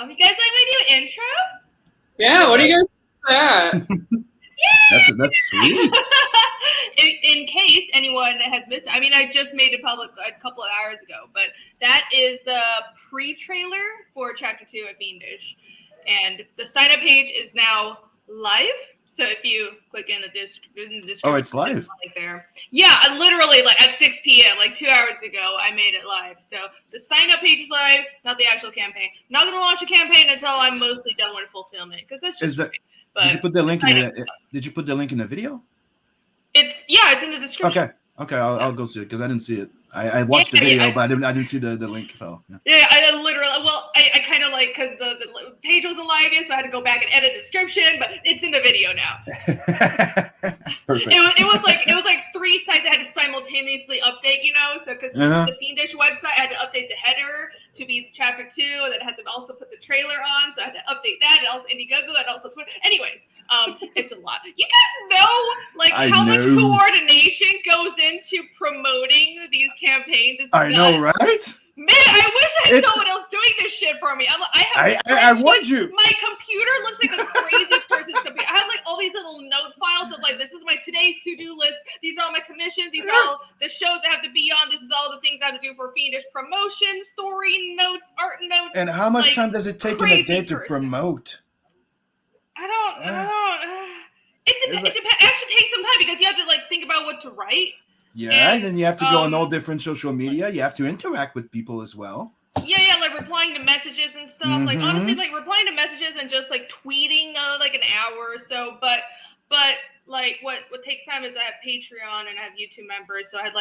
You guys like my new intro? Yeah, what do you guys think of that? That's sweet. in case anyone has missed it, I mean, I just made it public a couple of hours ago, but that is the pre-trailer for Chapter 2 of Fiendish. And the sign-up page is now live. So if you click in the description, oh, it's live. Like there. Yeah, literally like at 6 p.m., like 2 hours ago, I made it live. So the sign-up page is live, not the actual campaign. Not going to launch a campaign until I'm mostly done with fulfillment, because that's just great. But did you put the link in the? Did you put the link in the video? It's in the description. Okay, I'll go see it because I didn't see it. I watched the video, but I didn't see the link. So yeah, I literally. Well, I kind of like because the page wasn't live yet, so I had to go back and edit the description. But it's in the video now. Perfect. It was like 3 sites I had to simultaneously update. So because the Fiendish website, I had to update the header to be Chapter 2, and then I had to also put the trailer on, so I had to update that, and also Indiegogo, and also Twitter. Anyways, it's a lot. You guys know how much coordination goes into promoting these campaigns. It's I know, right? Man, I wish I had someone else doing this shit for me. I warned you. My computer looks like a crazy person's computer. I have like all these little note files of like, this is my today's to-do list. These are all my commissions. These are all the shows I have to be on. This is all the things I have to do for Fiendish promotion, story notes, art notes. And how much time does it take in a day to promote? I don't. It depends. It actually takes some time because you have to think about what to write. Yeah, and then you have to go on all different social media. You have to interact with people as well. Yeah, like replying to messages and stuff. Mm-hmm. Like honestly, like replying to messages and just like tweeting like an hour or so. But like what takes time is I have Patreon and I have YouTube members. So I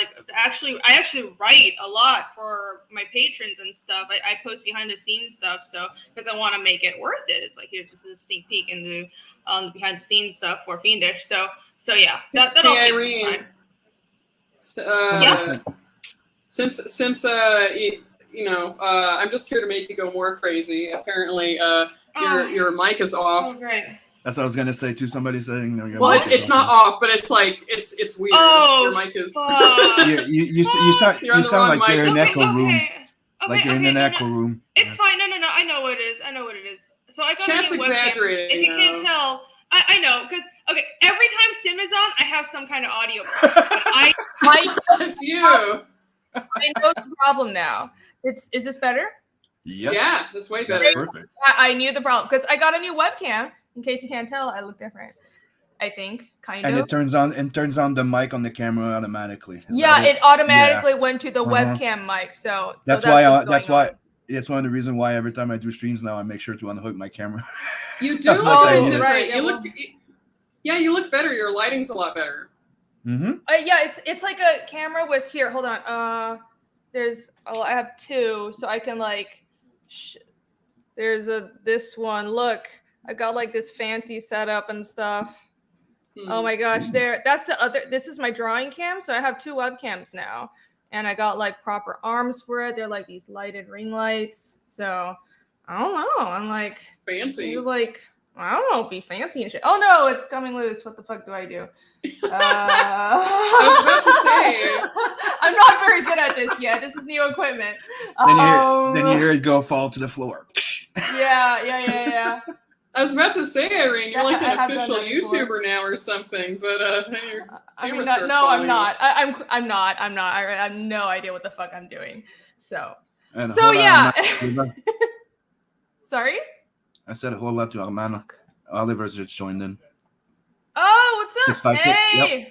actually write a lot for my patrons and stuff. I post behind the scenes stuff. So because I want to make it worth it. It's like here's just a sneak peek into the behind the scenes stuff for Fiendish. So yeah, that all takes some time. Since I'm just here to make you go more crazy. Apparently, your mic is off. Oh, great. That's what I was gonna say too. Somebody saying well, it's not off, but it's like it's weird. Your mic is. you sound like you're in an echo room. Okay, like you're in an echo room. It's fine. No. I know what it is. So I got Chat's exaggerating. If you can't tell, I know because every time Sim is on, I have some kind of audio problem. It's you. I know the problem now. Is this better? Yes. Yeah, that's way better. That's perfect. I knew the problem because I got a new webcam. In case you can't tell, I look different. I think kind of. And it turns on the mic on the camera automatically. It automatically went to the webcam mic. So that's why. It's one of the reasons why every time I do streams now, I make sure to unhook my camera. You do look different. Right. You look better. Your lighting's a lot better. Mm-hmm. It's like a camera with here. Hold on. I have 2, so I can there's this one. Look, I got like this fancy setup and stuff. Oh my gosh, that's the other. This is my drawing cam, so I have 2 webcams now. And I got like proper arms for it. They're like these lighted ring lights. So I don't know. I'm like fancy. You're like, I don't know, be fancy and shit. Oh no, it's coming loose. What the fuck do I do? I was about to say. I'm not very good at this yet. This is new equipment. Then you hear it fall to the floor. Yeah. I was about to say, Irene, you're like an official YouTuber now or something, but I'm not. I'm not. I have no idea what the fuck I'm doing. So yeah. Sorry? I said a whole lot to Armano. Oliver's just joined in. Oh, what's up? 656. Hey. Yep.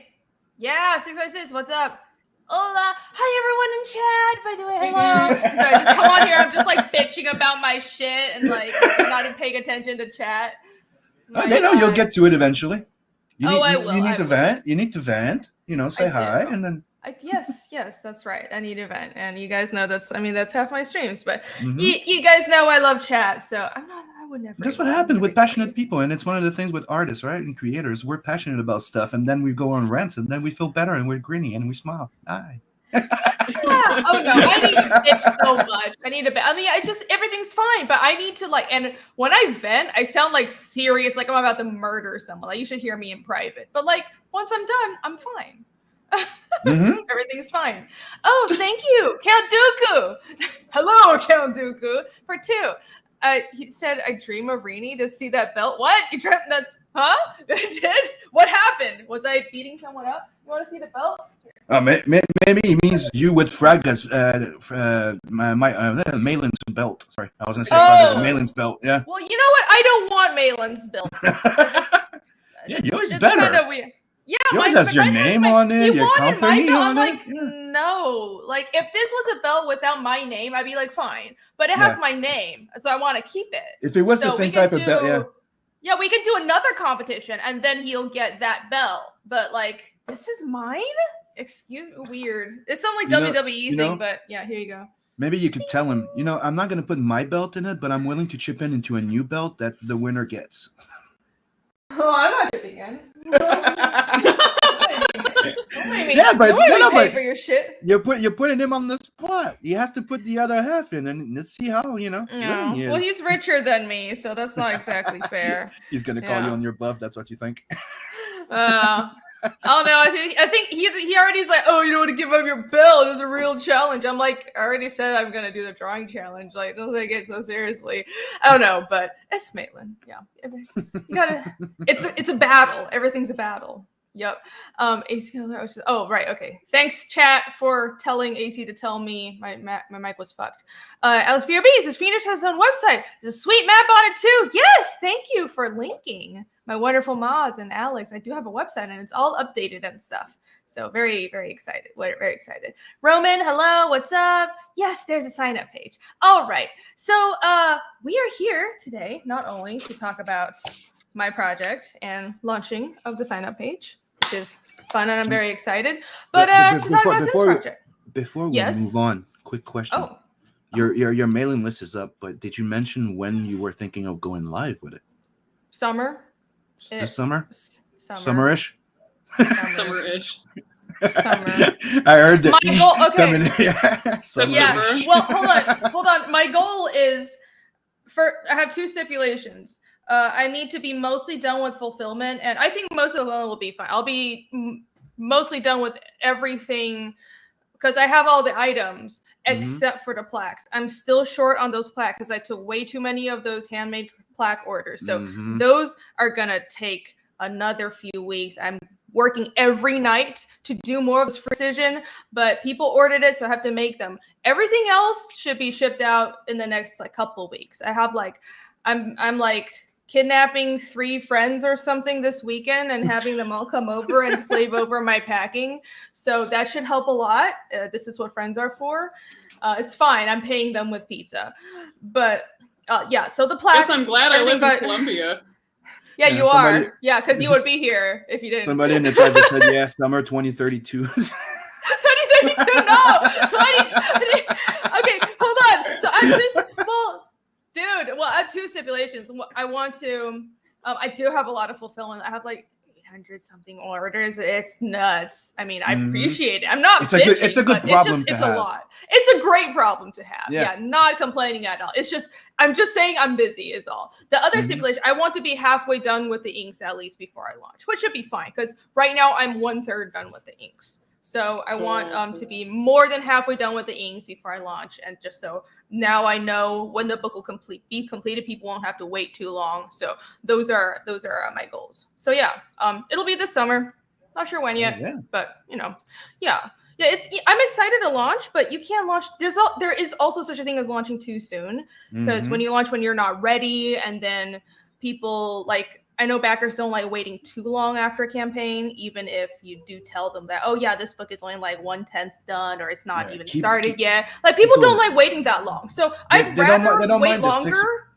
Yeah, 656. What's up? Hola. Hi, everyone in chat, by the way. Hello. So I just come on here. I'm just like bitching about my shit and like not even paying attention to chat. They know you'll get to it eventually. I will. You need to vent. You need to vent. Say hi and then. Yes, that's right. I need to vent, and you guys know that's half my streams. But you guys know I love chat, so I would never. That's what happens with passionate people, and it's one of the things with artists, right, and creators. We're passionate about stuff, and then we go on rants, and then we feel better, and we're grinny, and we smile. Hi. Yeah. Oh no, I need to bitch so much. Everything's fine, but I need to and when I vent, I sound like serious, like I'm about to murder someone. Like you should hear me in private. But once I'm done, I'm fine. Everything's fine. Oh, thank you, Count Dooku. Hello, Count Dooku. For 2. He said, I dream of Rini to see that belt. What? You dreamt that's, huh? Did? What happened? Was I beating someone up? You want to see the belt? Maybe he means you with Fraga's, Malin's belt. Sorry, I was going to say Malin's belt. Yeah. Well, you know what? I don't want Malin's belt. Yeah, yours is better. Kind of weird. Yeah, yours has your name on it, your company on it. No. Like, if this was a belt without my name, I'd be like, fine. But it has my name, so I want to keep it. If it was the same type of belt, yeah. Yeah, we could do another competition, and then he'll get that belt. But, like, this is mine? Excuse me, weird. It's some, like, WWE thing, but, yeah, here you go. Maybe you could tell him, I'm not going to put my belt in it, but I'm willing to chip in into a new belt that the winner gets. Oh, I'm not chipping in. Yeah, but pay for your shit. You're putting him on the spot. He has to put the other half in, and let's see how No. Well, he's richer than me, so that's not exactly fair. He's gonna call you on your bluff. That's what you think. Oh no, I think he already's like, oh, you don't want to give up your belt. It's a real challenge. I'm like, I already said I'm gonna do the drawing challenge. Like, don't take it so seriously. I don't know, but it's Maitland. Yeah, you gotta. It's a battle. Everything's a battle. Yep. AC. Oh, right. Okay. Thanks, chat, for telling AC to tell me my mic was fucked. Alex VRB says Fiendish has his own website. There's a sweet map on it too. Yes. Thank you for linking. My wonderful mods and Alex. I do have a website and it's all updated and stuff. So very, very excited. Very excited. Roman, hello. What's up? Yes, there's a sign up page. All right. So we are here today not only to talk about my project and launching of the sign up page, which is fun and I'm very excited. But to talk about this project. Before we move on, quick question. Oh. Your mailing list is up, but did you mention when you were thinking of going live with it? Summer. This summer? Summerish. Summerish. Summer. I heard that. My goal, okay. Yeah. Well, hold on. My goal is I have two stipulations. I need to be mostly done with fulfillment, and I think most of it will be fine. I'll be mostly done with everything because I have all the items except for the plaques. I'm still short on those plaques because I took way too many of those handmade plaque orders. So those are going to take another few weeks. I'm working every night to do more of this precision, but people ordered it, so I have to make them. Everything else should be shipped out in the next couple of weeks. I have I'm kidnapping 3 friends or something this weekend and having them all come over and slave over my packing. So that should help a lot. This is what friends are for. It's fine. I'm paying them with pizza. But yeah, so the plaques. Yes, I'm glad I live in Colombia. Yeah, you are. Yeah, because you would be here if you didn't. Somebody in the chat just said, yeah, summer 2032. 2032, no! 2020. Okay, hold on. So I'm just, dude, I have 2 stipulations. I want to, I do have a lot of fulfillment. I have 800 something orders. It's nuts. I mean, I appreciate it. I'm not bitching, it's a good problem to have. It's a lot. It's a great problem to have. Yeah, not complaining at all. It's just, I'm just saying I'm busy is all. The other stipulation, I want to be halfway done with the inks at least before I launch, which should be fine because right now I'm 1/3 done with the inks. So I want to be more than halfway done with the inks before I launch, and just so now I know when the book will be completed. People won't have to wait too long. So those are my goals. So yeah, it'll be this summer. Not sure when yet, but yeah. I'm excited to launch, but you can't launch. There is also such a thing as launching too soon because when you launch when you're not ready, and then people I know backers don't like waiting too long after a campaign, even if you do tell them that, oh yeah, this book is only 1/10 done or it's not even started yet. People don't like waiting that long. So I'd rather wait longer.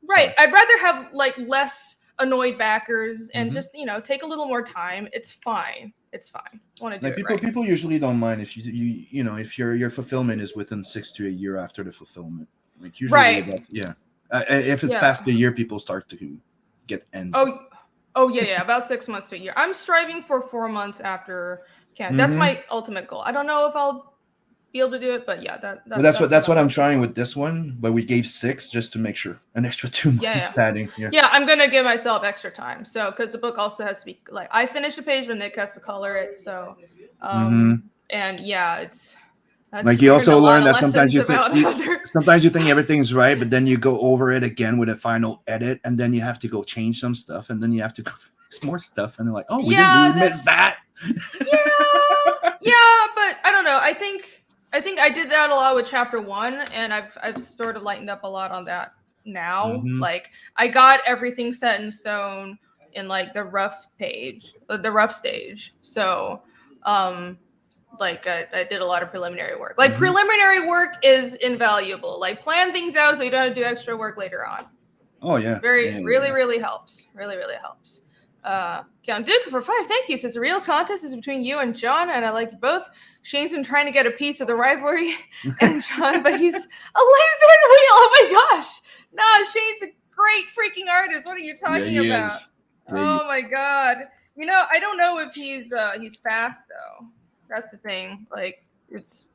Right. I'd rather have less annoyed backers and just, take a little more time. It's fine. It's fine. I want to do it right. People usually don't mind if if your fulfillment is within 6 to a year after the fulfillment. Usually that's, if it's past a year, people start to get ends. Oh yeah, about 6 months to a year. I'm striving for 4 months after camp. That's my ultimate goal. I don't know if I'll be able to do it, but yeah, that's what I'm trying with this one. But we gave 6 just to make sure an extra 2 months padding. Yeah, I'm gonna give myself extra time. So because the book also has to be I finished the page, but Nick has to color it. So and yeah, Like you also learn that sometimes you think you think everything's right, but then you go over it again with a final edit, and then you have to go change some stuff, and then you have to go fix more stuff, and they're like, oh, we missed that. Yeah, but I don't know. I think I did that a lot with chapter 1, and I've sort of lightened up a lot on that now. Mm-hmm. Like I got everything set in stone in like the rough stage. So like I did a lot of preliminary work. Like preliminary work is invaluable. Like plan things out so you don't have to do extra work later on. Oh yeah. Really helps. Really helps. Count Duke for 5. Thank you. Says the real contest is between you and John, and I like you both. Shane's been trying to get a piece of the rivalry and John, but he's a lame third wheel. Oh my gosh. Nah, Shane's a great freaking artist. What are you talking about? Oh my god. You know, I don't know if he's fast though. That's the thing. Like it's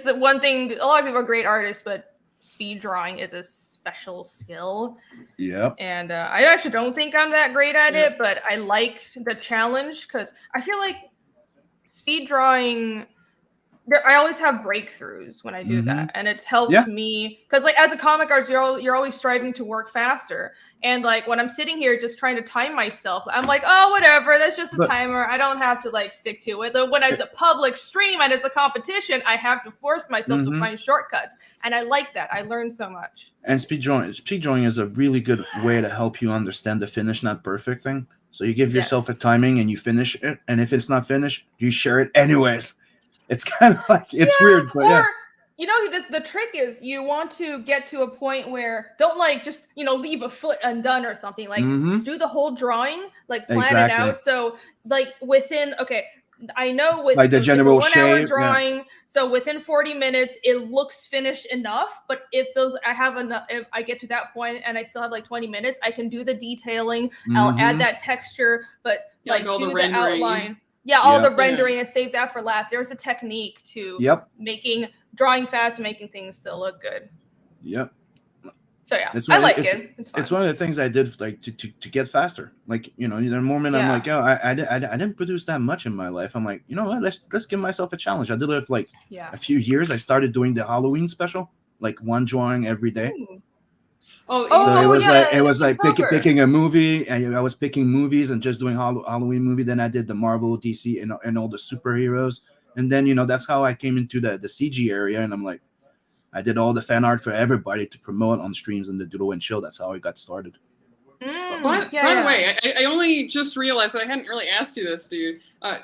one thing. A lot of people are great artists, but speed drawing is a special skill. Yeah. And I actually don't think I'm that great at it, but I like the challenge because I feel like speed drawing. I always have breakthroughs when I do that, and it's helped me because, like, as a comic artist, you're always striving to work faster. And like when I'm sitting here just trying to time myself, I'm like, oh, whatever, that's just a timer. I don't have to like stick to it. But when it's a public stream and it's a competition, I have to force myself to find shortcuts, and I like that. I learned so much. And speed drawing is a really good way to help you understand the finish, not perfect thing. So you give yourself a timing and you finish it, and if it's not finished, you share it anyways. It's kind of like, it's weird, but you know, the trick is you want to get to a point where don't like just, you know, leave a foot undone or something. Like do the whole drawing, like plan it out. So like within, I know with like the general 1 shape, hour drawing, so within 40 minutes, it looks finished enough. But if I get to that point and I still have like 20 minutes, I can do the detailing. I'll add that texture, but like do the outline. Yeah, all the rendering and save that for last. There's a technique to drawing fast and making things still look good. Yep. So yeah, I like it. It's one of the things I did like to get faster. Like, you know, the moment I'm like, oh, I didn't produce that much in my life. I'm like, you know what? Let's give myself a challenge. I did it for like a few years. I started doing the Halloween special, like one drawing every day. Ooh. So it was like picking a movie, and I was picking movies and just doing Halloween movie. Then I did the Marvel, DC, and all the superheroes. And then, you know, that's how I came into the CG area. And I'm like, I did all the fan art for everybody to promote on streams and the Doodle and Chill. That's how I got started. By the way, I only just realized that I hadn't really asked you this, dude.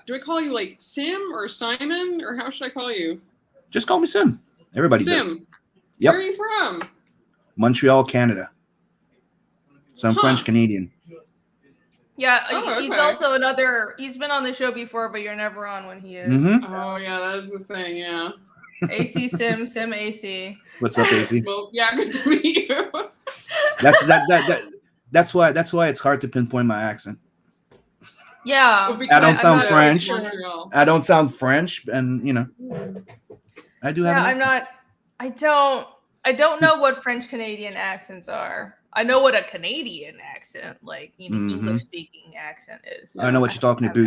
Do I call you like Sim or Simon, or how should I call you? Just call me Sim. Everybody does. Yep. Where are you from? Montreal, Canada. So I'm French Canadian. Yeah, he's also he's been on the show before, but you're never on when he is. Oh yeah, that's the thing, yeah. AC Sim AC. What's up, AC? Well, yeah, good to meet you. That's why it's hard to pinpoint my accent. Yeah. I don't sound French. I don't sound French, and you know, I do have I don't know what French Canadian accents are. I know what a Canadian accent, like, you know, English speaking accent is. So I know what you're talking about.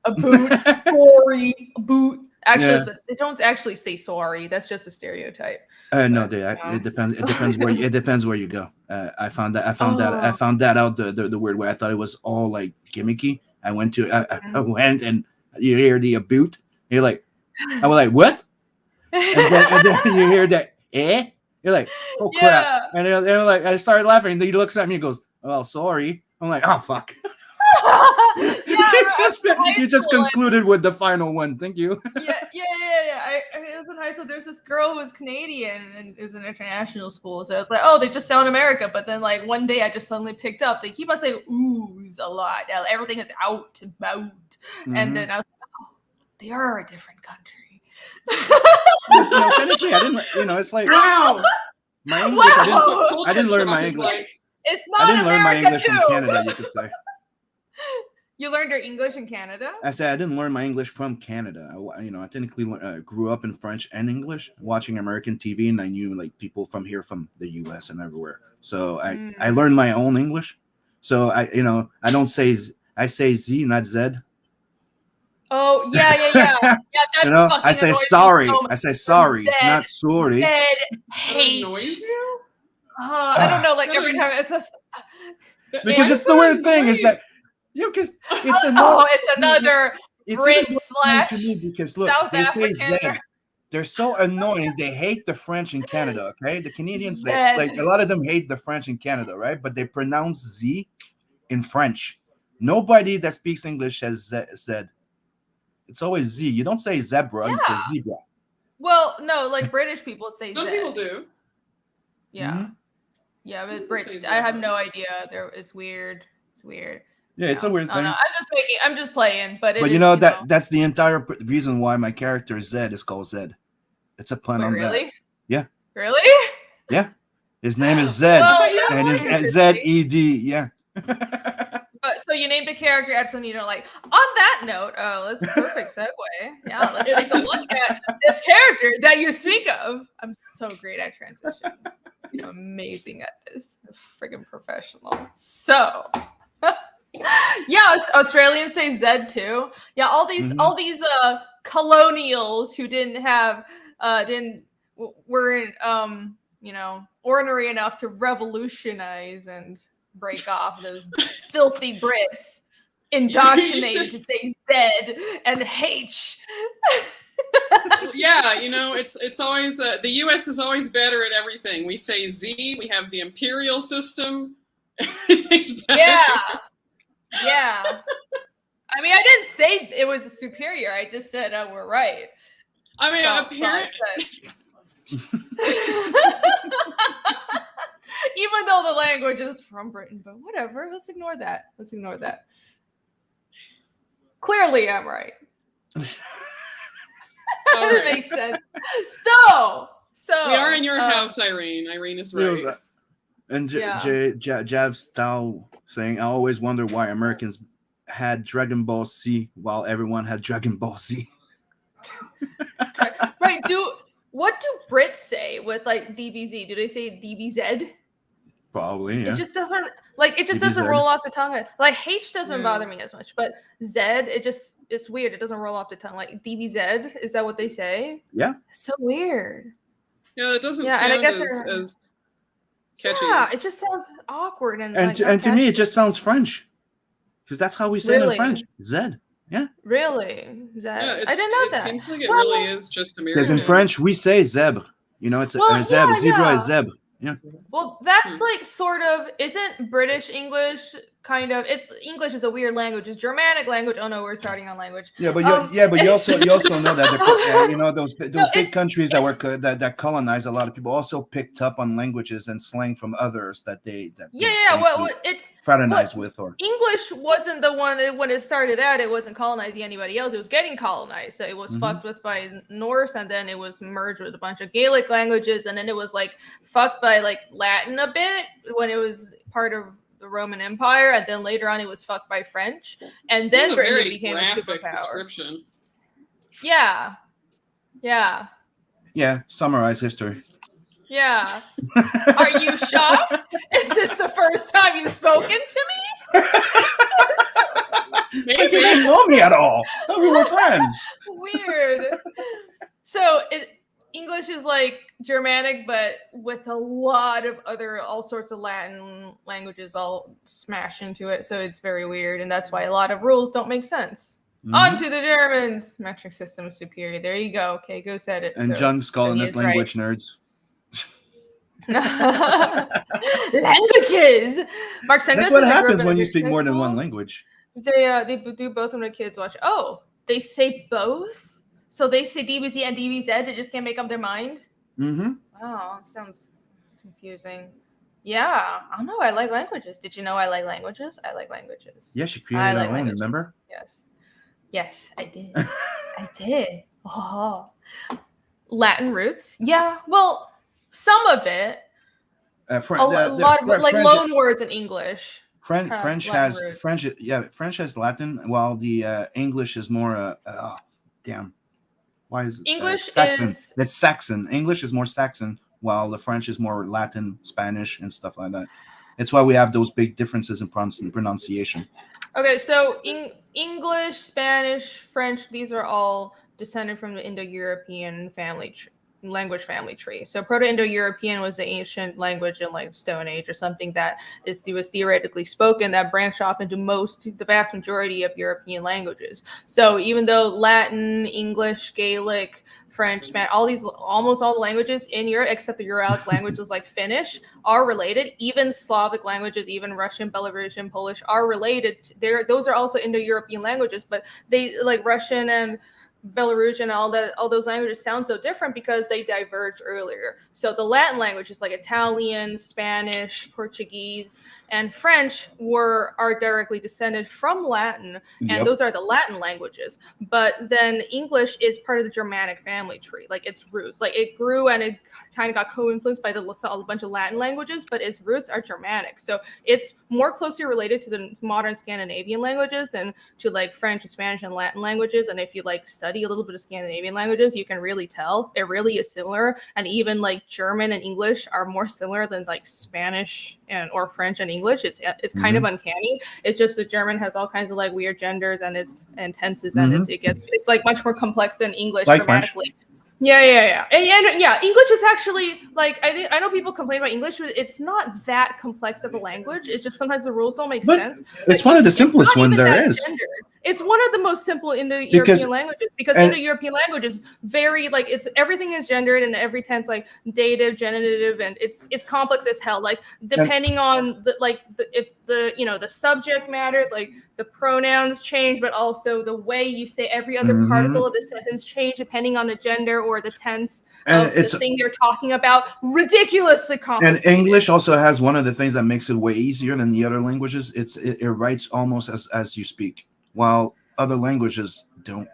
A boot, sorry, a boot. Actually, they don't actually say sorry. That's just a stereotype. No, it depends. It depends where you go. I found that out the weird way. I thought it was all like gimmicky. I went and you hear the boot. You're like, I was like, what? And then you hear that, You're like, oh crap. And they're like, I started laughing. And then he looks at me and goes, oh, sorry. I'm like, oh, fuck. You just concluded with the final one. Thank you. Yeah. I was in high school. There's this girl who was Canadian, and it was an international school. So I was like, oh, they just sound America. But then, like, one day I just suddenly picked up. They keep on saying oohs a lot. Everything is out about. And then I was like, oh, they are a different country. Technically, I didn't. You know, it's like wow. My English. I didn't learn my English. Like, it's not. I didn't learn my English from Canada. You could say. You learned your English in Canada? I said I didn't learn my English from Canada. I technically grew up in French and English, watching American TV, and I knew like people from here, from the U.S. and everywhere. So I learned my own English. So I don't say I say Z, not Z. Oh yeah. That's You know, I fucking say annoys me sorry. so much. I say sorry, Zed, not sorry. Zed, That H. annoys you? I don't know. Like That every an- time it's just. Because Why it's does the that weird thing annoy is that because it's Oh, annoying. it's another It's Brit annoying slash to me because look, South they say African. Zed. They're so annoying. They hate the French in Canada. Okay, the Canadians, they Zed. like a lot of them hate the French in Canada, right? But they pronounce Z in French. Nobody that speaks English says Zed. It's always Z. You don't say zebra. You say Yeah. zebra. Well, no, like British people say Some Zed. people do. Yeah. Mhm. Yeah, Some but people say Brits, I have zebra. no idea. It's weird. It's weird. Yeah, it's a weird thing. No, I'm just playing, but But it you is, know that's the entire reason why my character Zed is called Zed. It's a pun Wait, on really? that. Yeah. Really? Yeah. His name is Zed, Well, and that's his interesting. Z-E-D. Yeah. But so you named a character after you know, like on that note, that's a perfect segue. Yeah, let's take a look at this character that you speak of. I'm so great at transitions. I'm amazing at this. I'm freaking professional. So yeah, Australians say Zed too. Yeah, all these colonials who weren't ornery enough to revolutionize and break off those filthy Brits indoctrinated to say Z and H. Yeah, it's always the U.S. is always better at everything. We say Z. We have the imperial system. Everything's better. Yeah. I mean, I didn't say it was superior. I just said, "Oh, we're right." I mean, apparently. Even though the language is from Britain, but whatever. Let's ignore that. Clearly, I'm right. That makes sense. So we are in your house, Irene. Irene is right. And Jav's Tao saying, "I always wonder why Americans had Dragon Ball C while everyone had Dragon Ball Z." Right? What do Brits say with like DBZ? Do they say DBZ? Probably, yeah. It just doesn't roll off the tongue. Like H doesn't bother me as much, but Z, it's weird. It doesn't roll off the tongue. Like DBZ, is that what they say? Yeah. It's so weird. Yeah, it doesn't sound as catchy. Yeah, it just sounds awkward and to me, it just sounds French, because that's how we say it in French. Zed. Yeah. Really? Yeah, I didn't know that. It seems like it really is just American. Because in French we say zèbre. It's a zèbre. Zebra is zèbre. Yeah. Well, that's like sort of, isn't British English kind of, English is a weird language. It's Germanic language. Oh no, we're starting on language. Yeah, but you also know that those big countries that colonize a lot of people also picked up on languages and slang from others that they it's fraternize with. Or English wasn't the one when it started out. It wasn't colonizing anybody else. It was getting colonized. So it was fucked with by Norse, and then it was merged with a bunch of Gaelic languages, and then it was like fucked by like Latin a bit when it was part of the Roman Empire, and then later on it was fucked by French, and then Britain became a superpower. Description. Yeah. Summarize history. Yeah. Are you shocked? Is this the first time you've spoken to me? Maybe you didn't know me at all. I thought we were friends. Weird. So English is like Germanic, but with a lot of all sorts of Latin languages all smashed into it. So it's very weird, and that's why a lot of rules don't make sense. On to the Germans. Metric system is superior. There you go. Okay, go said it. And John's calling us language nerds. Languages. Mark, that's what happens when you speak more than one language. They do both when the kids watch. Oh, they say both. So they say DBZ and DBZ. They just can't make up their mind. Wow, sounds confusing. Yeah, I don't know. I like languages. Did you know I like languages? I like languages. Yeah, she created her own. Remember? Yes, I did. I did. Oh, Latin roots. Yeah. Well, some of it. A lot of like loan words in English. French has Latin, while the English is more. Why is English Saxon? It's Saxon. English is more Saxon, while the French is more Latin, Spanish, and stuff like that. It's why we have those big differences in pronunciation. Okay, so English, Spanish, French, these are all descended from the Indo-European language family tree. So Proto-Indo-European was the ancient language in like Stone Age or something that was theoretically spoken that branched off into the vast majority of European languages. So even though Latin, English, Gaelic, French, Spanish, almost all the languages in Europe, except the Uralic languages like Finnish, are related. Even Slavic languages, even Russian, Belarusian, Polish are related. Those are also Indo-European languages, but they like Russian and Belarusian, all those languages sound so different because they diverged earlier. So the Latin languages like Italian, Spanish, Portuguese, and French are directly descended from Latin, and those are the Latin languages. But then English is part of the Germanic family tree, like its roots. Like it grew and it kind of got co-influenced by a bunch of Latin languages, but its roots are Germanic. So it's more closely related to the modern Scandinavian languages than to like French and Spanish and Latin languages. And if you like study a little bit of Scandinavian languages, you can really tell it really is similar. And even like German and English are more similar than like Spanish or French and English. It's kind of uncanny. It's just that German has all kinds of like weird genders and tenses, and it's like much more complex than English like grammatically. French. Yeah. And English is actually like I know people complain about English, but it's not that complex of a language. It's just sometimes the rules don't make sense. It's one of the simplest one there is. Gendered. It's one of the most simple Indo-European languages because Indo-European languages vary. Like everything is gendered in every tense, like dative, genitive, and it's complex as hell. Like depending on if the subject matter, like the pronouns change, but also the way you say every other particle of the sentence change depending on the gender or the tense of the thing you're talking about. Ridiculously complicated. And English also has one of the things that makes it way easier than the other languages. It writes almost as you speak, while other languages don't.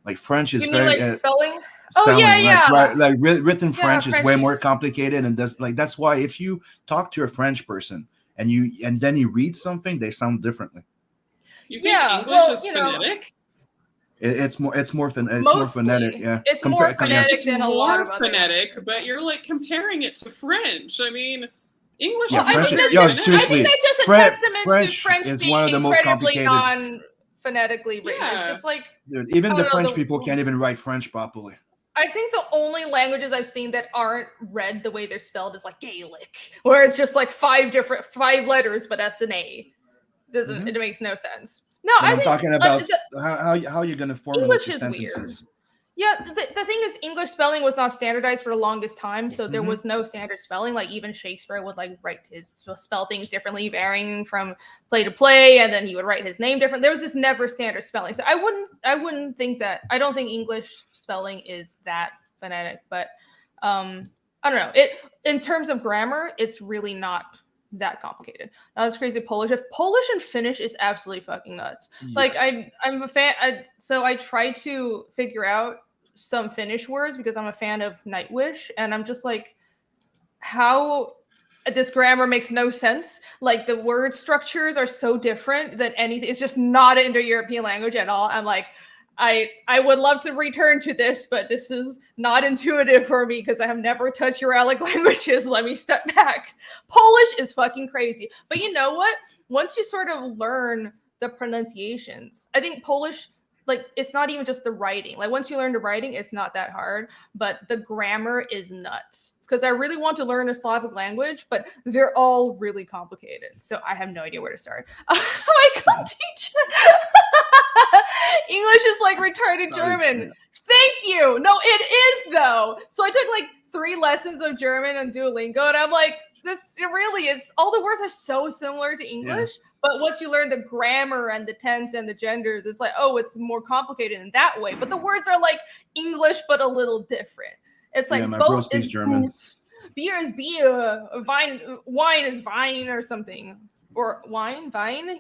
Like French is very like spelling. Like written French is way more complicated, and that's why if you talk to a French person and then you read something, they sound differently. You think English is phonetic? It's more phonetic. Yeah, it's more phonetic than a lot of other. Phonetic, but you're like comparing it to French. I mean, English is seriously. I think that's just a testament French to French is being one of the most incredibly complicated. non-phonetically written. It's just like even the French people can't even write French properly. I think the only languages I've seen that aren't read the way they're spelled is like Gaelic, where it's just like 5 letters, but that's an A. It makes no sense. No, I'm talking about how you're going to formulate English sentences. Weird. Yeah, the thing is, English spelling was not standardized for the longest time, so there was no standard spelling. Like even Shakespeare would like spell things differently, varying from play to play, and then he would write his name different. There was just never standard spelling. So I wouldn't think that. I don't think English spelling is that phonetic, but I don't know. In terms of grammar, it's really not that complicated. Now it's crazy. Polish and Finnish is absolutely fucking nuts. Yes. Like I'm a fan. So I try to figure out some Finnish words because I'm a fan of Nightwish, and I'm just like, how this grammar makes no sense. Like the word structures are so different than anything. It's just not an Indo-European language at all. I'm like, I would love to return to this, but this is not intuitive for me because I have never touched Uralic languages. Let me step back. Polish is fucking crazy. But you know what? Once you sort of learn the pronunciations, I think Polish, like, it's not even just the writing. Like, once you learn the writing, it's not that hard, but the grammar is nuts. It's because I really want to learn a Slavic language, but they're all really complicated. So I have no idea where to start. I can't teach English is like retarded German. Thank you. No, it is though. So I took like 3 lessons of German on Duolingo, and I'm like, it really is. All the words are so similar to English, but once you learn the grammar and the tense and the genders, it's like, oh, it's more complicated in that way. But the words are like English, but a little different. It's like both is German. Beer is beer. Wine is vine or something. Or wine?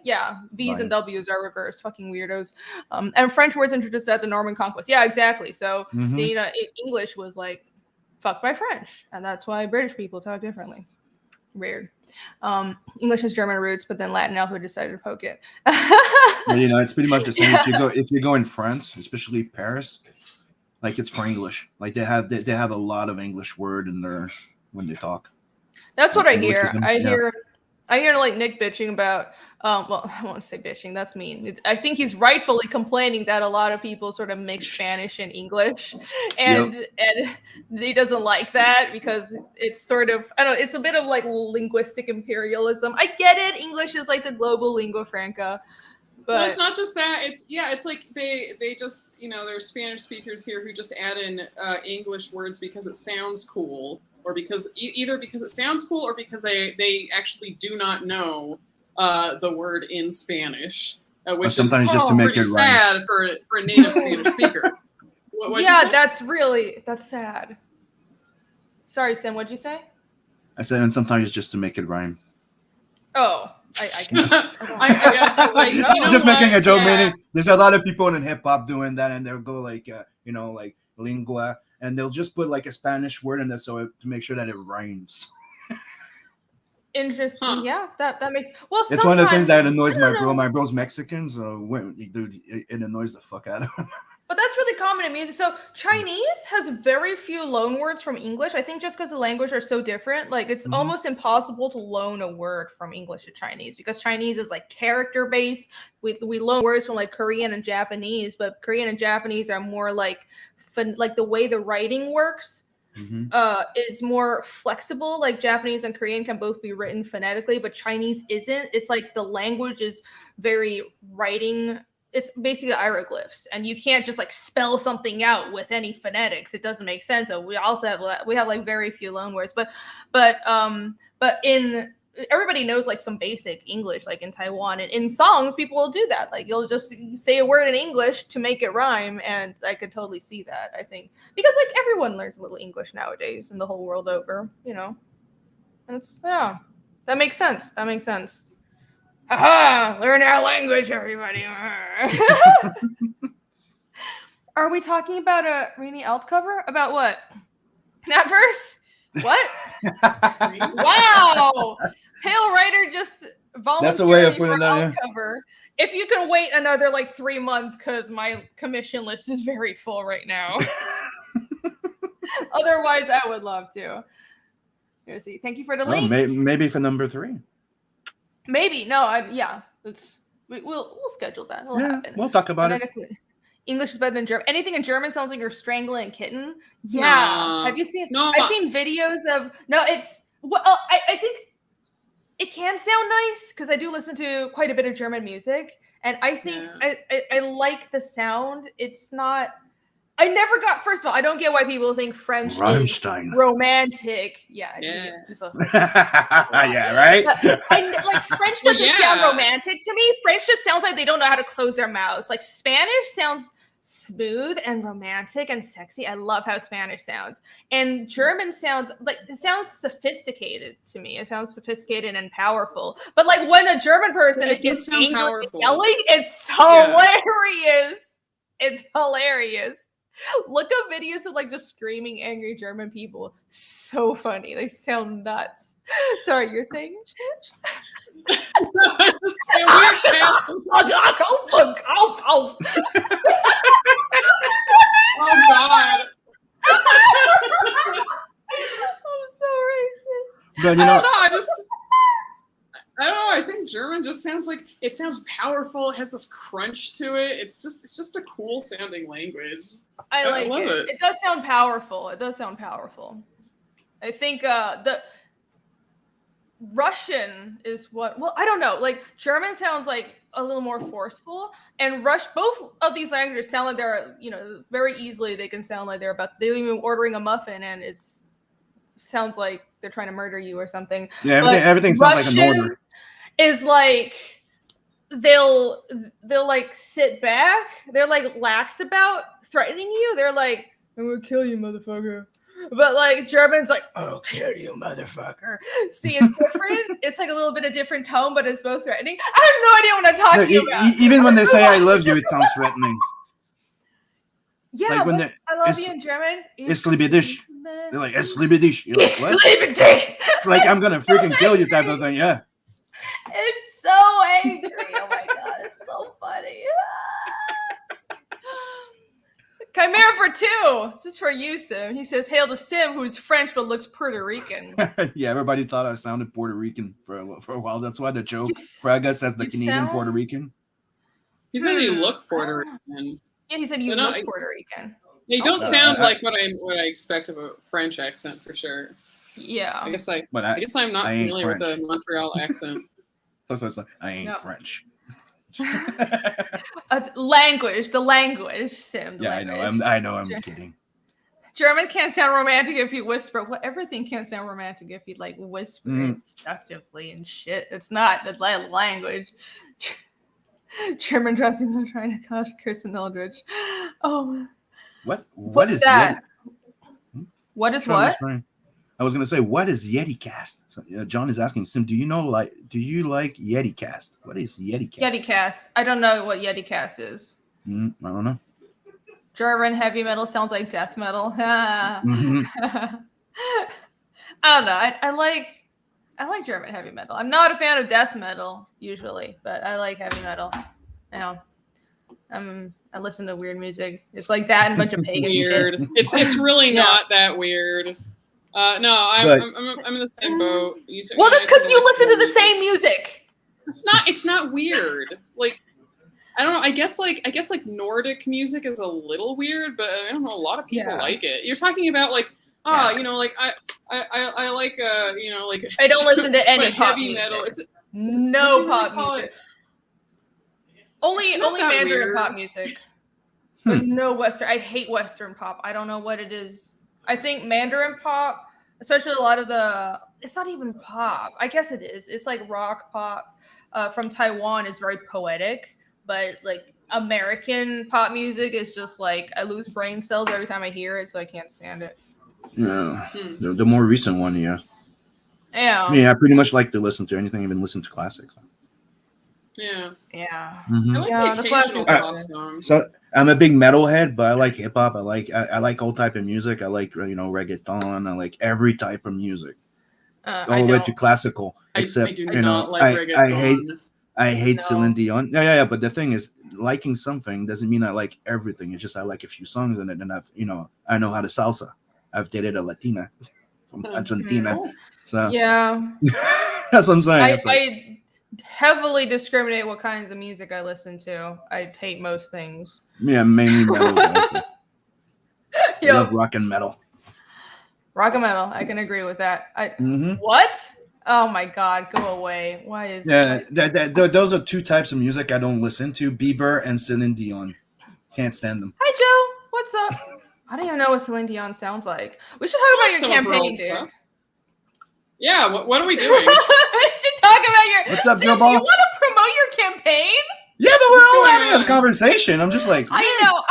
Yeah. V's and W's are reversed. Fucking weirdos. And French words introduced at the Norman Conquest. Yeah, exactly. So, English was like fucked by French. And that's why British people talk differently. Weird. English has German roots, but then Latin alphabet decided to poke it. Well, it's pretty much the same. If you go in France, especially Paris, like it's for English. Like they have a lot of English word in there when they talk. That's what I English hear. isn't- I yeah. hear like Nick bitching about. Well, I won't say bitching. That's mean. I think he's rightfully complaining that a lot of people sort of mix Spanish and English, and he doesn't like that because it's sort of, I don't know. It's a bit of like linguistic imperialism. I get it. English is like the global lingua franca. But well, it's not just that. It's like they just, there's Spanish speakers here who just add in English words because it sounds cool, or because either because it sounds cool or because they actually do not know the word in Spanish, which sometimes is just to make pretty it rhyme. sad for a native Spanish speaker. What'd you say? that's sad. Sorry, Sim, what'd you say? I said, and sometimes it's just to make it rhyme. Oh, I guess. I guess, like, Just making a joke, yeah. meaning there's a lot of people in hip hop doing that, and they'll go like, like lingua, and they'll just put like a Spanish word in there to make sure that it rhymes. Interesting. Huh. Yeah, that makes. Well, It's one of the things that annoys I my don't bro. know. My bro's Mexican, so dude, it annoys the fuck out of him. But that's really common in music. So Chinese has very few loan words from English. I think just because the language are so different, like it's almost impossible to loan a word from English to Chinese because Chinese is like character based. We loan words from like Korean and Japanese, but Korean and Japanese are more like the way the writing works is more flexible. Like Japanese and Korean can both be written phonetically, but Chinese isn't. It's like the language is very writing. It's basically hieroglyphs, and you can't just like spell something out with any phonetics. It doesn't make sense. So we also have like very few loan words, but in everybody knows like some basic English, like in Taiwan, and in songs people will do that. Like you'll just say a word in English to make it rhyme, and I could totally see that. I think because like everyone learns a little English nowadays, and the whole world over, And it's that makes sense. That makes sense. Aha! Learn our language, everybody. Are we talking about a Rainy Alt cover? About what? Natverse? What? Wow! Pale Writer just volunteered That's a way of for putting alt that. cover. If you can wait another like 3 months, because my commission list is very full right now. Otherwise, I would love to. Here's see. Thank you for the link. Maybe for number 3. Maybe no, we'll schedule that. It'll happen. We'll talk about it. English is better than German. Anything in German sounds like you're strangling a kitten. Yeah. Have you seen? No. I've seen videos of. No, it's. Well, I think it can sound nice because I do listen to quite a bit of German music, and I think I like the sound. It's not. I never got. First of all, I don't get why people think French is romantic. Yeah. Yeah, right. Like French doesn't sound romantic to me. French just sounds like they don't know how to close their mouths. Like Spanish sounds smooth and romantic and sexy. I love how Spanish sounds. And German sounds like it sounds sophisticated to me. It sounds sophisticated and powerful. But like when a German person is angry and yelling, it's hilarious. It's hilarious. Look up videos of like just screaming angry German people. So funny. They sound nuts. Sorry, you're saying? Oh God. I'm so racist. But I don't know. I think German just sounds like it sounds powerful. It has this crunch to it. It's just a cool sounding language. I like love it. It does sound powerful. I think the Russian is what. Well, I don't know. Like German sounds like a little more forceful, and both of these languages sound like they're very easily they can sound like they're even ordering a muffin, and sounds like they're trying to murder you or something. Yeah, everything sounds like an order. Is like they'll like sit back. They're like lax about threatening you. They're like, I'm gonna kill you, motherfucker. But like German's like, I'll kill you, motherfucker. See, it's different. It's like a little bit of different tone, but it's both threatening. I have no idea what I'm talking about. Even when they say I love you, it sounds threatening. Yeah, like when I love you in German. It's libidish. They're like, it's libidish. You're like, what? Libidish. Like, I'm gonna freaking kill you type of thing, yeah. It's so angry. Oh my God, it's so funny. Chimera for 2. This is for you, Sim. He says, "Hail to Sim, who's French but looks Puerto Rican." Yeah, everybody thought I sounded Puerto Rican for a while. That's why the joke You Fraga says the Canadian sound- Puerto Rican. He says you look Puerto Rican. Yeah, he said you But no, look Puerto Rican. You don't Oh. sound like what I expect of a French accent for sure. Yeah. I guess I'm not I ain't familiar with the French. Montreal accent. So it's like, I ain't No. French. Language, the language, Sim. The Yeah, language. I know. I'm kidding. German can't sound romantic if you whisper. Well, everything can't sound romantic if you like whisper it seductively and shit. It's not the language. German dressings are trying to cause Kirsten Eldridge. Oh, What what's is that? Yeti? What is Sean was what? saying- I was gonna say, what is Yeti Cast? So, John is asking, Sim, do you like Yeti Cast? What is Yeti Cast? Yeti Cast. I don't know what Yeti Cast is. I don't know. German heavy metal sounds like death metal. Mhm. I don't know. I like German heavy metal. I'm not a fan of death metal usually, but I like heavy metal. You know, I listen to weird music. It's like that and a bunch of pagan Weird. shit. It's really Yeah. not that weird. No, I'm in the same boat. Well, that's because you listen to the same music. It's not weird. Like, I don't know. I guess Nordic music is a little weird, but I don't know. A lot of people like it. You're talking about like, you know, like I like you know, like I don't listen to any pop heavy music. metal. No what pop should we call music. it? Only It's not that Mandarin weird. pop music. But no Western. I hate Western pop. I don't know what it is. I think Mandarin pop, especially a lot of it's not even pop. I guess it is. It's like rock pop from Taiwan is very poetic, but like American pop music is just like I lose brain cells every time I hear it, so I can't stand it. Yeah, the more recent one, yeah. Yeah. Yeah, I pretty much like to listen to anything, even listen to classics. Yeah. Yeah. Mhm. I like Yeah, the the occasional classics. pop song. So I'm a big metalhead, but I like hip hop. I like all type of music. I like reggaeton. I like every type of music, all the way to classical. Except I do not like reggaeton. I hate No. Celine Dion. Yeah. But the thing is, liking something doesn't mean I like everything. It's just I like a few songs in it, and I know how to salsa. I've dated a Latina from Argentina, so Yeah. that's what I'm saying. I heavily discriminate what kinds of music I listen to. I hate most things. Yeah, mainly metal. I love rock and metal. Rock and metal. I can agree with that. Mhm. What? Oh my God, go away. Why is Those are two types of music I don't listen to: Bieber and Celine Dion. Can't stand them. Hi Joe, what's up? I don't even know what Celine Dion sounds like. We should talk about your Some of her campaign, old dude. stuff. Yeah, what are we doing? We should talk about your. What's up, Sim, Joe Ball? You want to promote your campaign? Yeah, but we're all going having a on? conversation. I'm just like, I know.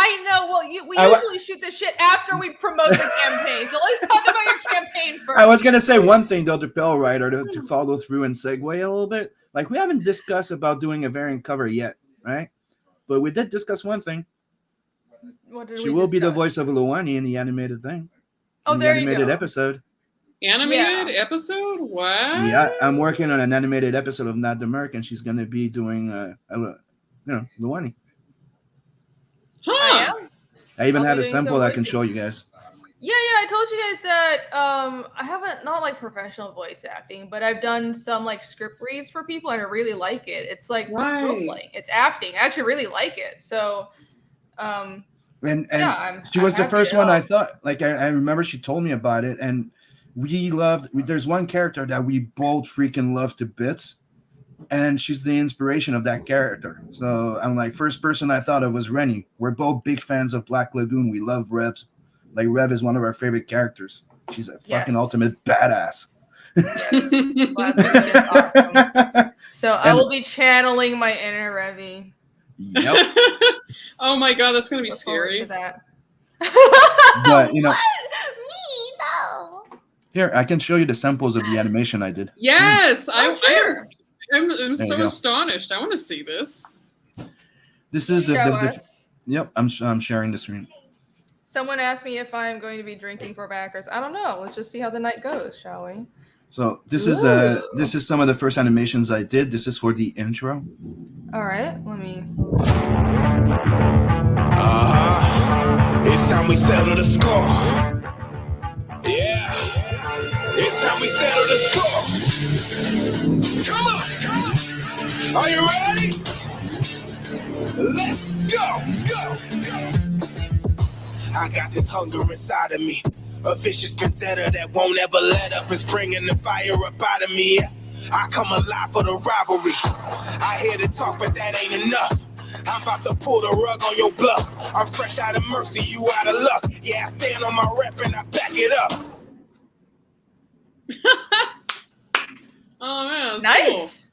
Well, we usually shoot the shit after we promote the campaign. So let's talk about your campaign first. I was gonna say one thing though, to Bell Rider to follow through and segue a little bit. Like we haven't discussed about doing a variant cover yet, right? But we did discuss one thing. What did She we will be the discuss? voice of Luani in the animated thing. Oh, in the there you animated go. episode. Animated episode? What? Yeah, I'm working on an animated episode of Not the Merc, and she's gonna be doing Luani. Huh. I am. I even I'll have be a doing sample some I can voicing. show you guys. Yeah, I told you guys that I haven't not like professional voice acting, but I've done some like script reads for people and I really like it. It's like Right. role-playing. It's acting. I actually really like it. So And yeah, she I'm was the happy first to one I help. thought. Like I remember she told me about it, and there's one character that we both freaking love to bits, and she's the inspiration of that character. So I'm like, first person I thought of was Rennie. We're both big fans of Black Lagoon. We love Revs. Like Rev is one of our favorite characters. She's a fucking Yes. ultimate badass. Yes. Black Widow is awesome. So I will be channeling my inner Revy. Yep. Oh my god, that's gonna be Look forward to scary. that. But Me, no. Here, I can show you the samples of the animation I did. Yes, Sure. I'm you so go. astonished. I want to see this. This is Show the us. yep. I'm sharing the screen. Someone asked me if I'm going to be drinking for backers. I don't know. Let's just see how the night goes, shall we? So this Ooh. is some of the first animations I did. This is for the intro. All right, let me. Uh-huh. It's time we settle the score. Yeah. It's time we settle the score. Come on. Are you ready? Let's go. I got this hunger inside of me. A vicious vendetta that won't ever let up. It's bringing the fire up out of me. I come alive for the rivalry. I hear the talk, but that ain't enough. I'm about to pull the rug on your bluff. I'm fresh out of mercy, you out of luck. Yeah, I stand on my rep and I back it up. Oh man, that's Nice. cool.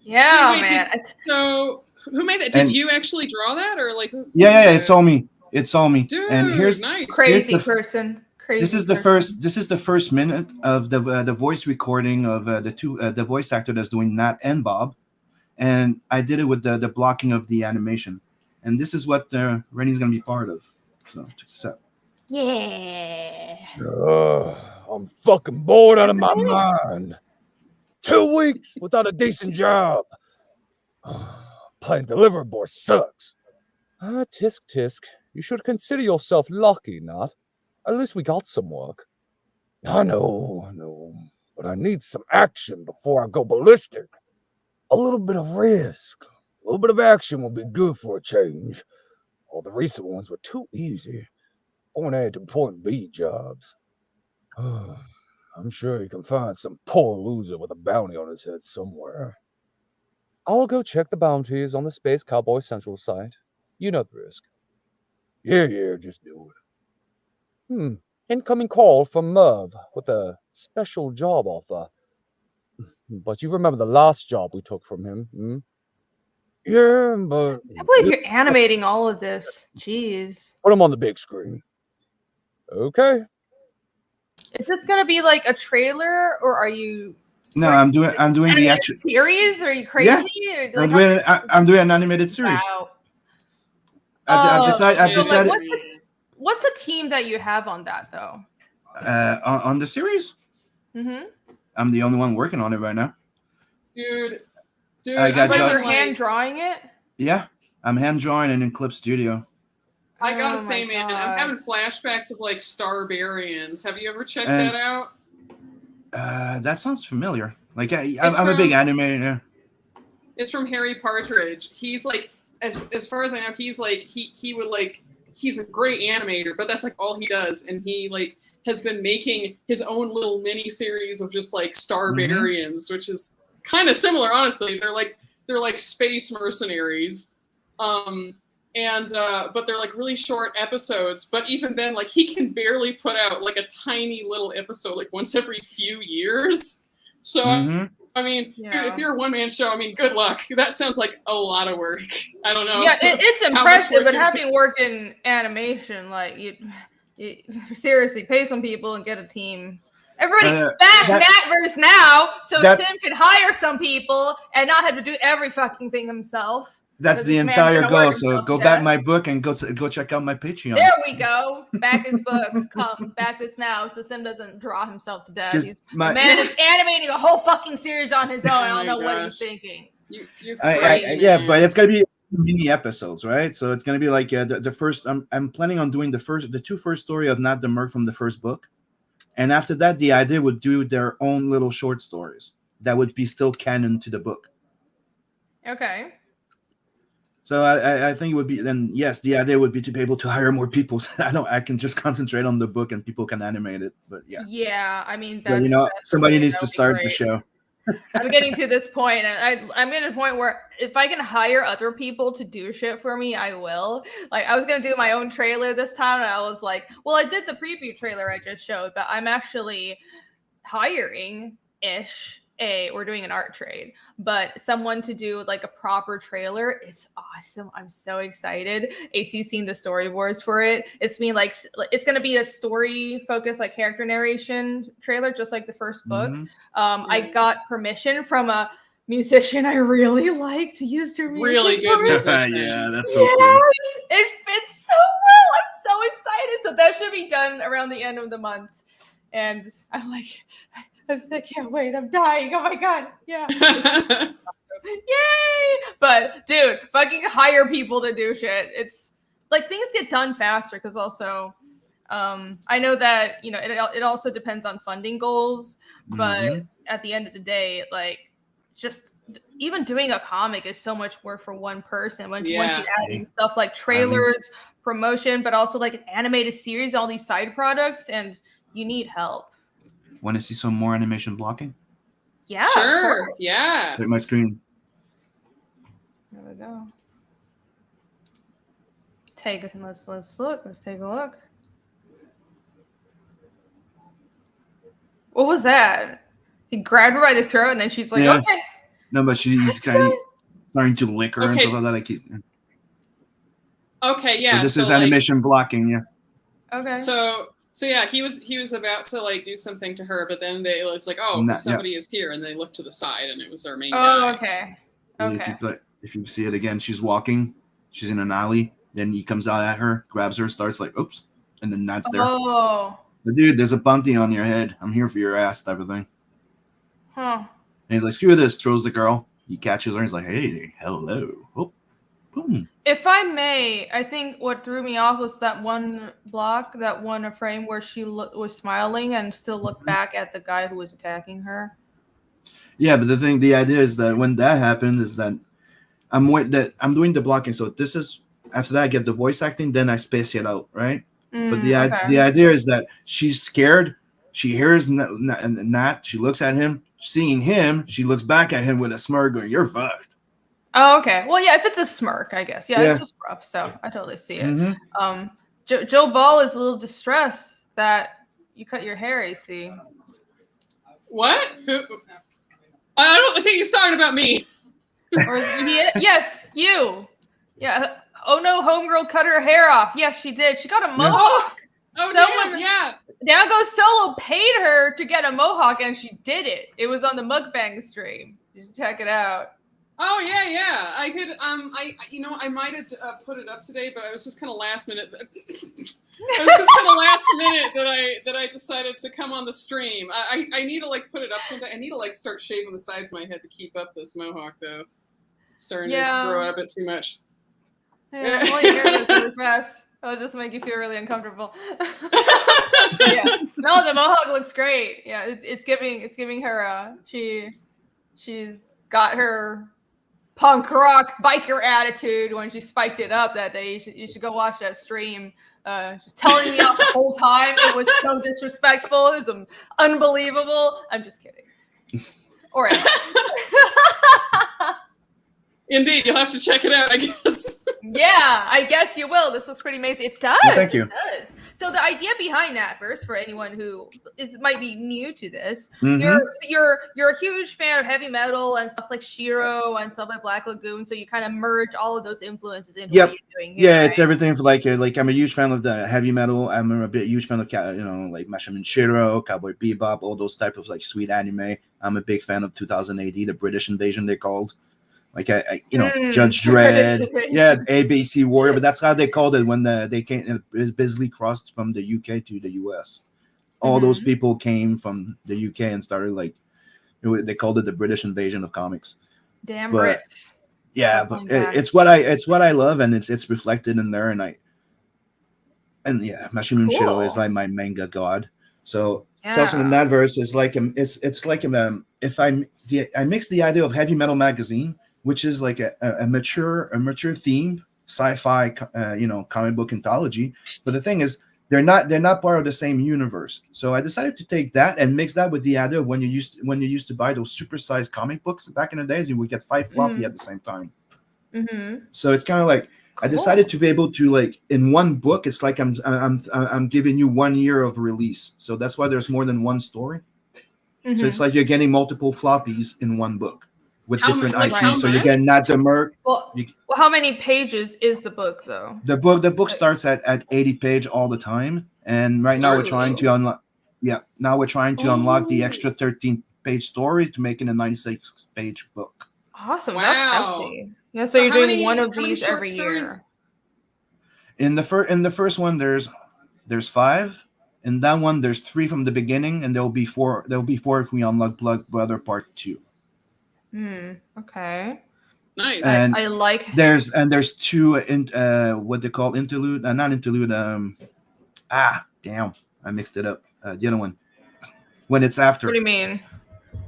Yeah, Wait, man. So who made that? Did you actually draw that, or like? Yeah, it's all me. It's all me. Dude, and here's nice. Crazy here's the- person. Crazy. This is the person. first minute of the voice recording of the voice actor that's doing Nat and Bob, and I did it with the blocking of the animation, and this is what Rennie's gonna be part of. So check this out. Yeah. I'm fucking bored out of my mind. 2 weeks without a decent job. Playing delivery boy sucks. Tisk tisk, you should consider yourself lucky, not. At least we got some work. I know, but I need some action before I go ballistic. A little bit of risk, a little bit of action will be good for a change. All the recent ones were too easy. Point A to point B jobs. I'm sure you can find some poor loser with a bounty on his head somewhere. I'll go check the bounties on the Space Cowboy Central site. You know the risk. Yeah, just do it. Incoming call from Merv with a special job offer. But you remember the last job we took from him, Yeah, but... I can't believe you're animating all of this. Jeez. Put him on the big screen. Okay. Is this gonna be like a trailer, or are you? No, I'm doing the animated actual series. Are you crazy? Yeah. Or, I'm doing an animated series. Wow. I've decided. Like, what's the team that you have on that though? On the series, Mm-hmm. I'm the only one working on it right now. Dude, I got But Josh- you're hand drawing it. Yeah, I'm hand drawing it in Clip Studio. I gotta Oh say, my man, God. I'm having flashbacks of like Starbarians. Have you ever checked And- that out? That sounds familiar. Like I'm It's a big from- animator. Yeah. It's from Harry Partridge. He's like, as far as I know, he's like he would like he's a great animator, but that's like all he does, and he like has been making his own little mini series of just like Starbarians, which is kind of similar, honestly. They're like space mercenaries, but they're like really short episodes. But even then, like he can barely put out like a tiny little episode like once every few years. So. I mean, dude, if you're a one-man show, I mean, good luck. That sounds like a lot of work. I don't know. Yeah, it's how much impressive, work but you're- having worked in animation, like you seriously pay some people and get a team. Everybody back Natverse now, so Sim can hire some people and not have to do every fucking thing himself. That's the entire goal. So go back my book and go check out my Patreon. There we go. Back his book. Come back this now, so Sim doesn't draw himself to death. The man is animating a whole fucking series on his own. I don't know what he's thinking. You're crazy, yeah, but it's gonna be mini episodes, right? So it's gonna be like the first. I'm planning on doing the two first story of Not the Merc from the first book, and after that, the idea would do their own little short stories that would be still canon to the book. Okay. So I think it would be then. Yes, the idea would be to be able to hire more people. So I can just concentrate on the book and people can animate it. But yeah. Yeah, I mean, that's, somebody needs to start the show. I'm getting to this point, and I'm getting to a point where if I can hire other people to do shit for me, I will. Like, I was gonna do my own trailer this time, and I was like, well, I did the preview trailer I just showed, but I'm actually hiring we're doing an art trade, but someone to do like a proper trailer. It's awesome. I'm so excited. AC's seen the storyboards for it. It's going to be a story focused, like character narration trailer, just like the first book. I got permission from a musician I really like to use their music. Really good musician. Yeah, that's so cool. It fits so well. I'm so excited. So that should be done around the end of the month. And I'm like, I can't wait. I'm dying. Oh my God. Yeah. Yay. But dude, fucking hire people to do shit. It's like things get done faster because also I know that it also depends on funding goals, but at the end of the day, like just even doing a comic is so much work for one person. Once you add in stuff like trailers, promotion, but also like an animated series, all these side products, and you need help. Want to see some more animation blocking? Yeah, sure. Yeah. Look at my screen. There we go. Let's look. Let's take a look. What was that? He grabbed her by the throat, and then she's like, "Okay." No, but she's kind of starting to lick her and Okay, stuff like that. Okay, yeah. So this is animation blocking, yeah. Okay. So yeah, he was about to like do something to her, but then it was like, oh, somebody is here, and they looked to the side, and it was our main guy. Oh, okay. So Okay. if you see it again, she's walking. She's in an alley. Then he comes out at her, grabs her, starts like, oops, and then that's there. Oh. But dude, there's a bounty on your head. I'm here for your ass, type of thing. Huh. And he's like, screw this. Throws the girl. He catches her. He's like, hey, hello. Oh, boom. If I may, I think what threw me off was that one block, that one frame where she was smiling and still looked back at the guy who was attacking her. Yeah, but the idea is that when that happened, is that I'm doing the blocking. So this is after that I get the voice acting, then I space it out, right? But the idea is that she's scared. She hears Nat. She looks at him. Seeing him, she looks back at him with a smirk, going, "You're fucked." Oh, okay. Well, yeah, if it's a smirk, I guess. Yeah, it's just rough, so I totally see it. Joe Ball is a little distressed that you cut your hair, AC. What? I think he's talking about me. Yes, you. Yeah. Oh no, homegirl cut her hair off. Yes, she did. She got a mohawk. Someone, yeah. Now Go Solo paid her to get a mohawk, and she did it. It was on the mukbang stream. You should check it out. Oh yeah. I could I might have put it up today, but I was just kind of last minute. that I decided to come on the stream. I need to like put it up sometime. I need to like start shaving the sides of my head to keep up this mohawk though. Starting to grow out a bit too much. Yeah, well, your hair goes really fast. It'll just make you feel really uncomfortable. Yeah. No, the mohawk looks great. Yeah, it's giving her she's got her punk rock biker attitude when she spiked it up that day. You should go watch that stream. Just telling me off the whole time. It was so disrespectful. It was unbelievable. I'm just kidding. Or Indeed, you'll have to check it out, I guess. Yeah, I guess you will. This looks pretty amazing. It does. Well, thank you. It does. So the idea behind Natverse, for anyone who might be new to this, you're a huge fan of heavy metal and stuff like Shiro and stuff like Black Lagoon. So you kind of merge all of those influences into what you're doing here. Yeah, right? it's everything for like I'm a huge fan of the heavy metal. I'm a huge fan of like Mashaman Shiro, Cowboy Bebop, all those type of like sweet anime. I'm a big fan of 2000 AD, the British invasion they called. Like Judge Dredd, ABC Warrior, but that's how they called it when they came. It basically crossed from the UK to the US. All those people came from the UK and started like they called it the British invasion of comics. Damn Brits. Yeah, but it's what I love, and it's reflected in there, Mashimun Shiro is like my manga god. So Tales from the Natverse is like I mix the idea of heavy metal magazine, which is like a mature theme sci-fi comic book anthology, but the thing is they're not part of the same universe. So I decided to take that and mix that with the idea of when you used to buy those supersized comic books back in the days, you would get 5 floppy at the same time. So it's kind of like I decided to be able to like in one book. It's like I'm giving you 1 year of release. So that's why there's more than one story. So it's like you're getting multiple floppies in one book with different IPs. So you get not the merc. Well, how many pages is the book though? The book starts at 80 page all the time, and now we're trying to unlock. Yeah, now we're trying to unlock the extra 13 page story to make it a 96 page book. Awesome! Wow. That's hefty. Yeah, so you're doing one of these every year. In the first one, there's 5. In that one, there's 3 from the beginning, and there'll be 4. There'll be 4 if we unlock Blood Brother Part 2. Okay. Nice. And I like. there's two what they call interlude, not interlude. Damn, I mixed it up. The other one, when it's after. What do you mean?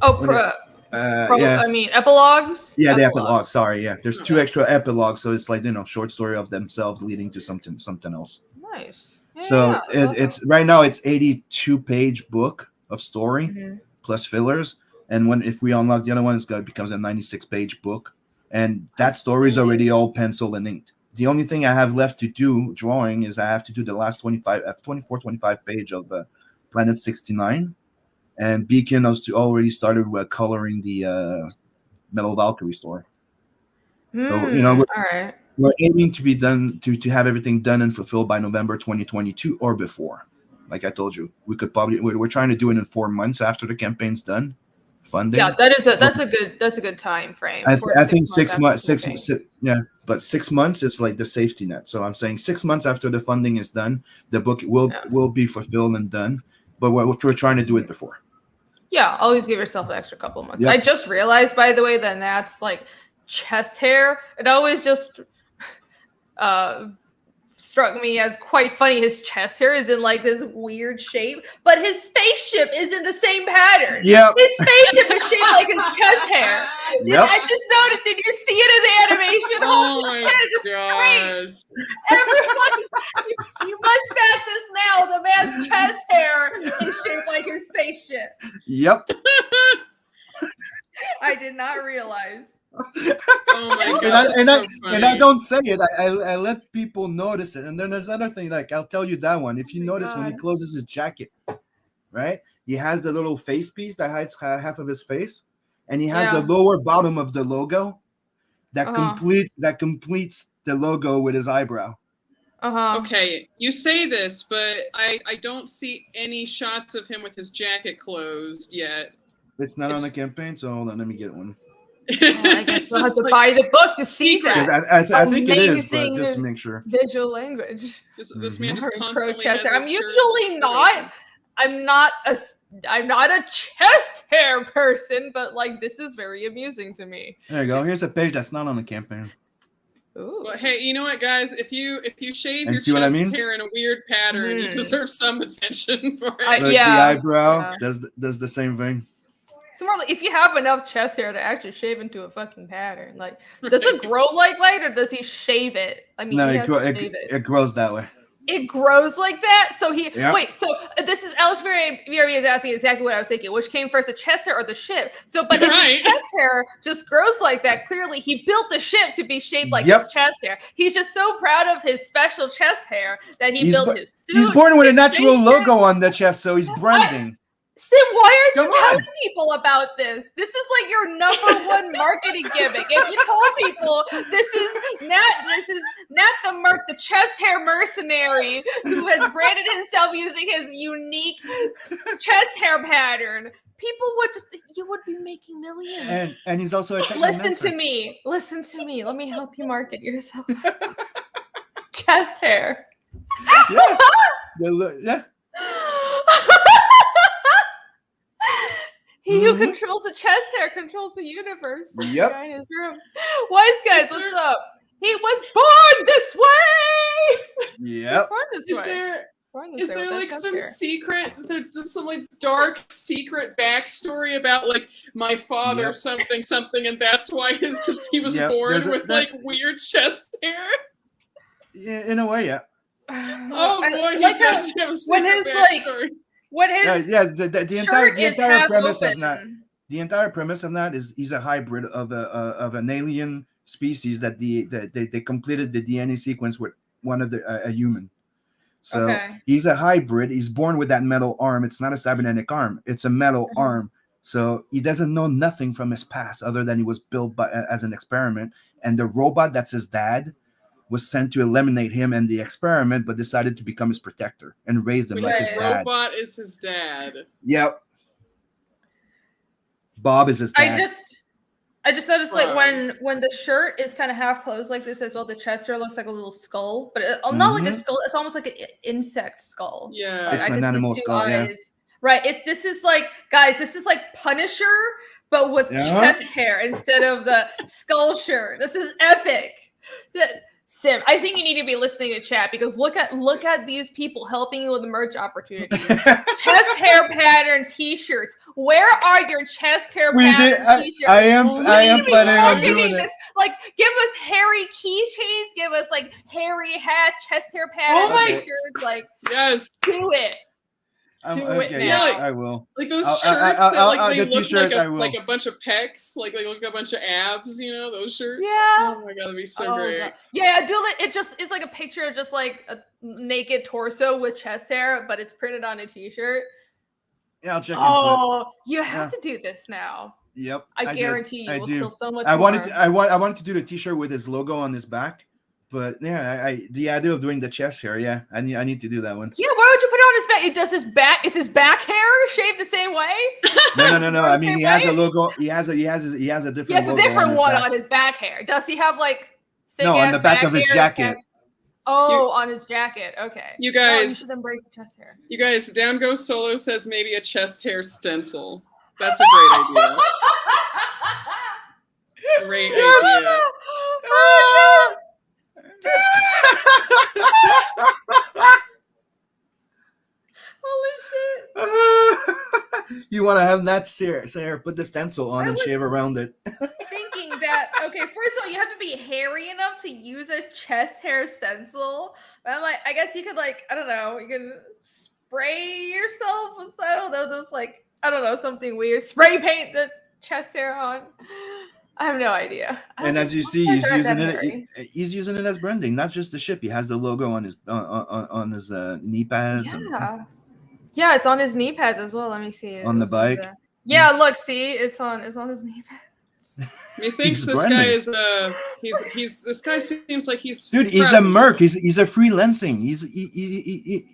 Oh, Yeah. I mean epilogues. Yeah, the epilogue. Sorry, yeah. There's two extra epilogues, so it's like short story of themselves leading to something else. Nice. Yeah, So yeah, it's right now it's 82-page book of story Mhm. plus fillers, and if we unlock the other one, it becomes a 96-page book, and that story is already all pencil and inked. The only thing I have left to do drawing is I have to do the last 25 page of Planet 69. And Beacon already started coloring the Metal Valkyrie story. So all right. we're aiming to be done to have everything done and fulfilled by November 2022 or before. Like I told you, we're trying to do it in 4 months after the campaign's done. Funding. Yeah, that's a good time frame. I think 6 months. Yeah, but 6 months is like the safety net. So I'm saying 6 months after the funding is done, the book will be fulfilled and done. But we're trying to do it before. Yeah, always give yourself an extra couple of months. Yep. I just realized, by the way, that that's like chest hair. It always just struck me as quite funny. His chest hair is in like this weird shape, but his spaceship is in the same pattern. Yep. His spaceship is shaped like his chest hair. Yep. I just noticed. Did you see it in the animation? Oh my Great. gosh. Everyone, you must bat this now. The man's chest hair is shaped like his spaceship. Yep. I did not realize. Oh my gosh. And I don't say it. I let people notice it. And then there's another thing. Like I'll tell you that one. If you notice when he closes his jacket, right? He has the little face piece that hides half of his face, and he has the lower bottom of the logo that completes the logo with his eyebrow. Okay, you say this, but I don't see any shots of him with his jacket closed yet. It's not on the campaign, so hold on, let me get one. I guess we'll have to buy the book to see that. I think it is, but just to make sure. Visual language. This man just constantly has I'm usually not. I'm not a chest hair person, but like this is very amusing to me. There you go. Here's a page that's not on the campaign. Ooh. Well, hey, you know what, guys? If you shave your chest hair in a weird pattern, you deserve some attention for it. The eyebrow does the same thing. It's more like if you have enough chest hair to actually shave into a fucking pattern. Like, does it grow like that, or does he shave it? I mean, no, it grows that way. It grows like that. So wait. So this is Alex VRB is asking exactly what I was thinking. Which came first, the chest hair or the ship? So, but if his chest hair just grows like that, clearly he built the ship to be shaped like his chest hair. He's just so proud of his special chest hair that he built his suit. He's born with a natural logo on the chest, so he's branding. Sim, why aren't you telling people about this? This is like your #1 marketing gimmick. If you told people this is Nat the Merc, the chest hair mercenary who has branded himself using his unique chest hair pattern, people you would be making millions. And he's also a Listen to me. Let me help you market yourself. Chest hair. Yeah. He who controls the chest hair controls the universe. Yep. Guy in his room. Wise guys, what's up? He was born this way. Yep. Is there like some secret? There's some like dark secret backstory about like my father something, and that's why he was born with like weird chest hair. Yeah, in a way, yeah. Oh boy, he does have a secret backstory. The entire premise of that is he's a hybrid of an alien species that they completed the DNA sequence with one of a human. So he's a hybrid. He's born with that metal arm. It's not a cybernetic arm. It's a metal arm. So he doesn't know nothing from his past other than he was built as an experiment. And the robot that's his dad was sent to eliminate him and the experiment, but decided to become his protector and raised him like his dad. Robot is his dad. Yep. Bob is his dad. I just noticed like when the shirt is kind of half closed like this as well, the chest hair looks like a little skull, but not like a skull. It's almost like an insect skull. Yeah, it's an animal skull. Yeah. Right. This is like, guys, this is like Punisher, but with Yeah. chest hair instead of the skull shirt. This is epic. Sim, I think you need to be listening to chat because look at these people helping you with the merch opportunities. Chest hair pattern T-shirts. Where are your chest hair pattern T-shirts? I am planning on doing it. Like, give us hairy keychains. Give us like hairy hat, chest hair pattern Oh my- T-shirts. Like, Yes. do it. Okay, now. I will. Like those I'll- shirts I'll- that like I'll they get look t-shirt, I will. like a bunch of pecs, like they look like a bunch of abs, you know, those shirts. Yeah. Oh my god, that'd be so great. God. Yeah, do it. It's like a picture of just like a naked torso with chest hair, but it's printed on a T-shirt. Yeah, I'll check into it. Oh, you have to do this now. Yep. I did. guarantee you I will do. sell so much I more. wanted to do the T-shirt with his logo on his back, but yeah, the idea of doing the chest hair, yeah, I need to do that one. Yeah, why would you put it on his back? It does his back. Is his back hair shaved the same way? No. I mean, Same he has way? a logo. He has a different. He has a logo different his one back. on his back hair. Does he have like No, on the back of his jacket. Oh, on his jacket. Okay. You No, you guys, should embrace the chest hair. you guys, Down Goes Solo says maybe a chest hair stencil. That's a great idea. Great idea. Oh, holy shit. You want to have that, Sarah? Put the stencil on and shave around it. Thinking that, okay, first of all, you have to be hairy enough to use a chest hair stencil. But I'm like, I guess you could, like, I don't know, you can spray yourself with, I don't know, those, like, I don't know, something weird. Spray paint the chest hair on. I have no idea. And as you see, he's using it as branding, not just the ship. He has the logo on his knee pads. Yeah. Yeah, it's on his knee pads as well. Let me see it. On the bike. Yeah, look, see, it's on his knee pads. Methinks He's this branding. guy is this guy seems like he's Dude, he's a merc. He's a freelancing.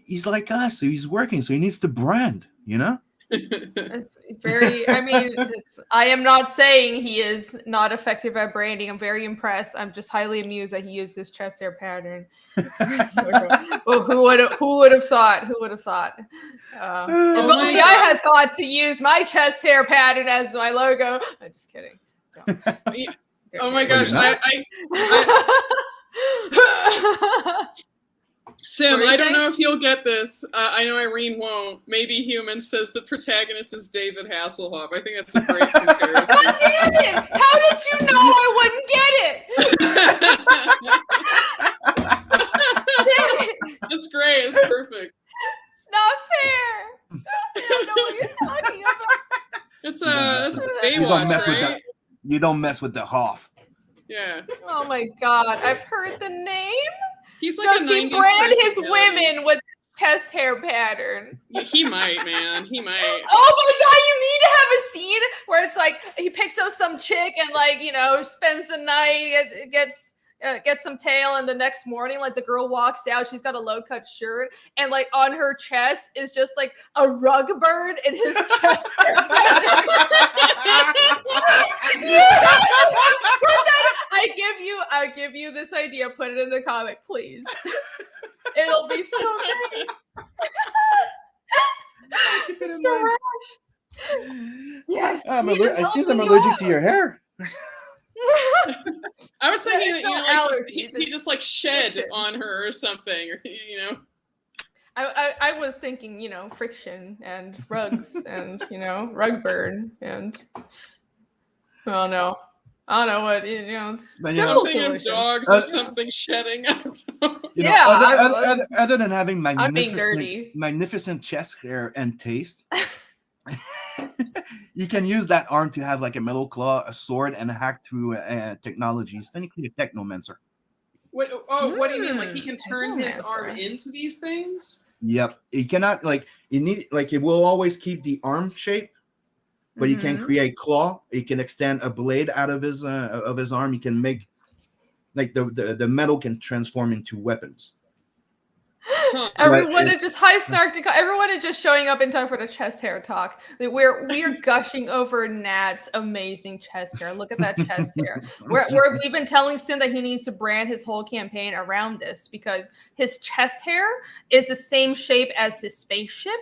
He's like us. So he's working. So he needs to brand. You know. It's very. I mean, I am not saying he is not effective at branding. I'm very impressed. I'm just highly amused that he used this chest hair pattern. Well, who would have thought? Who would have thought? If only I had thought to use my chest hair pattern as my logo. I'm just kidding. Oh my gosh, Sim, I don't know if you'll get this. I know Irene won't. Maybe Human says the protagonist is David Hasselhoff. I think that's a great comparison. God damn it! How did you know I wouldn't get it? Damn it! That's great. It's perfect. It's not fair. I don't know what you're talking about. It's Baywatch, right? You don't mess with the Hoff. Yeah. Oh my god, I've heard the name. He's like Does a 90s he brand his personality. women with chest hair pattern? Yeah, he might, man. He might. Oh my god, you need to have a scene where it's like he picks up some chick and like, you know, spends the night, gets some tail, and the next morning, like the girl walks out, she's got a low-cut shirt, and like on her chest is just like a rug bird in his chest. I give you this idea. Put it in the comic, please. It'll be so great. Mr. Rash. Yes. It seems I'm allergic to your hair. I was thinking that, you know, like allergies. he just like shed on her or something, or, you know. I was thinking, you know, friction and rugs and, you know, rug burn and I don't know what, you know, it's simple Something of solutions. dogs or something shedding. I don't know. Other than having I'm being dirty. magnificent chest hair and taste, you can use that arm to have like a metal claw, a sword, and hack through technology. It's technically a technomancer. What do you mean? Like he can turn his arm into these things? Yep. He cannot it will always keep the arm shape, but he can create claw. He can extend a blade out of his arm. He can make like the metal can transform into weapons. Everyone is just everyone is just showing up in time for the chest hair talk. We're gushing over Nat's amazing chest hair. Look at that chest hair. We've been telling Sin that he needs to brand his whole campaign around this because his chest hair is the same shape as his spaceship.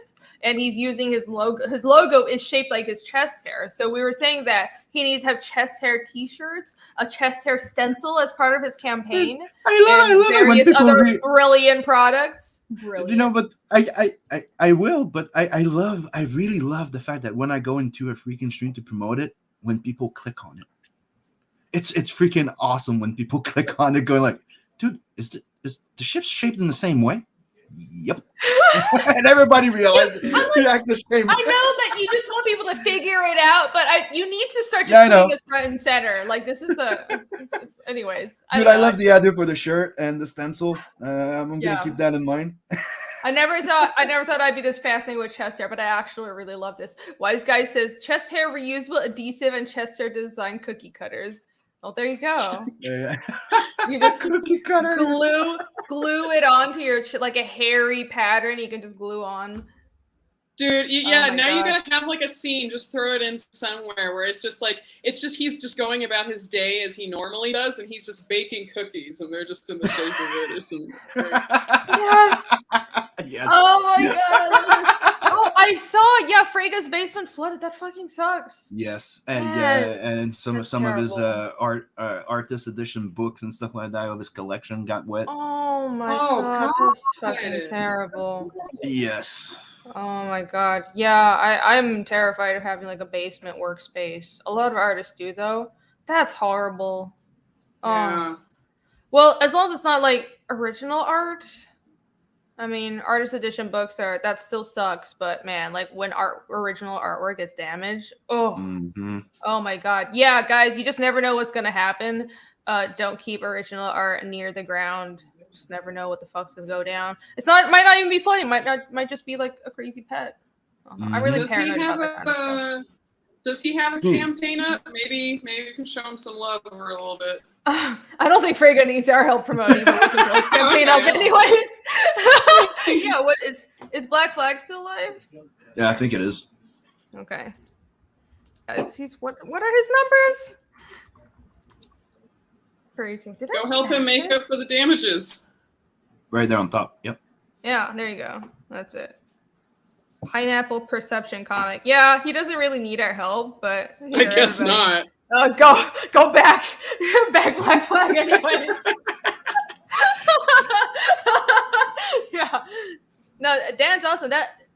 and he's using his logo. His logo is shaped like his chest hair. So we were saying that he needs to have chest hair T-shirts, a chest hair stencil as part of his campaign. I love it when various people other brilliant products. Brilliant. You know, but I will, but I really love the fact that when I go into a freaking stream to promote it, when people click on it, it's freaking awesome when people click on it, going like, dude, is the ship shaped in the same way? Yep. And everybody realized reacts the same way. I know that you just want people to figure it out, but you need to start just putting this front and center. Like this is anyways. Dude, I love the idea for the shirt and the stencil. I'm gonna keep that in mind. I never thought I'd be this fascinated with chest hair, but I actually really love this. Wise Guy says chest hair reusable adhesive and chest hair design cookie cutters. Oh, there you go. Yeah. You just glue it onto your like a hairy pattern. You can just glue on. Dude, now you gotta have like a scene. Just throw it in somewhere where it's just he's just going about his day as he normally does, and he's just baking cookies, and they're just in the shape of it or something. Yes. Yes. Oh my god. Oh, I saw. Yeah, Frega's basement flooded. That fucking sucks. Yes, and and some of his artist edition books and stuff like that of his collection got wet. Oh my god, that's fucking terrible. Yes. Oh my god. Yeah, I'm terrified of having like a basement workspace. A lot of artists do though. That's horrible. Yeah. Well, as long as it's not like original art. I mean, artist edition books that still sucks, but man, like when original artwork gets damaged, oh my god. Yeah, guys, you just never know what's gonna happen. Don't keep original art near the ground. Just never know what the fuck's gonna go down. Might not even be flooding. Might just be like a crazy pet. I'm really paranoid about that kind of stuff. Does he have a campaign up? Maybe we can show him some love over a little bit. I don't think Frega needs our help promoting the campaign up anyways. Yeah, what is Black Flag still alive? Yeah, I think it is. Okay. What are his numbers? Crazy. Go help him make up for the damages. Right there on top. Yep. Yeah, there you go. That's it. Pineapple Perception comic. Yeah, he doesn't really need our help, but I guess not. Go back. Back Black Flag anyways. Yeah. No, Dan's awesome.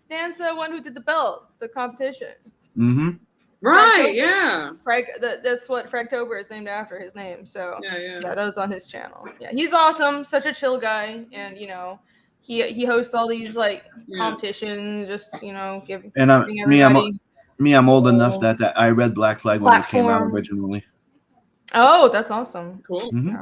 Dan's the one who did the belt, the competition. Mm-hmm. Right, yeah. That's what Fragtober is named after, his name. So yeah, that was on his channel. Yeah, he's awesome, such a chill guy, and he hosts all these like competitions, just giving everybody. I'm old enough that I read Black Flag when it came out originally. Oh, that's awesome. Cool. Mm-hmm.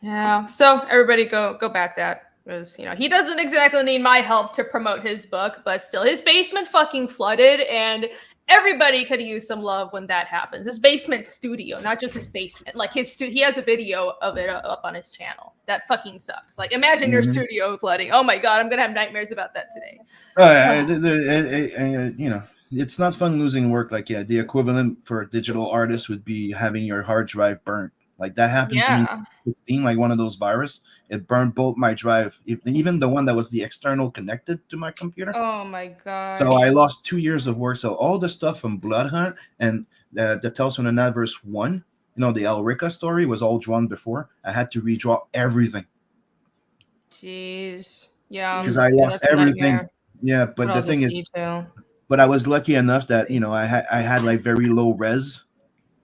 Yeah. So everybody go back that. Because he doesn't exactly need my help to promote his book, but still his basement fucking flooded, and everybody could use some love when that happens. His basement studio, not just his basement. Like he has a video of it up on his channel. That fucking sucks. Like imagine your studio flooding. Oh my god, I'm gonna have nightmares about that today. It's not fun losing work. Like the equivalent for a digital artist would be having your hard drive burnt. Like that happened to me in 2016, like one of those viruses. It burned both my drive, even the one that was the external connected to my computer. Oh my god! So I lost 2 years of work. So all the stuff from Blood Hunt and the Tales from the Natverse 1, the Elrica story was all drawn before. I had to redraw everything. Jeez, yeah. Because I lost everything. Yeah, but the thing is, but I was lucky enough that I had like very low res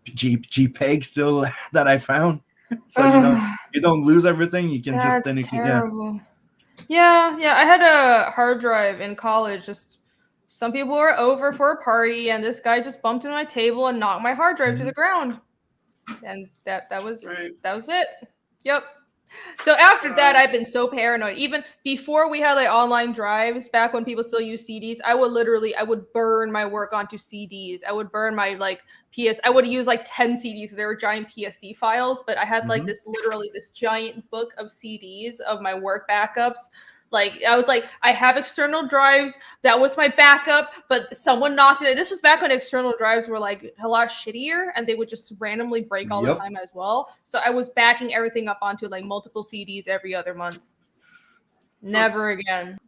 JPEG still that I found. So you don't lose everything. You can just then terrible. Yeah. I had a hard drive in college. Just some people were over for a party, and this guy just bumped into my table and knocked my hard drive to the ground. And that was it. Yep. So after that, I've been so paranoid. Even before we had like online drives, back when people still use CDs, I would burn my work onto CDs. I would burn my I would use like 10 CDs. They were giant PSD files, but I had like this giant book of CDs of my work backups. Like I was like, I have external drives. That was my backup, but someone knocked it. This was back when external drives were like a lot shittier, and they would just randomly break all the time as well. So I was backing everything up onto like multiple CDs every other month. Never again.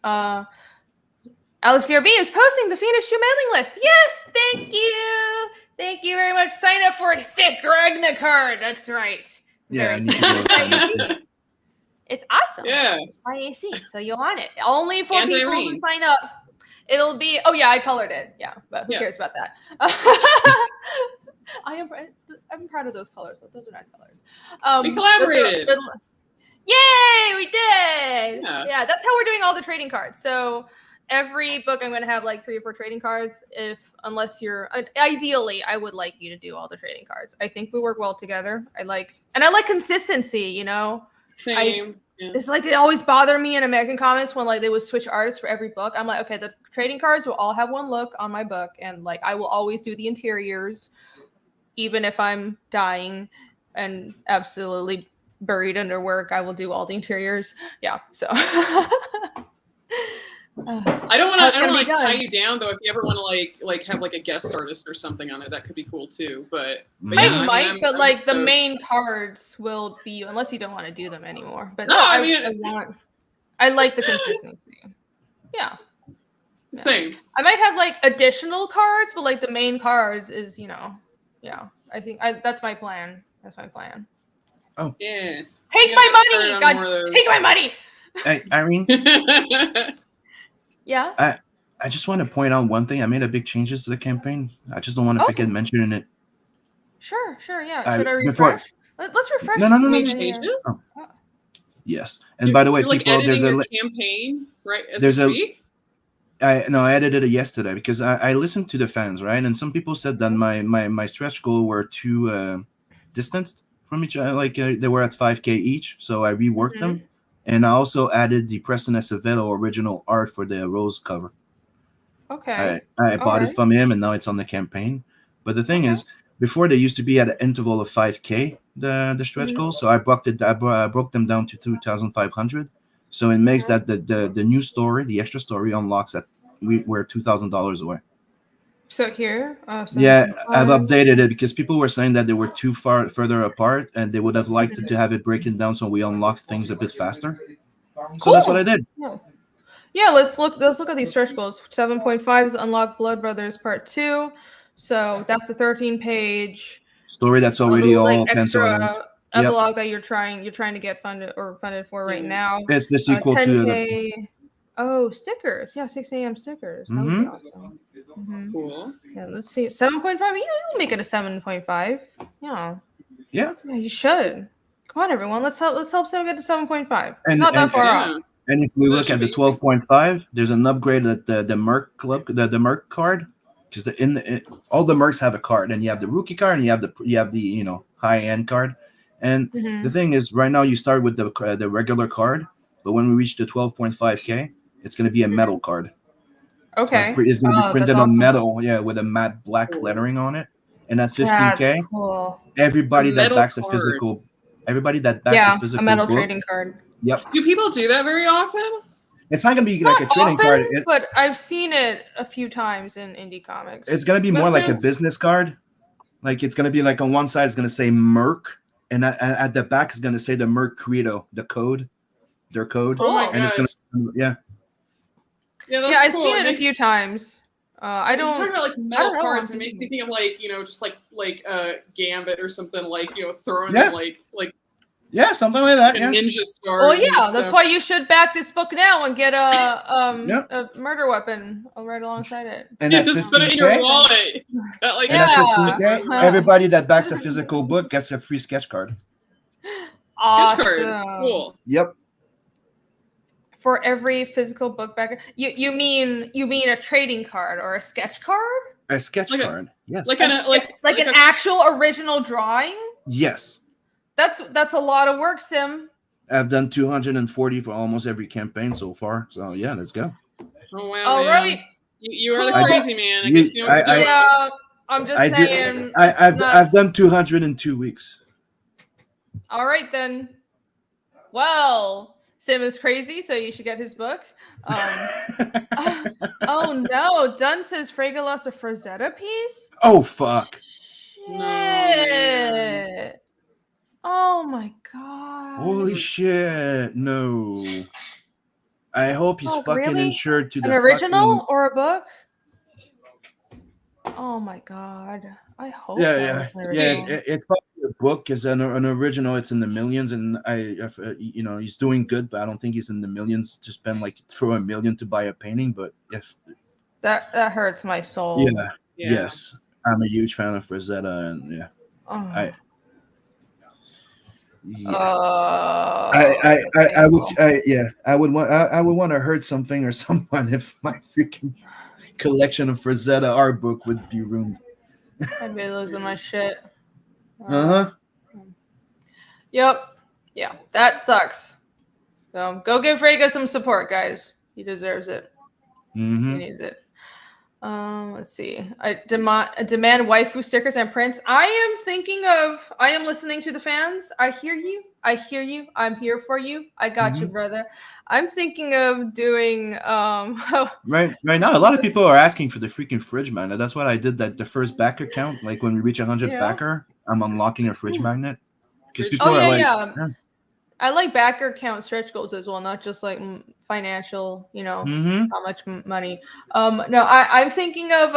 Alex VRB is posting the Fiendish Shoe mailing list. Yes, thank you. Thank you very much. Sign up for a thick Ragna card. That's right. Yeah, I Very need to good. go sign up. It's awesome. Yeah. YAC, so you'll want it. Only for And people Irene. who sign up. It'll be, oh yeah, I colored it. Yeah, but who cares Yes. about that? I'm proud of those colors. Those are nice colors. We collaborated. Yay, we did. Yeah. That's how we're doing all the trading cards. So every book I'm going to have like 3 or 4 trading cards. Unless you're, ideally, I would like you to do all the trading cards. I think we work well together. I like consistency, you know? Same. It's like, it always bothered me in American comics when like they would switch artists for every book. I'm like, okay, the trading cards will all have one look on my book, and like I will always do the interiors, even if I'm dying and absolutely buried under work. I will do all the interiors. Yeah, so. I don't want to tie you down though. If you ever want to like have like a guest artist or something on it, that could be cool too. But I might, but like the main cards will be, unless you don't want to do them anymore. But no, I like the consistency. Yeah. Same. I might have like additional cards, but like the main cards is, I think that's my plan. That's my plan. Oh yeah. Take my money, God! Take my money. Hey, Irene. Yeah. I just want to point out one thing. I made a big changes to the campaign. I just don't want to forget mentioning it. Sure. Yeah. Should I refresh? Let's refresh. No. Changes? Oh. Yes. And by the way, like people, there's a campaign, right? There's a. I edited it yesterday because I listened to the fans, right? And some people said that my stretch goal were too distanced from each other, like they were at 5K each. So I reworked them. And I also added the Preston Acevedo original art for the rose cover. Okay. I bought it from him, and now it's on the campaign. But the thing is, before they used to be at an interval of 5K, the stretch goals. So I broke them down to 2,500. So it makes that the new story, the extra story, unlocks that we're $2,000 away. So here, yeah, I've updated it because people were saying that they were too further apart, and they would have liked to have it breaking down so we unlock things a bit faster. So that's what I did. Yeah, let's look at these stretch goals. 7.5 is Unlock Blood Brothers Part 2. So that's the 13-page story that's already all extra epilogue that you're trying to get funded for right now. It's the sequel 10K, to the stickers. Yeah, 6 a.m. stickers. That would be awesome. Cool. Yeah, let's see. 7.5. Yeah, you'll make it a 7.5. Yeah. Yeah, you should. Come on, everyone. Let's help Sam get to 7.5. And, Not that far off. And if we look at the 12.5, there's an upgrade at the Merc Club, the Merc card, because all the Mercs have a card, and you have the rookie card, and you have the high end card. And the thing is, right now you start with the regular card, but when we reach the 12.5K, it's going to be a metal card. Okay. It's going to be printed on metal, with a matte black lettering on it. And at 15K, cool. everybody that backs a physical a metal book, trading card. Yep. Do people do that very often? It's not going to be like a trading card. But I've seen it a few times in indie comics. It's going to be more like a business card. Like it's going to be like on one side, it's going to say Merc, and at the back, it's going to say the Merc Credo, their code. Oh my gosh. It's going to, Yeah, that's I've cool. seen it a few times. I don't. Talking about like metal cards, it makes me think of like just like Gambit or something, like throwing them like something like that. Yeah. Ninja stars. Oh yeah, that's why you should back this book now and get a murder weapon right alongside it. And just put it in your wallet. Everybody that backs a physical book gets a free sketch card. Awesome. Sketch card. Cool. Yep. For every physical book backer, you mean a trading card or a sketch card? A sketch card. Yes. Like an actual original drawing? Yes. That's a lot of work, Sim. I've done 240 for almost every campaign so far. So yeah, let's go. Oh wow. All right. You are the crazy man. I guess you know what to do. Yeah, I'm just saying. I've done 200 in 2 weeks. All right then. Well, Sim is crazy, so you should get his book. Oh no, Dunn says Frege lost a Frazetta piece. Oh fuck. Shit. Oh my god. Holy shit. No. I hope he's fucking really? insured to An the original fucking... or a book? Oh my god! I hope. Yeah, that yeah, was an yeah. original. It's probably a book. Is an original. It's in the millions, and you know, he's doing good, but I don't think he's in the millions to spend like throw $1 million to buy a painting. But if That hurts my soul. yeah, yes, I'm a huge fan of Rosetta, and yeah, Oh. I would want to hurt something or someone if my freaking collection of Rosetta art book would be ruined. I'd be losing my shit. Uh-huh. Yep. Yeah, that sucks. So go give Rega some support, guys. He deserves it. Mm-hmm. He needs it. Let's see. I demand waifu stickers and prints. I am listening to the fans. I hear you. I'm here for you. I got you, brother. I'm thinking of doing right now a lot of people are asking for the freaking fridge magnet. That's what I did, that the first backer count, like when we reach 100 backer, I'm unlocking a fridge magnet, because people are like I like backer count stretch goals as well, not just like financial, you know, how much money. No, I'm thinking of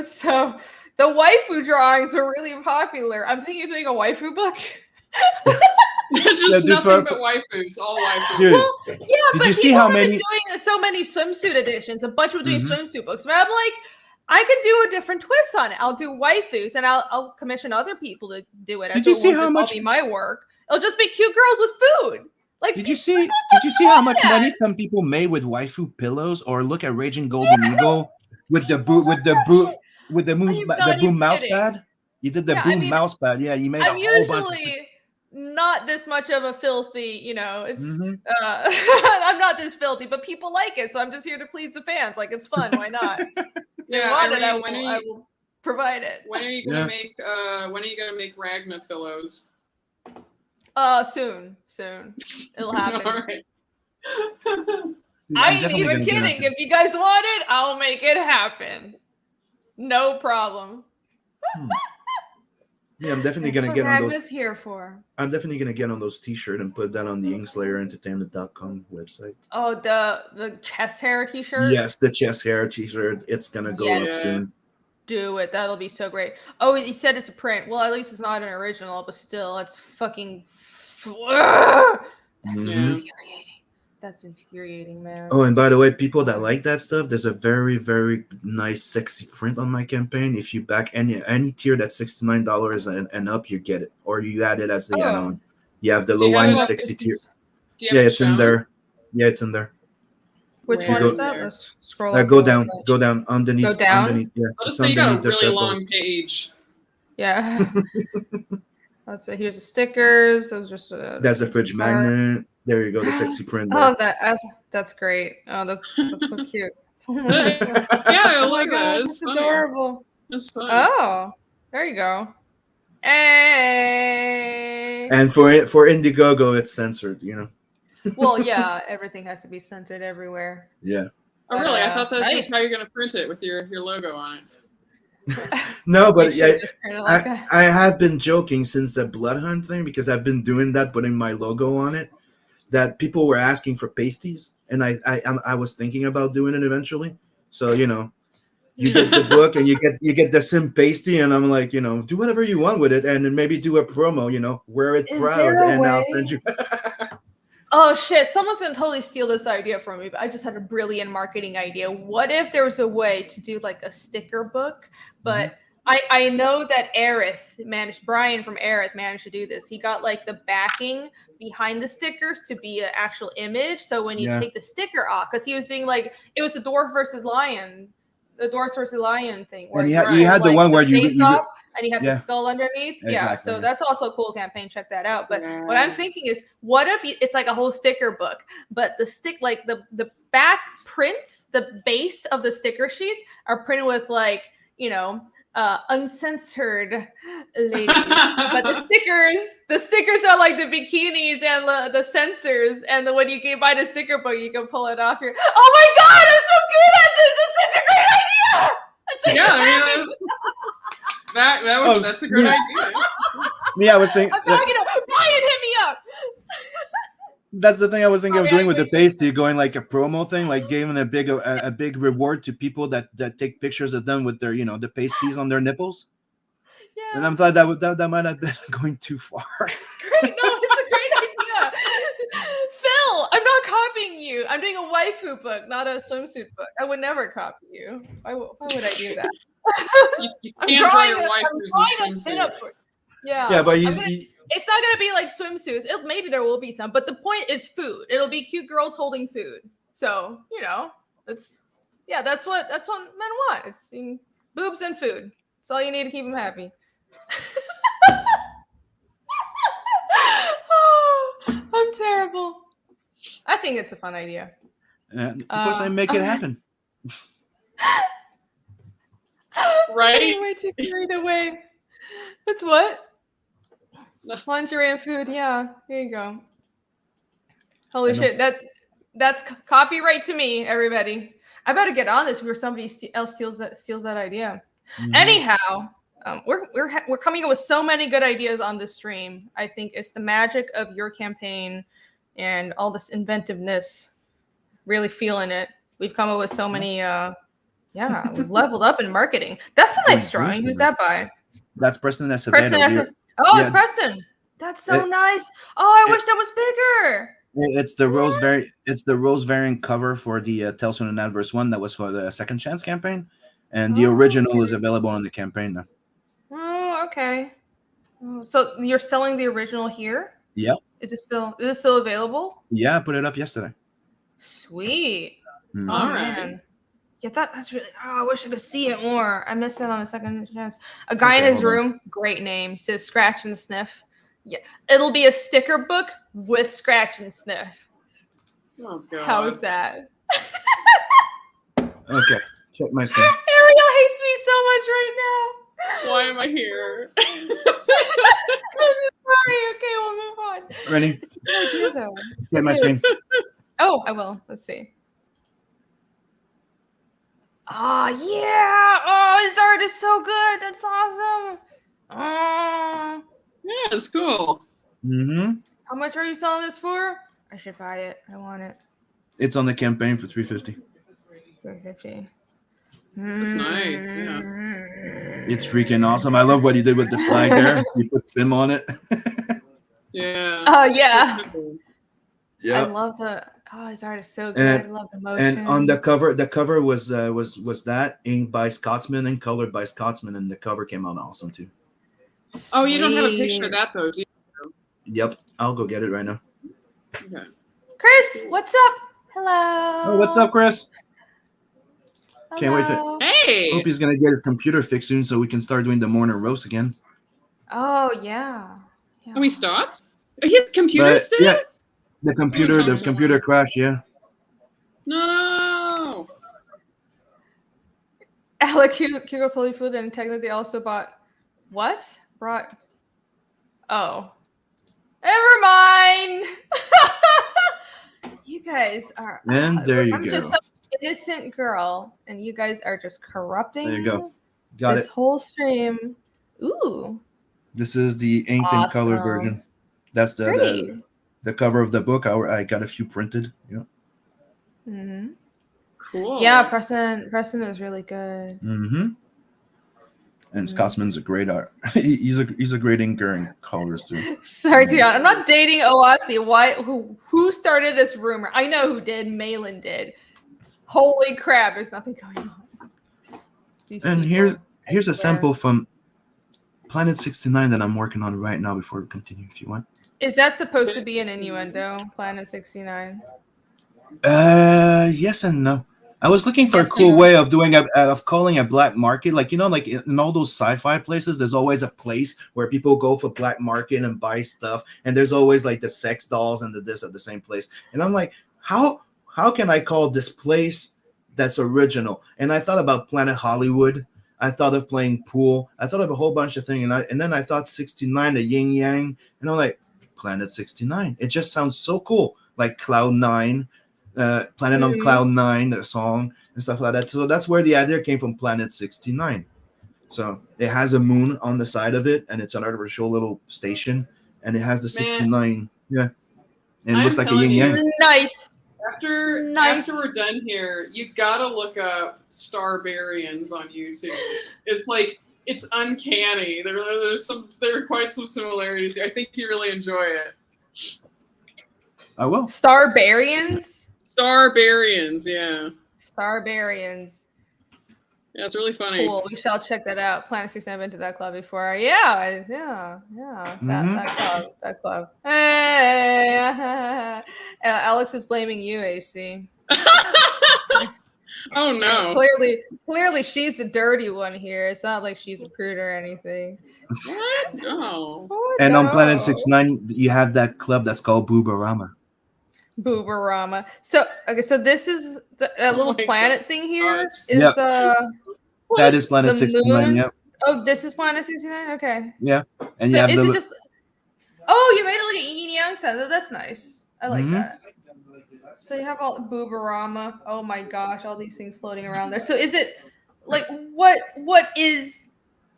so the waifu drawings are really popular. I'm thinking of doing a waifu book. It's just nothing but waifus, all waifus. Well, yeah, did but you see people how have been many doing so many swimsuit editions. A bunch of doing swimsuit books, but I'm like, I could do a different twist on it. I'll do waifus, and I'll commission other people to do it. Did you see how much? Be my work. It'll just be cute girls with food. Like, did you see how much money some people made with waifu pillows? Or look at Raging Golden Eagle with the boom mouse pad. You did the boom mouse pad. Yeah, you made a whole bunch. I'm usually not this much of a filthy, you know. It's I'm not this filthy, but people like it, so I'm just here to please the fans. Like, it's fun. Why not? I will provide it. When are you gonna make? When are you gonna make Ragna pillows? Soon. It'll happen. All right. I ain't even kidding. If you guys want it, I'll make it happen. No problem. Yeah, I'm definitely gonna get on those. Here for. I'm definitely gonna get on those T-shirts and put that on the InkSlayerEntertainment.com website. Oh, the chest hair T-shirt. Yes, the chest hair T-shirt. It's gonna go up soon. Do it. That'll be so great. Oh, you said it's a print. Well, at least it's not an original, but still, that's fucking. That's infuriating. That's infuriating, man. Oh, and by the way, people that like that stuff, there's a very, very nice, sexy print on my campaign. If you back any tier that's $69 and up, you get it, or you add it as the add-on. You have the low one 60 tier. Yeah, it's in there. Yeah, it's in there. Which one is that? Let's scroll up. Go down underneath. Go down. Underneath, yeah. I'll just say you got a really long page. Yeah. Let's say here's the stickers. Those just that's the fridge magnet. There you go, the sexy print. Oh, that's great. Oh, that's so cute. Yeah, I like that. It's adorable. That's fun. Oh, there you go. Hey. And for Indiegogo, it's censored. You know. Well, yeah, everything has to be censored everywhere. Yeah. Oh, really? I thought that's just how you're gonna print it with your logo on it. No, but yeah, I have been joking since the Blood Hunt thing, because I've been doing that, putting my logo on it. That people were asking for pasties, and I was thinking about doing it eventually. So you know, you get the book and you get the sim pasty, and I'm like, you know, do whatever you want with it, and then maybe do a promo. You know, wear it proud, and I'll send you. Oh shit, someone's gonna totally steal this idea from me, but I just had a brilliant marketing idea. What if there was a way to do like a sticker book, but I know that Brian from Aerith managed to do this. He got like the backing behind the stickers to be an actual image. So when you take the sticker off, because he was doing like, it was the dwarf versus lion thing. And you had the one where you and you have the skull underneath. Exactly. Yeah, so that's also a cool campaign. Check that out. But what I'm thinking is, what if it's like a whole sticker book, but the back prints, the base of the sticker sheets are printed with like, you know, uncensored ladies, but the stickers are like the bikinis and the censors, and when you buy the sticker book, you can pull it off your. Oh my god, I'm so good at this! It's such a great idea. That's a great idea. Me, I was thinking. I'm talking to Brian. Hit me up. That's the thing I was thinking of Oh, yeah, doing with the wait. pasty, going like a promo thing, like giving a big reward to people that take pictures of them with their the pasties on their nipples. Yeah. And I'm thought that might have been going too far. It's great. No, it's a great idea. Phil, I'm not copying you. I'm doing a waifu book, not a swimsuit book. I would never copy you. Why would I do that? You I'm can't draw drawing your a- I'm waifus drawing in a pinup swimsuits. book. Yeah. Yeah, but it's not gonna be like swimsuits. Maybe there will be some, but the point is food. It'll be cute girls holding food. So that's what men want. It's boobs and food. That's all you need to keep them happy. Oh, I'm terrible. I think it's a fun idea. of course, I make it happen. Right? Anyway, too carried away. That's what? Lingerie and food. Yeah, here you go. Holy shit! That's copyright to me, everybody. I better get on this before somebody else steals that idea. Mhm. Anyhow, we're coming up with so many good ideas on this stream. I think it's the magic of your campaign and all this inventiveness. Really feeling it. We've come up with so many. We've leveled up in marketing. That's a nice drawing. Who's that by? That's Preston Acevedo. Preston. Oh, Yeah. it's Preston. That's so nice. Oh, I wish that was bigger. It's the rose variant cover for the Tales from the Natverse one that was for the Second Chance campaign, and the original is available on the campaign now. Oh, okay. Oh, so you're selling the original here? Yep. Is it still available? Yeah, I put it up yesterday. Sweet. Mhm. All Oh, right. man. Yeah, that's really. Oh, I wish I could see it more. I missed it on a Second Chance. A guy in Okay, his hold on. room, great name, says Scratch and Sniff. Yeah, it'll be a sticker book with Scratch and Sniff. Oh god. How's that? Okay, check my screen. Ariel hates me so much right now. Why am I here? Sorry. Okay, we'll move on. Ready? It's a good idea, though. Check my screen. Oh, I will. Let's see. Oh, yeah. Oh, his art is so good. That's awesome. Oh, Yeah, it's cool. Mm-hmm. how much are you selling this for? I should buy it. I want it. It's on the campaign for $350. $350. That's nice. Yeah. It's freaking awesome. I love what he did with the flag there. He put Sim on it. Yeah. Oh, yeah. I Yeah. love his art is so good. I love the motion. And on the cover was that inked by Scotsman and colored by Scotsman, and the cover came out awesome too. Oh, you don't have a picture Sweet. of that though, do you? Yep, I'll go get it right now. Okay. Chris, what's up? Hello. Oh, what's up, Chris? Can't wait for- Hello. Hey. Hope he's gonna get his computer fixed soon so we can start doing the morning roast again. Oh, yeah. Have we stopped? His computer But, still? yeah, the computer crashed. Yeah. No. Alec, Kegels Holy Food, and technically also brought. Oh. Never mind. You guys are. And there you I'm go. just some innocent girl, and you guys are just corrupting There you go. Got this it. whole stream. Ooh. This is the inked and colored Awesome. version. That's Great. the cover of the book. I got a few printed. Yeah. Mm-hmm. Cool. Yeah, Preston is really good. Mm-hmm. And Scotsman's a great art. he's a great inker and colors too. Sorry, Tiana. I'm not dating Oasi. Why? Who started this rumor? I know who did. Malin did. Holy crap! There's nothing going on. These And people. here's a sample from Planet 69 that I'm working on right now. Before we continue, if you want. Is that supposed to be an innuendo? Planet 69. Yes and no. I was looking for Yes a cool and no. way of doing of calling a black market, like like in all those sci-fi places. There's always a place where people go for black market and buy stuff, and there's always like the sex dolls and the this at the same place. And I'm like, how can I call this place that's original? And I thought about Planet Hollywood. I thought of playing pool. I thought of a whole bunch of things, and then I thought 69, the yin yang, and I'm like, Planet 69. It just sounds so cool, like Cloud 9. Planet on Cloud 9, the song and stuff like that. So that's where the idea came from, Planet 69. So it has a moon on the side of it, and it's an artificial little station, and it has the 69. Yeah. It I'm looks like a telling yin you. yang. Nice. After we're done here, you gotta look up Starbarians on YouTube. It's like it's uncanny. There are quite some similarities here. I think you really enjoy it. I will. Starbarians. Starbarians, yeah. Starbarians. Yeah, it's really funny. Cool. We shall check that out. Planet 6 I've been to that club before. Yeah. That club. Hey. Alex is blaming you, AC. Oh no. Clearly she's the dirty one here. It's not like she's a prude or anything. What? No. Oh, And on no. Planet 69, you have that club that's called Boobarama. Boobarama. So this is that little planet thing here. gosh. Is Yep. That is Planet the 69. moon? Yep. Oh, this is Planet 69. Okay. Yeah. And you So have is the it just? Oh, you made it like an yin yang set. That's nice. I like that. So you have all Boobarama. Oh my gosh, all these things floating around there. So is it like what is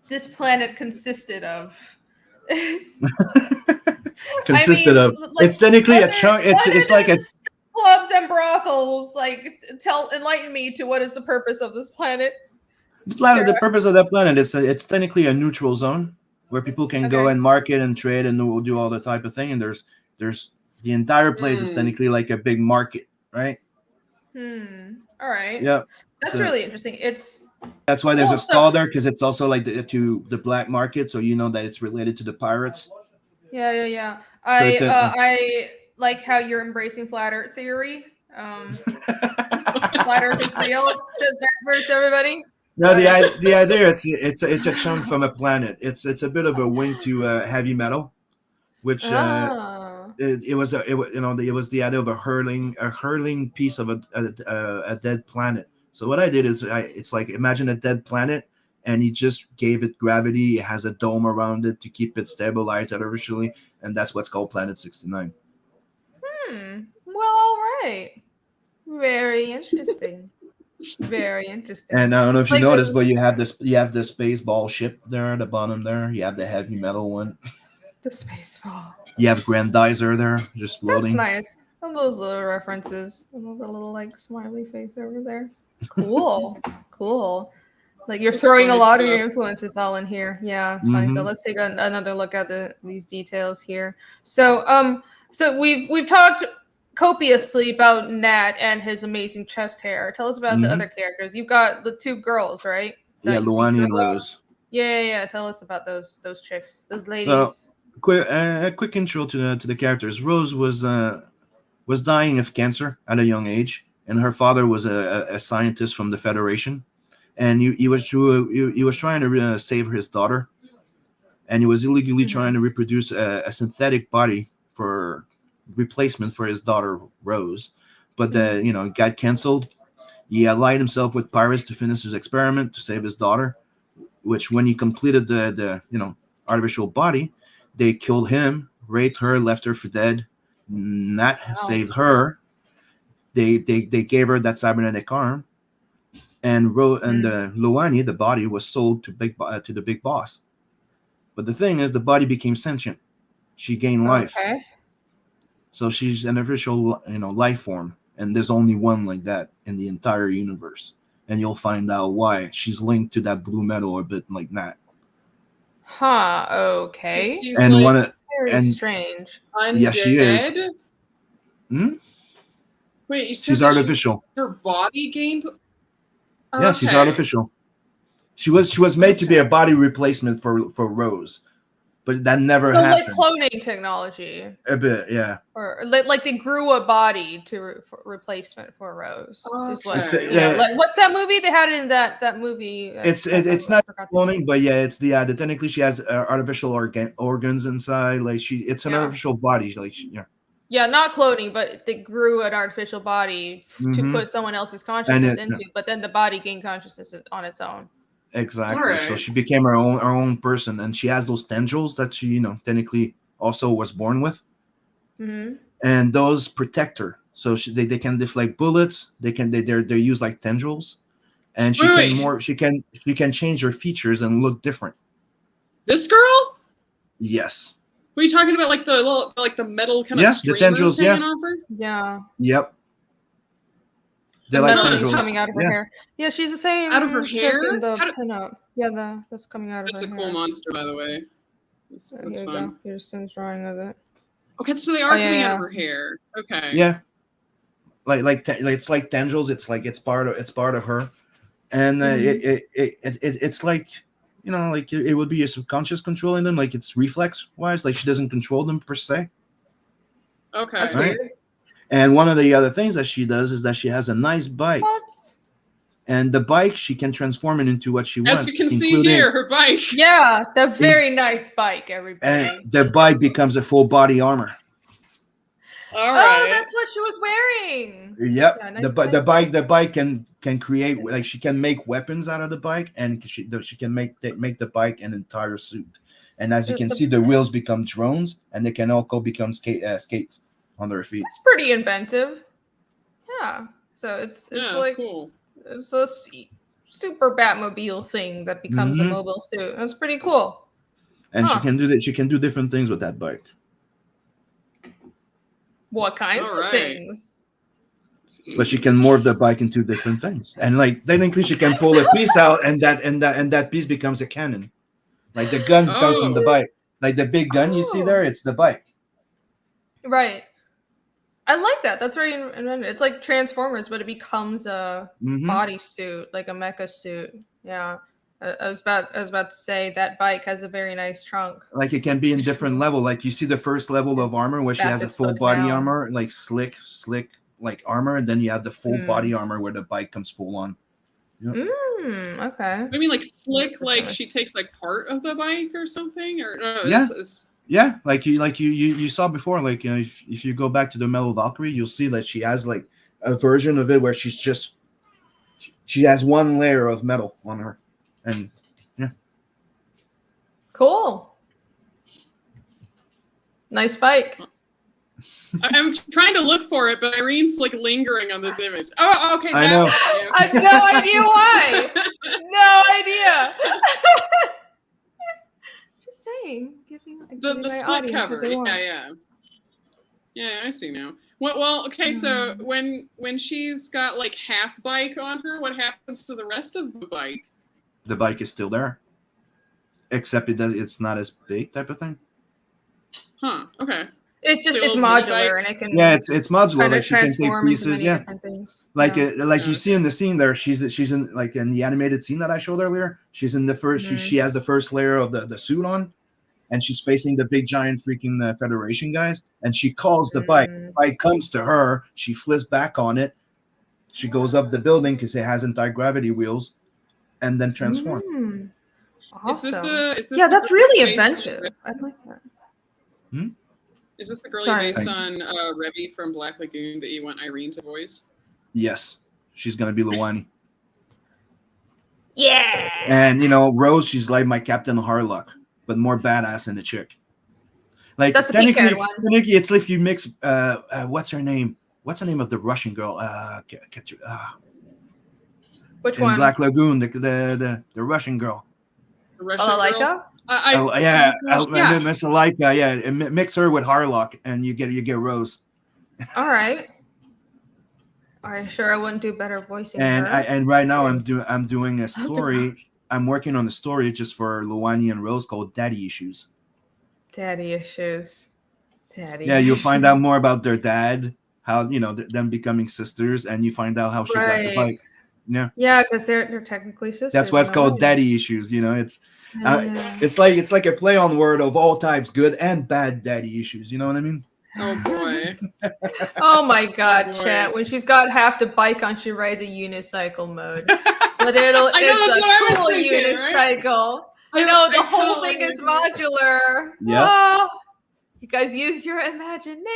this planet consisted of? consisted of. Like, it's technically a chunk. It's like a clubs and brothels. Like, enlighten me to what is the purpose of this planet? The purpose of that planet is it's technically a neutral zone where people can go and market and trade and we'll do all the type of thing. And there's the entire place is technically like a big market, right? All right. Yep. That's really interesting. That's why there's a stall there, because it's also like to the black market, so you know that it's related to the pirates. Yeah. I like how you're embracing flat Earth theory. Flat Earth is real. Says that verse, everybody. No, the idea it's a chunk from a planet. It's a bit of a wink to heavy metal, which it was the idea of a hurling piece of a dead planet. So what I did is it's like, imagine a dead planet, and he just gave it gravity. It has a dome around it to keep it stabilized artificially, and that's what's called Planet 69. Well, all right. Very interesting. Very interesting. And I don't know if you noticed, but you have the space ball ship there at the bottom there. You have the heavy metal one. The space ball. You have Grandizer there, just floating. That's nice. And those little references. And the little like smiley face over there. Cool. Like you're throwing a lot of your influences all in here. Yeah, it's funny. So let's take another look at these details here. So we've talked copiously about Nat and his amazing chest hair. Tell us about the other characters. You've got the two girls, right? Yeah, Luani and Rose. Yeah. Tell us about those chicks, those ladies. So, a quick intro to the characters. Rose was dying of cancer at a young age, and her father was a scientist from the Federation, and he was trying to save his daughter, and he was illegally trying to reproduce a synthetic body for replacement for his daughter Rose, but it got canceled. He allied himself with pirates to finish his experiment to save his daughter, which when he completed the artificial body, they killed him, raped her, left her for dead. Nat saved her. They gave her that cybernetic arm, and Luani, the body, was sold to the big boss. But the thing is, the body became sentient. She gained life. Okay. So she's an official, life form, and there's only one like that in the entire universe. And you'll find out why. She's linked to that blue metal a bit like that. Huh. Okay. She's and like very strange. Undead? Yeah, she is. Wait, you said she's artificial. Her body gained. Yeah, she's artificial. She was made to be a body replacement for Rose, but that never happened. Like cloning technology. A bit, yeah. Or like they grew a body for replacement for Rose. Okay. Like, what's that movie they had in that movie? It's not cloning, but yeah, it's the technically she has artificial organs inside. Like it's an artificial body. Like Yeah, not cloning, but they grew an artificial body to put someone else's consciousness into, but then the body gained consciousness on its own. Exactly. Right. So she became her own person, and she has those tendrils that she, technically also was born with, and those protect her. So they can deflect bullets. They're used like tendrils, and she can change her features and look different. This girl? Yes. Were you talking about like the little, like the metal kind of the streamers tendrils, hanging off her? Yeah. Yep. They're The like metal is tendrils. coming out of her hair. Yeah, she's the same. Out of her chick hair? in the How do- pinup. Yeah, that's coming out of That's her a hair. cool monster, by the way. That's Here you fun. go. Here's Sim's drawing of it. Okay, so they are yeah, coming out yeah. of her hair. Okay. Yeah. Like it's like tendrils. It's like it's part of her, and it's like, you know, like it would be a subconscious controlling them. Like it's reflex wise. Like she doesn't control them per se. Okay. That's Right. weird. And one of the other things that she does is that she has a nice bike. What? And the bike, she can transform it into what she wants. As you can see including- here, her bike. Yeah, the very nice bike, everybody. And the bike becomes a full body armor. All Oh, right. that's what she was wearing. Yep. Yeah, nice The bike can create, like, she can make weapons out of the bike, and she can make the bike an entire suit. And as you can see, the wheels become drones, and they can also become skates on their feet. That's pretty inventive. Yeah. So it's Yeah, like that's cool. it's a super Batmobile thing that becomes a Mhm. mobile suit. That's pretty cool. And Huh. she can do that. She can do different things with that bike. What kinds All of right. things? But she can morph the bike into different things, and like technically she can pull a piece out, and that piece becomes a cannon. Like the gun comes from the Oh. bike. Like the big gun you see there, it's the bike. Right. I like that. That's very inventive. It's like Transformers, but it becomes a Mhm. bodysuit, like a mecha suit. Yeah. I was about to say that bike has a very nice trunk. Like it can be in different level. Like you see the first level of armor where she has a Fastest full foot body down. armor, like slick like armor, and then you have the full Hmm. body armor where the bike comes full on. Okay. I mean, like slick, That's like nice. she takes like part of the bike or something, or no? Yeah. It's, Yeah, like you saw before. Like, you know, if you go back to the Metal Valkyrie, you'll see that she has like a version of it where she has one layer of metal on her, and Cool. Nice bike. I'm trying to look for it, but Irene's like lingering on this image. Oh, okay. I that know. one, okay. I have no idea why. No idea. Just saying, giving the my split audience what cover. they want. Yeah, I see now. Well, okay. So Hmm. when she's got like half bike on her, what happens to the rest of the bike? the bike is still there, except it's not as big type of thing. Huh. Okay. It's just Still it's a mini bike? modular and it can Yeah, it's modular. kind Like of she can take transform into pieces. many Yeah, different things. like Yeah. like you see in the scene there, she's in like in the animated scene that I showed earlier. She's in the first. Mhm. She has the first layer of the suit on, and she's facing the big giant freaking Federation guys, and she calls the bike. Mm. The bike comes to her. She flips back on it. She goes up the building because it has anti-gravity wheels, and then transforms. Mm. Is this Awesome. is this Yeah, the that's girl really based on- inventive. I like that. Is this the girl Sorry. based on Revy from Black Lagoon that you want Irene to voice? Yes, she's gonna be Luwani. Yeah. And you know, Rose, she's like my Captain Harlock, but more badass than the chick. Like That's the pink-haired one. technically, it's if you mix. What's her name? What's the name of the Russian girl? Which In one? Black Lagoon, the Russian girl. The Russian girl? Laika? Oh yeah, yeah. Miss Laika. Yeah, and mix her with Harlock, and you get Rose. All right. Are you sure I wouldn't do better voicing And her? right now I'm doing a I'll do story. I'm working on a story just for Luwani and Rose called Daddy Issues. Daddy issues. Daddy. Yeah, you'll find out more about their dad, how them becoming sisters, and you find out how she got the Right. bike. Yeah, Yeah, because they're technically sisters. that's why it's am I called right? Daddy Issues. It's Yeah. it's like a play on word of all types, good and bad daddy issues. You know what I mean? Oh boy. Oh my god, Boy. chat. When she's got half the bike on, she rides a unicycle mode. But it's I know, that's a what I was cool thinking, right? unicycle. No, the whole totally thing is agree. modular. Yep. Oh, you guys use your imagination.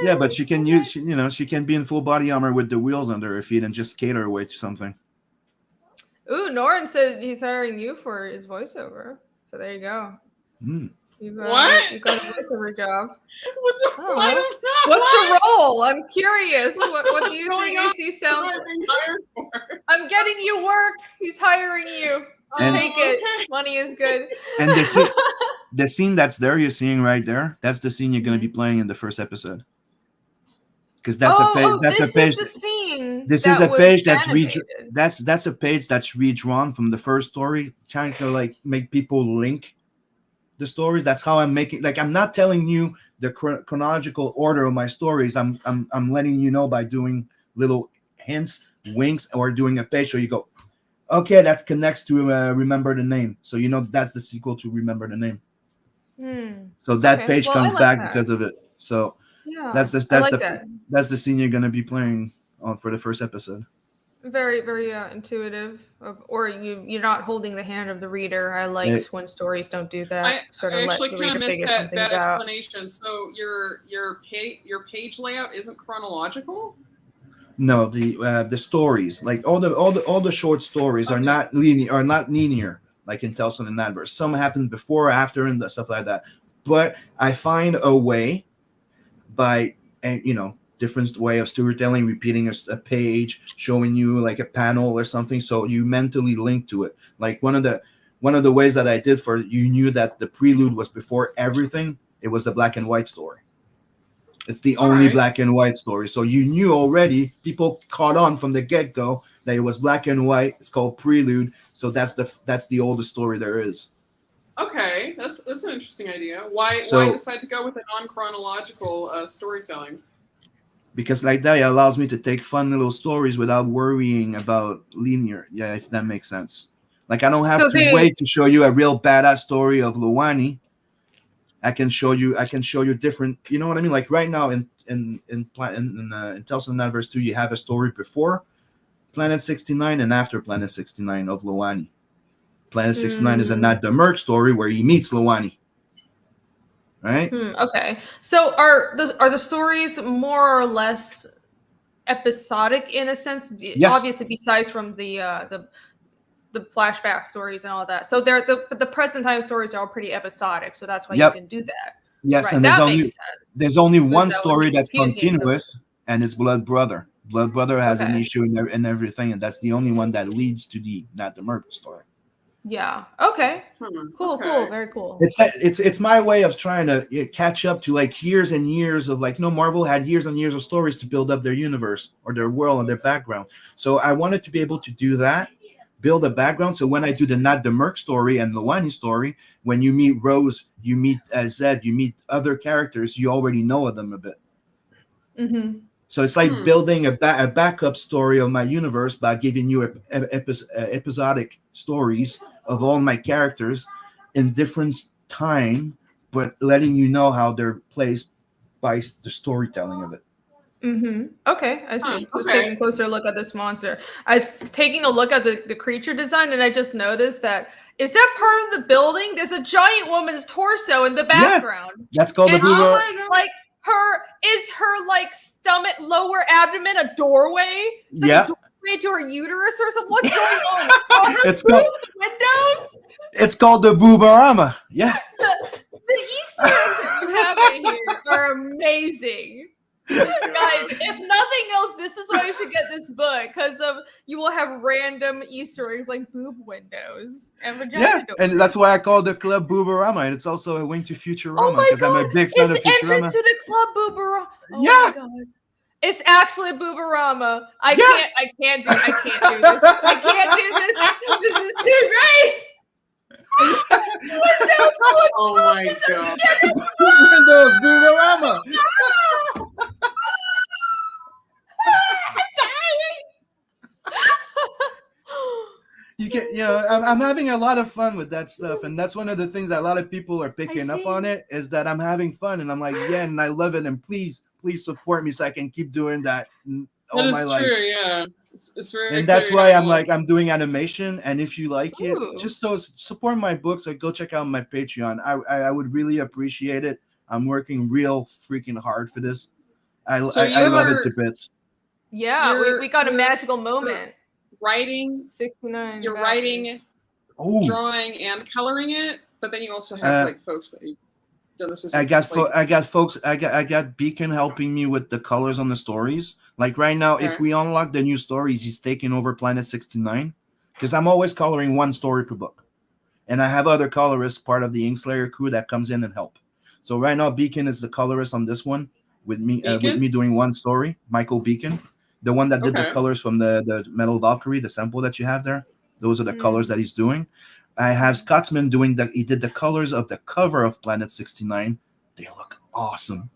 Yeah, but she can use she can be in full body armor with the wheels under her feet and just skate her way to something. Ooh, Norin said he's hiring you for his voiceover. So there you go. Hmm. What? You got a voiceover job. Oh. I don't know. What's the role? I'm curious. What's What do what's you going think on? AC sounds What am I like? being hired for? I'm getting you work. He's hiring you. And- Take it. Okay. Money is good. And The scene that's there, you're seeing right there. That's the scene you're going to be playing in the first episode. Because that's a page. That's a page. Is the scene. This is a page that's animated. that's a page that's redrawn from the first story, trying to like make people link the stories. That's how I'm making. Like, I'm not telling you the chronological order of my stories. I'm letting you know by doing little hints, winks, or doing a page so you go, okay, that connects to Remember the Name. So you know that's the sequel to Remember the Name. So that page comes back because of it. So that's the scene you're gonna be playing on for the first episode. Very, very intuitive. Or you're not holding the hand of the reader. I like when stories don't do that. I actually kind of missed that explanation. So your page layout isn't chronological? No, the stories, like all the short stories, are not linear, like in Tales from the Natverse. Some happen before, after, and stuff like that. But I find a way by different way of storytelling, repeating a page, showing you like a panel or something, so you mentally link to it. Like one of the ways that I did for you knew that the prelude was before everything. It was the black and white story. It's the only black and white story. So you knew already, people caught on from the get-go that it was black and white. It's called Prelude. So that's the oldest story there is. Okay, that's an interesting idea. Why decide to go with a non-chronological storytelling? Because like that, it allows me to take fun little stories without worrying about linear. Yeah, if that makes sense. Like I don't have to wait to show you a real badass story of Luwani. I can show you different, you know what I mean? Like right now in Tales from the Natverse 2, you have a story before Planet 69 and after Planet 69 of Luwani. Planet 69 is a Nat the Merc story where he meets Luwani. Right? Okay. So are the stories more or less episodic in a sense? Yes. Obviously, besides from the flashback stories and all that. So they're the present time stories are all pretty episodic. So that's why you can do that. Yes, right. And there's only one story that's continuous, and it's Blood Brother. Blood Brother has an issue and everything, and that's the only one that leads to the Nat the Merc story. Yeah. Okay. Cool. Very cool. It's my way of trying to catch up to like years and years of like, Marvel had years and years of stories to build up their universe or their world and their background. So I wanted to be able to do that, build a background. So when I do the Nat the Merc story and Luwani story, when you meet Rose, you meet Zed, you meet other characters, you already know of them a bit. So it's like building a backup story of my universe by giving you episodic stories of all my characters in different time, but letting you know how they're placed by the storytelling of it. Okay, I see. I was taking a closer look at this monster. I was taking a look at the creature design, and I just noticed that is that part of the building? There's a giant woman's torso in the background. Yeah, that's called the like her like stomach, lower abdomen, a doorway. It's like a doorway to her uterus or something. What's going on? It's called windows. It's called the Boobarama. Yeah. The Easter eggs that you have in here are amazing. Guys, if nothing else, this is why you should get this book, because you will have random Easter eggs like boob windows and vagina doors. And that's why I call the club Boobarama, and it's also a wing to Futurama because I'm a big fan of Futurama. It's entrance to the club Boobarama. Oh my God. It's actually a Boobarama. I can't do this. I can't do this. This is too great. Oh my God. Windows Boobarama. I'm having a lot of fun with that stuff, and that's one of the things that a lot of people are picking up on it, is that I'm having fun, and I'm like, and I love it, and please support me so I can keep doing that all my life. True, yeah. It's very, and that's why I'm doing animation, and if you like it, just support my books or go check out my Patreon. I would really appreciate it. I'm working real freaking hard for this. I love it to bits. Yeah, we got a magical moment. Writing 69. You're writing, drawing, and coloring it, but then you also have like folks that you've done this. I got Beacon helping me with the colors on the stories. Like right now, if we unlock the new stories, he's taking over Planet 69 because I'm always coloring one story per book. and I have other colorists, part of the Inkslayer crew, that comes in and help. So right now, Beacon is the colorist on this one with me doing one story. Michael Beacon, the one that did the colors from the Metal Valkyrie, the sample that you have there. Those are the colors that he's doing. I have Scotsman doing he did the colors of the cover of Planet 69. They look awesome.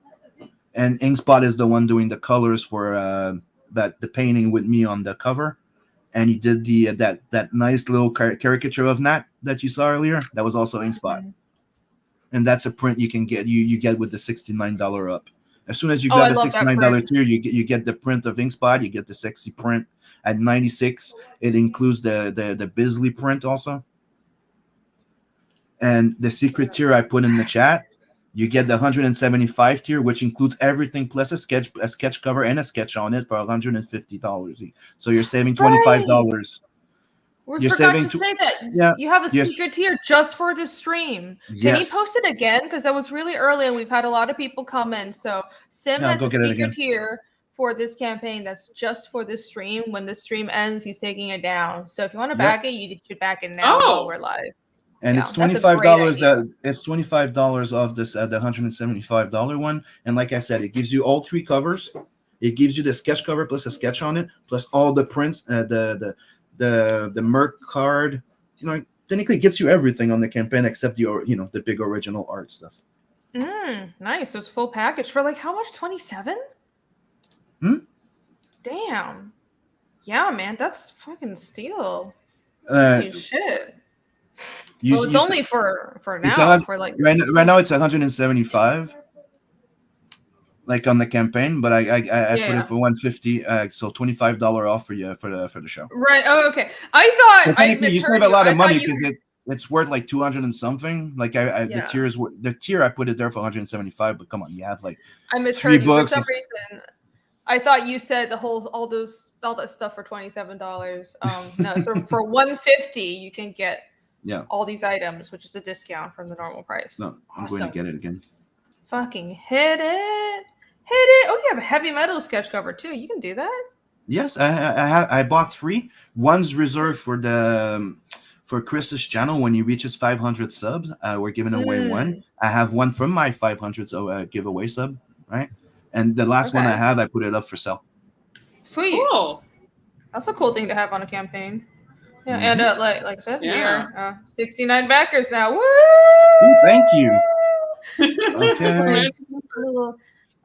And Inkspot is the one doing the colors for the painting with me on the cover. And he did the that nice little caricature of Nat that you saw earlier. That was also Inkspot. And that's a print you can get you get with the $69 up. As soon as you got the $69 tier, you get the print of Inkspot. You get the sexy print at $96. It includes the Bisley print also. And the secret tier I put in the chat, you get the 175 tier, which includes everything plus a sketch cover and a sketch on it for $150. So you're saving $25. We forgot to say that you have a secret tier just for the stream. Can you post it again? Because that was really early and we've had a lot of people come in. So Sim has a secret tier for this campaign that's just for this stream. When the stream ends, he's taking it down. So if you want to back it, you should back it now while we're live. And it's $25. It's $25 off this the $175 one. And like I said, it gives you all 3 covers. It gives you the sketch cover plus a sketch on it, plus all the prints, the Merc card. You know, technically gets you everything on the campaign except the big original art stuff. Nice. So it's full package for like how much? 27? Damn. Yeah, man, that's fucking steal. Holy shit. It's only for now. For like right now, it's 175, like on the campaign. But I put it for 150, so $25 off for you for the show. Right. Oh, okay. I thought you save a lot of money because it's worth like 200 and something. Like the tier I put it there for 175. But come on, you have like I misheard you for some reason. I thought you said all that stuff for $27. No, so for 150 you can get all these items, which is a discount from the normal price. No, I'm going to get it again. Fucking hit it. Oh, you have a heavy metal sketch cover too. You can do that. Yes, I bought 3. One's reserved for Chris's channel when he reaches 500 subs. We're giving away one. I have one from my 500 giveaway sub, right? And the last one I put it up for sale. Sweet. Cool. That's a cool thing to have on a campaign. Yeah, and like I said, we are 69 backers now. Woo! Ooh, thank you. Okay.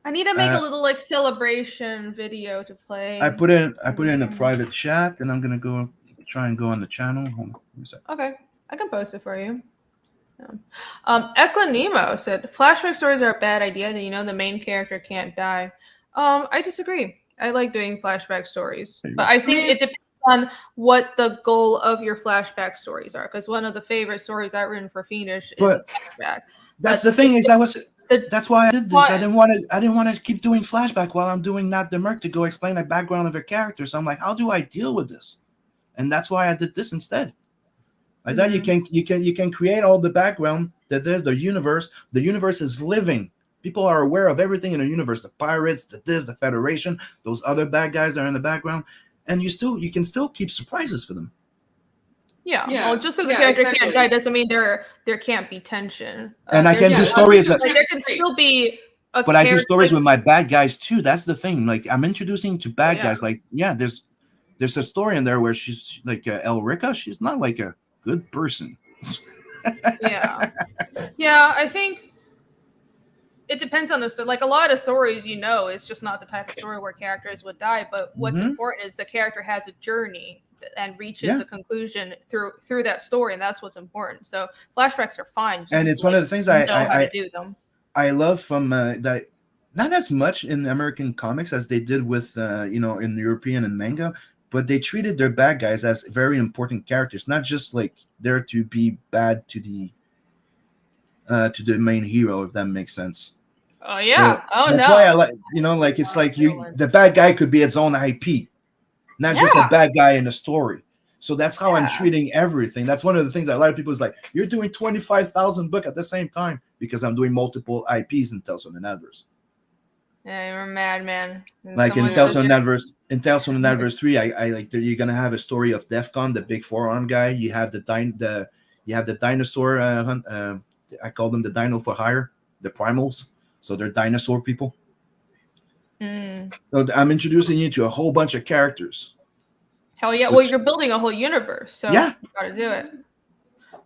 I need to make a little like celebration video to play. I put it in a private chat, and I'm gonna go on the channel. Hold on a second. Okay, I can post it for you. Ekla Nemo said flashback stories are a bad idea. The main character can't die. I disagree. I like doing flashback stories, but I think it depends on what the goal of your flashback stories are. Because one of the favorite stories I've written for Fiendish is a flashback. That's the thing that's why I did this. I didn't want to keep doing flashback while I'm doing Not the Merc to go explain the background of a character. So I'm like, how do I deal with this? And that's why I did this instead. I thought you can create all the background that there's the universe. The universe is living. People are aware of everything in the universe. The pirates, the Federation, those other bad guys are in the background, and you can still keep surprises for them. Yeah. Well, just because the character can't die doesn't mean there can't be tension. And I can do stories there can still be. But I do stories with my bad guys too. That's the thing. Like I'm introducing to bad guys. Like there's a story in there where she's like Elrica. She's not like a good person. Yeah, I think it depends on the story. Like a lot of stories, it's just not the type of story where characters would die. But what's important is the character has a journey and reaches a conclusion through that story, and that's what's important. So flashbacks are fine. And it's one of the things I know how to do them. I love from that. Not as much in American comics as they did with in European and manga. But they treated their bad guys as very important characters, not just like there to be bad to the main hero, if that makes sense. Oh yeah. So that's why I like it's like the bad guy could be its own IP, not just a bad guy in the story. So that's how I'm treating everything. That's one of the things that a lot of people is like, you're doing 25,000 books at the same time because I'm doing multiple IPs in Tales from the Netverse. Yeah, you're a madman. Like in Tales from the Netverse 3, I like you're gonna have a story of Defcon, the big forearm guy. You have You have the dinosaur. I call them the Dino for Hire, the primals. So they're dinosaur people. So I'm introducing you to a whole bunch of characters. Hell yeah! Well, you're building a whole universe, so Yeah. you got to do it.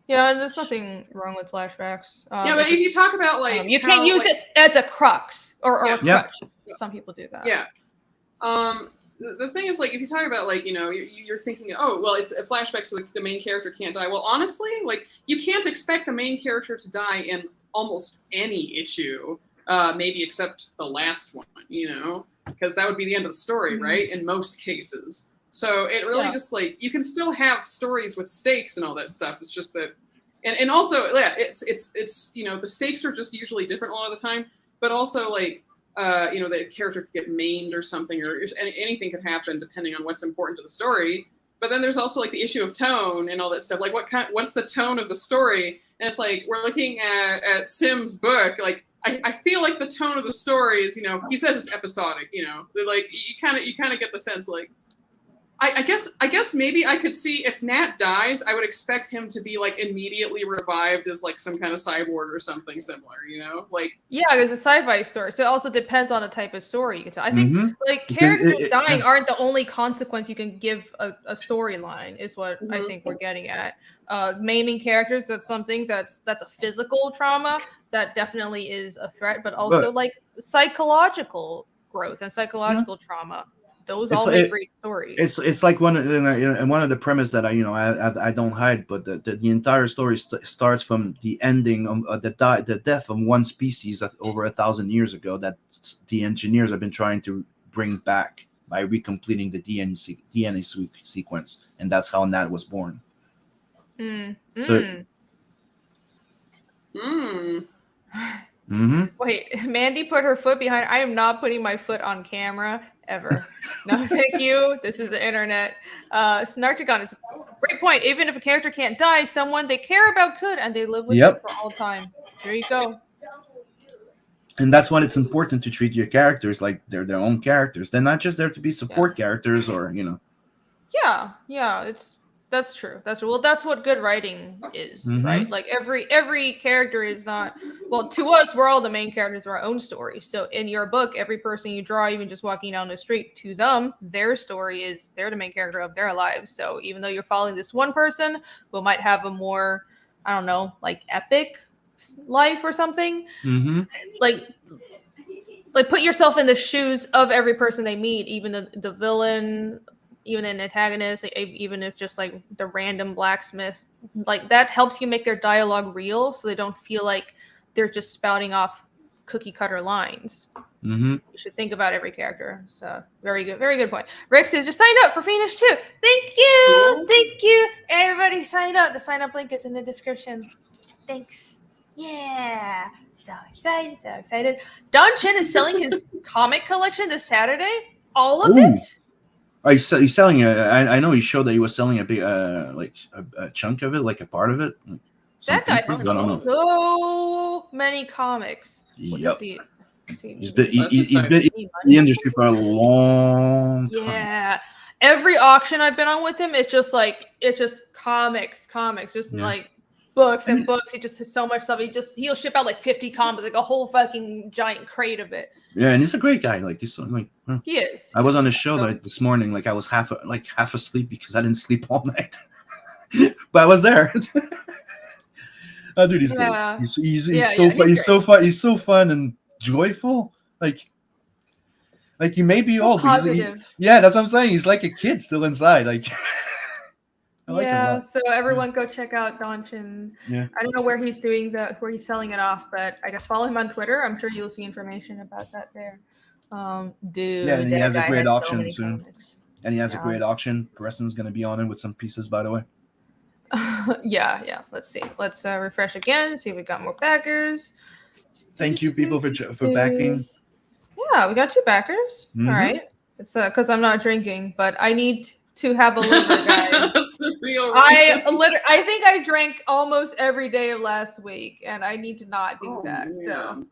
Yeah, there's nothing wrong with flashbacks. Yeah, but if you talk about like you can't use it as a crux or a Yeah. crutch. Some people do that. Yeah. The thing is, like, if you talk about, like, you know, you're thinking, oh, well, it's a flashback, so the main character can't die. Well, honestly, like, you can't expect the main character to die in almost any issue, maybe except the last one, you know, because that would be the end of the story, right? In most cases. So it really just, like, you can still have stories with stakes and all that stuff. It's just that, and also, yeah, it's you know, the stakes are just usually different a lot of the time, but also, like, you know, the character could get maimed or something, or anything could happen depending on what's important to the story. But then there's also like the issue of tone and all that stuff. Like what's the tone of the story? And it's like, we're looking at Sim's book. Like, I feel like the tone of the story is, you know, he says it's episodic, you know, like you kind of get the sense like, I guess maybe I could see if Nat dies, I would expect him to be like immediately revived as like some kind of cyborg or something similar, you know? Like, yeah, there's a sci-fi story, so it also depends on the type of story you can tell. I think like characters dying aren't the only consequence you can give a storyline. Is what I think we're getting at. Maiming characters, that's something that's a physical trauma that definitely is a threat, but also like psychological growth and psychological trauma. Those all make great stories. It's like one of the premise that I don't hide, but the entire story starts from the ending of the death of one species over 1,000 years ago that the engineers have been trying to bring back by recompleting the DNA sequence, and that's how Nat was born. Wait, Mandy put her foot behind. I am not putting my foot on camera ever. No, thank you. This is the internet. Snarktagon is a great point. Even if a character can't die, someone they care about could, and they live with it for all time. There you go. And that's why it's important to treat your characters like they're their own characters. They're not just there to be support characters or, you know. Yeah, that's true. Well, that's what good writing is, right? Like every character is not, well, to us, we're all the main characters of our own story. So in your book, every person you draw, even just walking down the street, to them, their story is they're the main character of their lives. So even though you're following this one person who might have a more, I don't know, like epic life or something, like put yourself in the shoes of every person they meet, even the villain, even an antagonist, even if just like the random blacksmith, like that helps you make their dialogue real, so they don't feel like they're just spouting off cookie cutter lines. You should think about every character. So very good point. Rick says just sign up for Fiendish too. Thank you. Everybody sign up. The sign up link is in the description. Thanks. Yeah. So excited. Don Chen is selling his comic collection this Saturday. All of it. He's selling I know he showed that he was selling a big like a chunk of it, like a part of it. That guy has so many comics. Yep. He's been in the industry for a long time. Yeah. Every auction I've been on with him, it's just comics, just like books and books. He just has so much stuff. He'll ship out like 50 comics, like a whole fucking giant crate of it. Yeah, and he's a great guy. Like he's like he is. I was on the show this morning. Like I was half asleep because I didn't sleep all night, but I was there. Oh, dude, he's great. He's so fun. He's so fun and joyful. Like he may be old. Positive. That's what I'm saying. He's like a kid still inside. Like. So everyone go check out Don Chen. I don't know where he's selling it off, but I guess follow him on Twitter. I'm sure you'll see information about that there. Dude. Yeah, and he has a great auction soon. Comics. And he has a great auction. Preston's gonna be on it with some pieces, by the way. Yeah. Let's see. Let's refresh again. See if we got more backers. Thank you, people, for backing. Yeah, we got 2 backers. All right. It's because I'm not drinking, but I need to have a liver, guys. That's the real reason. I think I drank almost every day of last week, and I need to not do that. Man. So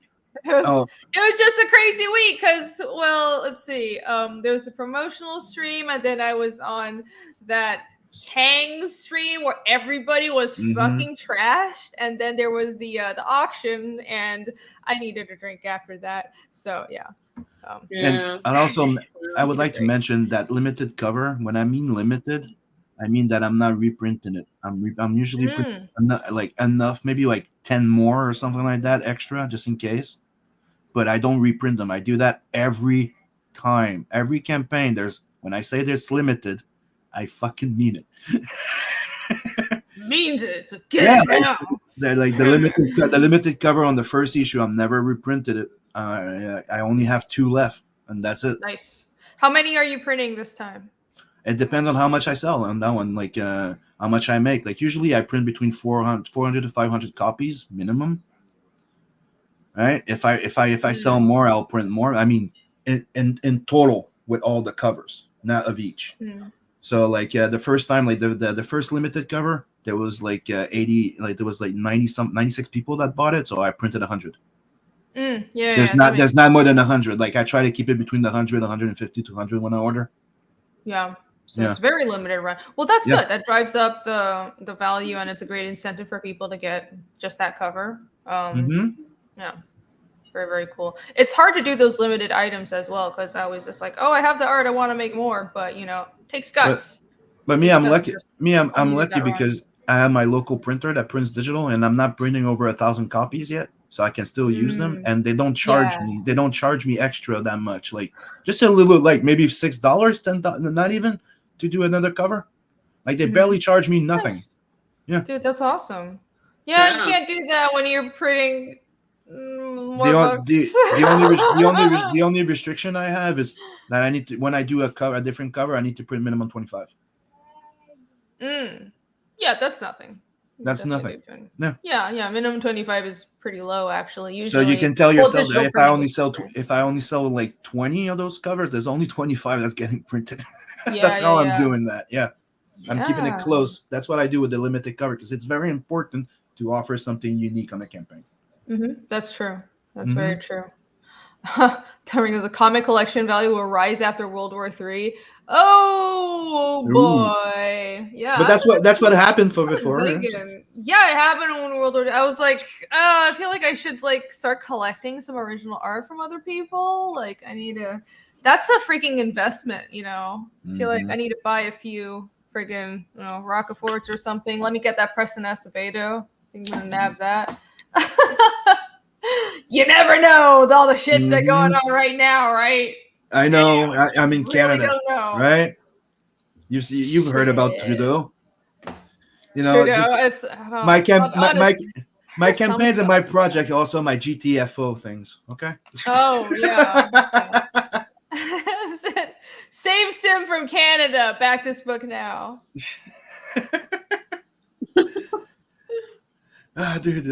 it was just a crazy week because, well, let's see. There was a promotional stream, and then I was on that Kang's stream where everybody was fucking trashed, and then there was the auction, and I needed a drink after that. So yeah. And also, I would like to mention that limited cover. When I mean limited, I mean that I'm not reprinting it. I'm usually like enough, maybe like 10 more or something like that extra, just in case. But I don't reprint them. I do that every time, every campaign. When I say there's limited, I fucking mean it. Means it. Get it now. Like the limited cover on the first issue, I've never reprinted it. I only have 2 left, and that's it. Nice. How many are you printing this time? It depends on how much I sell on that one, like how much I make. Like usually I print between 400 to 500 copies minimum. Right? If I sell more, I'll print more. I mean, in total with all the covers, not of each. So like the first time, like the first limited cover, there was like 80, like there was like 96 people that bought it, so I printed 100. There's not more than 100. Like I try to keep it between the 100, 150 to 100 when I order. Yeah. So it's very limited run. Well, that's good. That drives up the value, and it's a great incentive for people to get just that cover. Yeah. Very, very cool. It's hard to do those limited items as well, because I was just like, oh, I have the art, I want to make more, but it takes guts. But me, I'm lucky. I'm lucky because I have my local printer that prints digital, and I'm not printing over 1,000 copies yet, so I can still use them, and they don't charge me. They don't charge me extra that much, like just a little, like maybe $6, $10, not even to do another cover. Like they barely charge me nothing. Nice. Yeah, dude, that's awesome. Yeah, you can't do that when you're printing. The only restriction I have is that I need to, when I do a different cover, I need to print minimum 25. Yeah, that's nothing. That's nothing. Yeah. Minimum 25 is pretty low, actually. Usually, so you can tell yourself that if I only sell like 20 of those covers, there's only 25 that's getting printed. That's how I'm doing that. I'm keeping it close. That's what I do with the limited cover, because it's very important to offer something unique on the campaign. That's true. That's very true. Telling the comic collection value will rise after World War III. Oh boy, yeah. But that's what happened for before. Yeah, it happened when World War II. I was like, I feel like I should like start collecting some original art from other people. Like I need to. That's a freaking investment, I feel like I need to buy a few friggin' Rockeforts or something. Let me get that Preston Acevedo. I think I'm gonna nab that. You never know with all the shits that going on right now, right? I know. I'm in Canada, don't know. right? You've heard about Trudeau. My campaigns and my project, also my GTFO things. Okay. Oh yeah. Save Sim from Canada. Back this book now. Dude,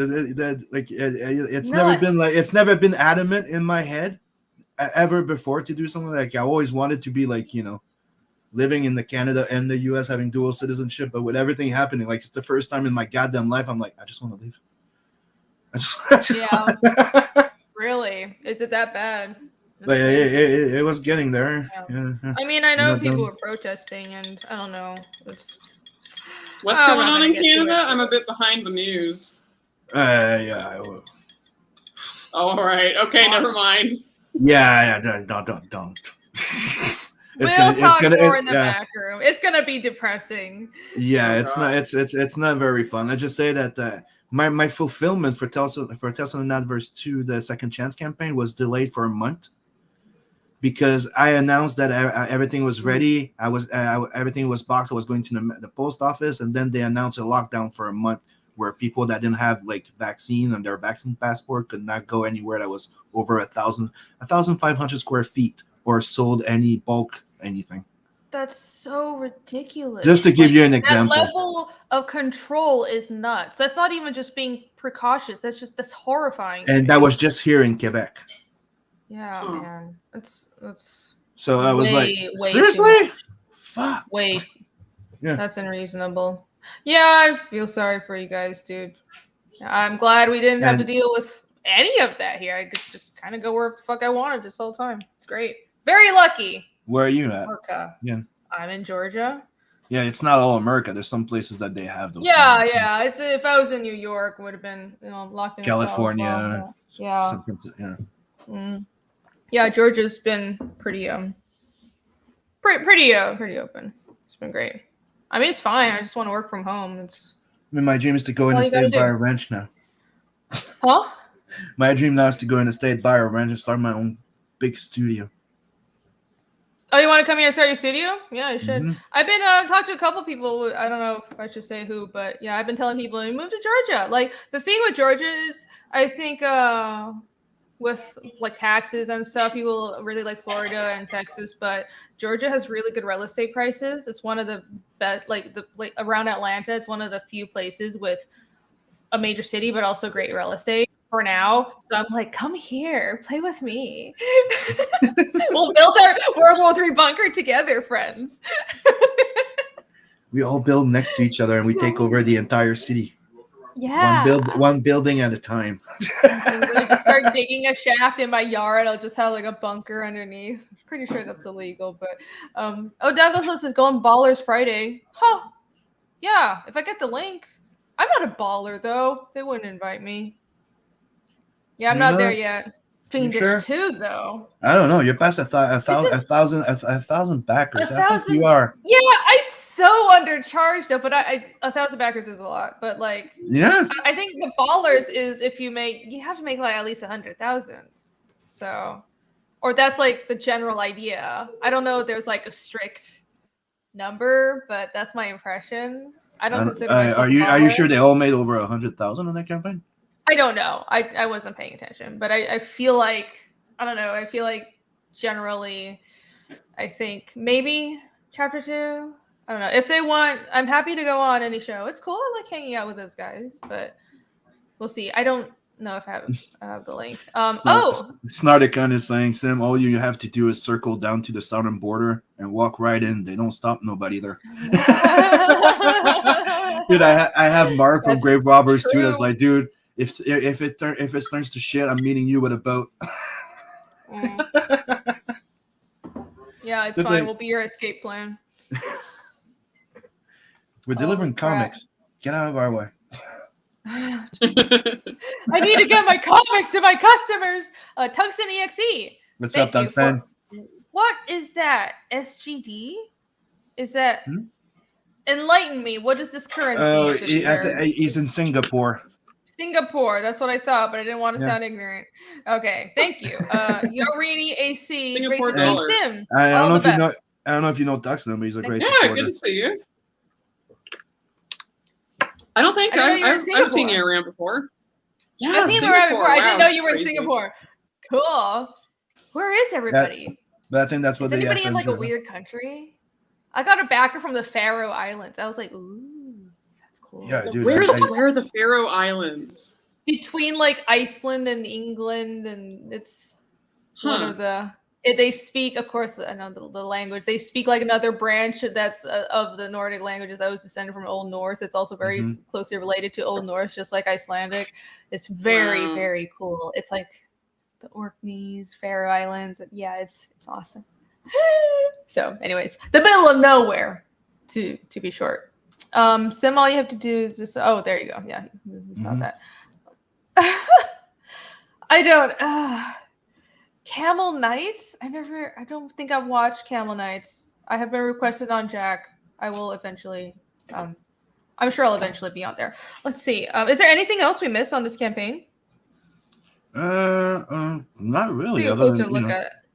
it's never been adamant in my head ever before to do something like I always wanted to be like living in the Canada and the US, having dual citizenship, but with everything happening, like it's the first time in my goddamn life I'm like I just want to leave. Really? Is it that bad? But it was getting there. Yeah. I mean, I know people were protesting, and I don't know. What's going on in Canada? I'm a bit behind the news. Yeah. All right. Okay, never mind. Yeah. Don't. We'll talk more in the back room. It's gonna be depressing. Yeah, it's not very fun. I just say that my fulfillment for Tales of the Natverse 2, the Second Chance campaign, was delayed for a month. Because I announced that everything was ready, everything was boxed. I was going to the post office, and then they announced a lockdown for a month, where people that didn't have like vaccine and their vaccine passport could not go anywhere that was over 1,500 square feet or sold any bulk anything. That's so ridiculous. Just to give you an example, that level of control is nuts. That's not even just being precautious. That's horrifying. And that was just here in Quebec. Yeah, man. It's so I was seriously? Fuck. Wait. Yeah. That's unreasonable. Yeah, I feel sorry for you guys, dude. I'm glad we didn't have to deal with any of that here. I could just kind of go where the fuck I wanted this whole time. It's great. Very lucky. Where are you at? Orca. Yeah. I'm in Georgia. Yeah, it's not all America. There's some places that they have those. Yeah, yeah. It's if I was in New York, would have been locked in California. a cell as well, yeah. Some places, yeah. Yeah, Georgia's been pretty pretty open. It's been great. I mean, it's fine. I just want to work from home. I mean, my dream is to go in the state, buy a ranch now. Huh? My dream now is to go in the state, buy a ranch, and start my own big studio. Oh, you want to come here and start your studio? Yeah, you should. Mm-hmm. I've been talking to a couple people. I don't know if I should say who, but yeah, I've been telling people to move to Georgia. Like the thing with Georgia is, I think with like taxes and stuff, people really like Florida and Texas, but Georgia has really good real estate prices. It's one of the best, like around Atlanta. It's one of the few places with a major city, but also great real estate for now. So I'm like, come here, play with me. We'll build our World War III bunker together, friends. We all build next to each other and we take over the entire city. Yeah. One building at a time. I'm gonna just start digging a shaft in my yard. I'll just have like a bunker underneath. I'm pretty sure that's illegal, but Douglas says go on Ballers Friday. Huh. Yeah, if I get the link. I'm not a baller though. They wouldn't invite me. Yeah, I'm not there yet. Fiendish too, though. I don't know. You're past a thousand backers. I think you are. Yeah, I'm so undercharged though. But 1,000 backers is a lot. But like, yeah, I think the ballers is if you have to make like at least 100,000. So, or that's like the general idea. I don't know if there's like a strict number, but that's my impression. I don't consider myself are you sure they all made over 100,000 on that campaign? I don't know. I wasn't paying attention, but I feel like I don't know. I feel like generally, I think maybe chapter 2. I don't know if they want. I'm happy to go on any show. It's cool. I like hanging out with those guys, but we'll see. I don't know if I have the link. Snarticon is saying, Sim, all you have to do is circle down to the southern border and walk right in. They don't stop nobody there. Dude, I have Mark from Grave Robbers too. That's like, dude, if it turns to shit, I'm meeting you with a boat. Yeah, it's fine. We'll be your escape plan. We're delivering comics. Get out of our way. I need to get my comics to my customers. Tungsten EXE. What's up, Tungsten? What is that? SGD? Is that? Enlighten me. What is this currency? He's in Singapore. Singapore. That's what I thought, but I didn't want to sound ignorant. Okay, thank you. Yorini AC. Singapore great to see Sim. I don't know if you know Tungsten, but he's a great supporter. Good to see you. I don't think I've seen you around before. Yeah, I've seen you around before. I didn't know you were in Singapore. Cool. Where is everybody? But I think that's what is anybody in like a weird country? I got a backer from the Faroe Islands. I was like, ooh, that's cool. Yeah, dude. Where are the Faroe Islands? Between like Iceland and England, and it's one of the. They speak, of course, I know the language. They speak like another branch that's of the Nordic languages. I was descended from Old Norse. It's also very closely related to Old Norse, just like Icelandic. It's very, very cool. It's like the Orkneys, Faroe Islands. Yeah, it's awesome. So, anyways, the middle of nowhere, to be short. Sim, all you have to do is just. Oh, there you go. Yeah, you saw that. I don't. Camel Knights? I don't think I've watched Camel Knights. I have been requested on Jack. I will eventually, I'm sure I'll eventually be on there. Let's see. Is there anything else we missed on this campaign? Not really. Take a closer look at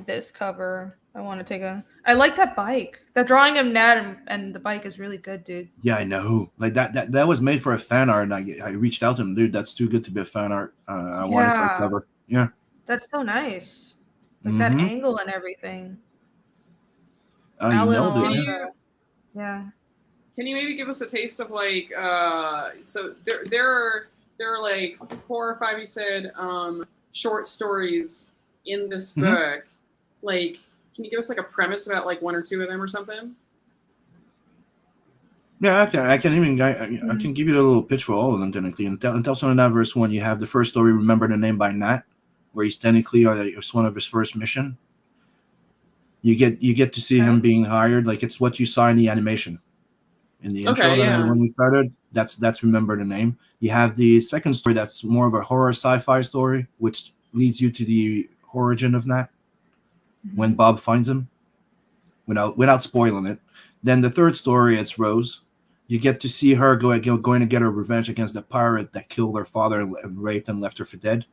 this cover. I want to take I like that bike. The drawing of Nat and the bike is really good, dude. Yeah, I know. Like that was made for a fan art, and I reached out to him, dude. That's too good to be a fan art. I want it for a cover. Yeah. That's so nice. Like that angle and everything. Oh, you know it. Yeah. Can you maybe give us a taste of like so there are like 4 or 5 you said short stories in this book. Like, can you give us like a premise about like 1 or 2 of them or something? Yeah, I can give you a little pitch for all of them technically. Until some of that verse 1, you have the first story, Remember the Name by Nat, where he's technically it's one of his first mission. You get to see him being hired. Like it's what you saw in the animation, in the intro when we started. That's Remember the Name. You have the second story that's more of a horror sci-fi story, which leads you to the origin of Nat when Bob finds him, without spoiling it. Then the third story, it's Rose. You get to see her going to get her revenge against the pirate that killed her father and raped and left her for dead,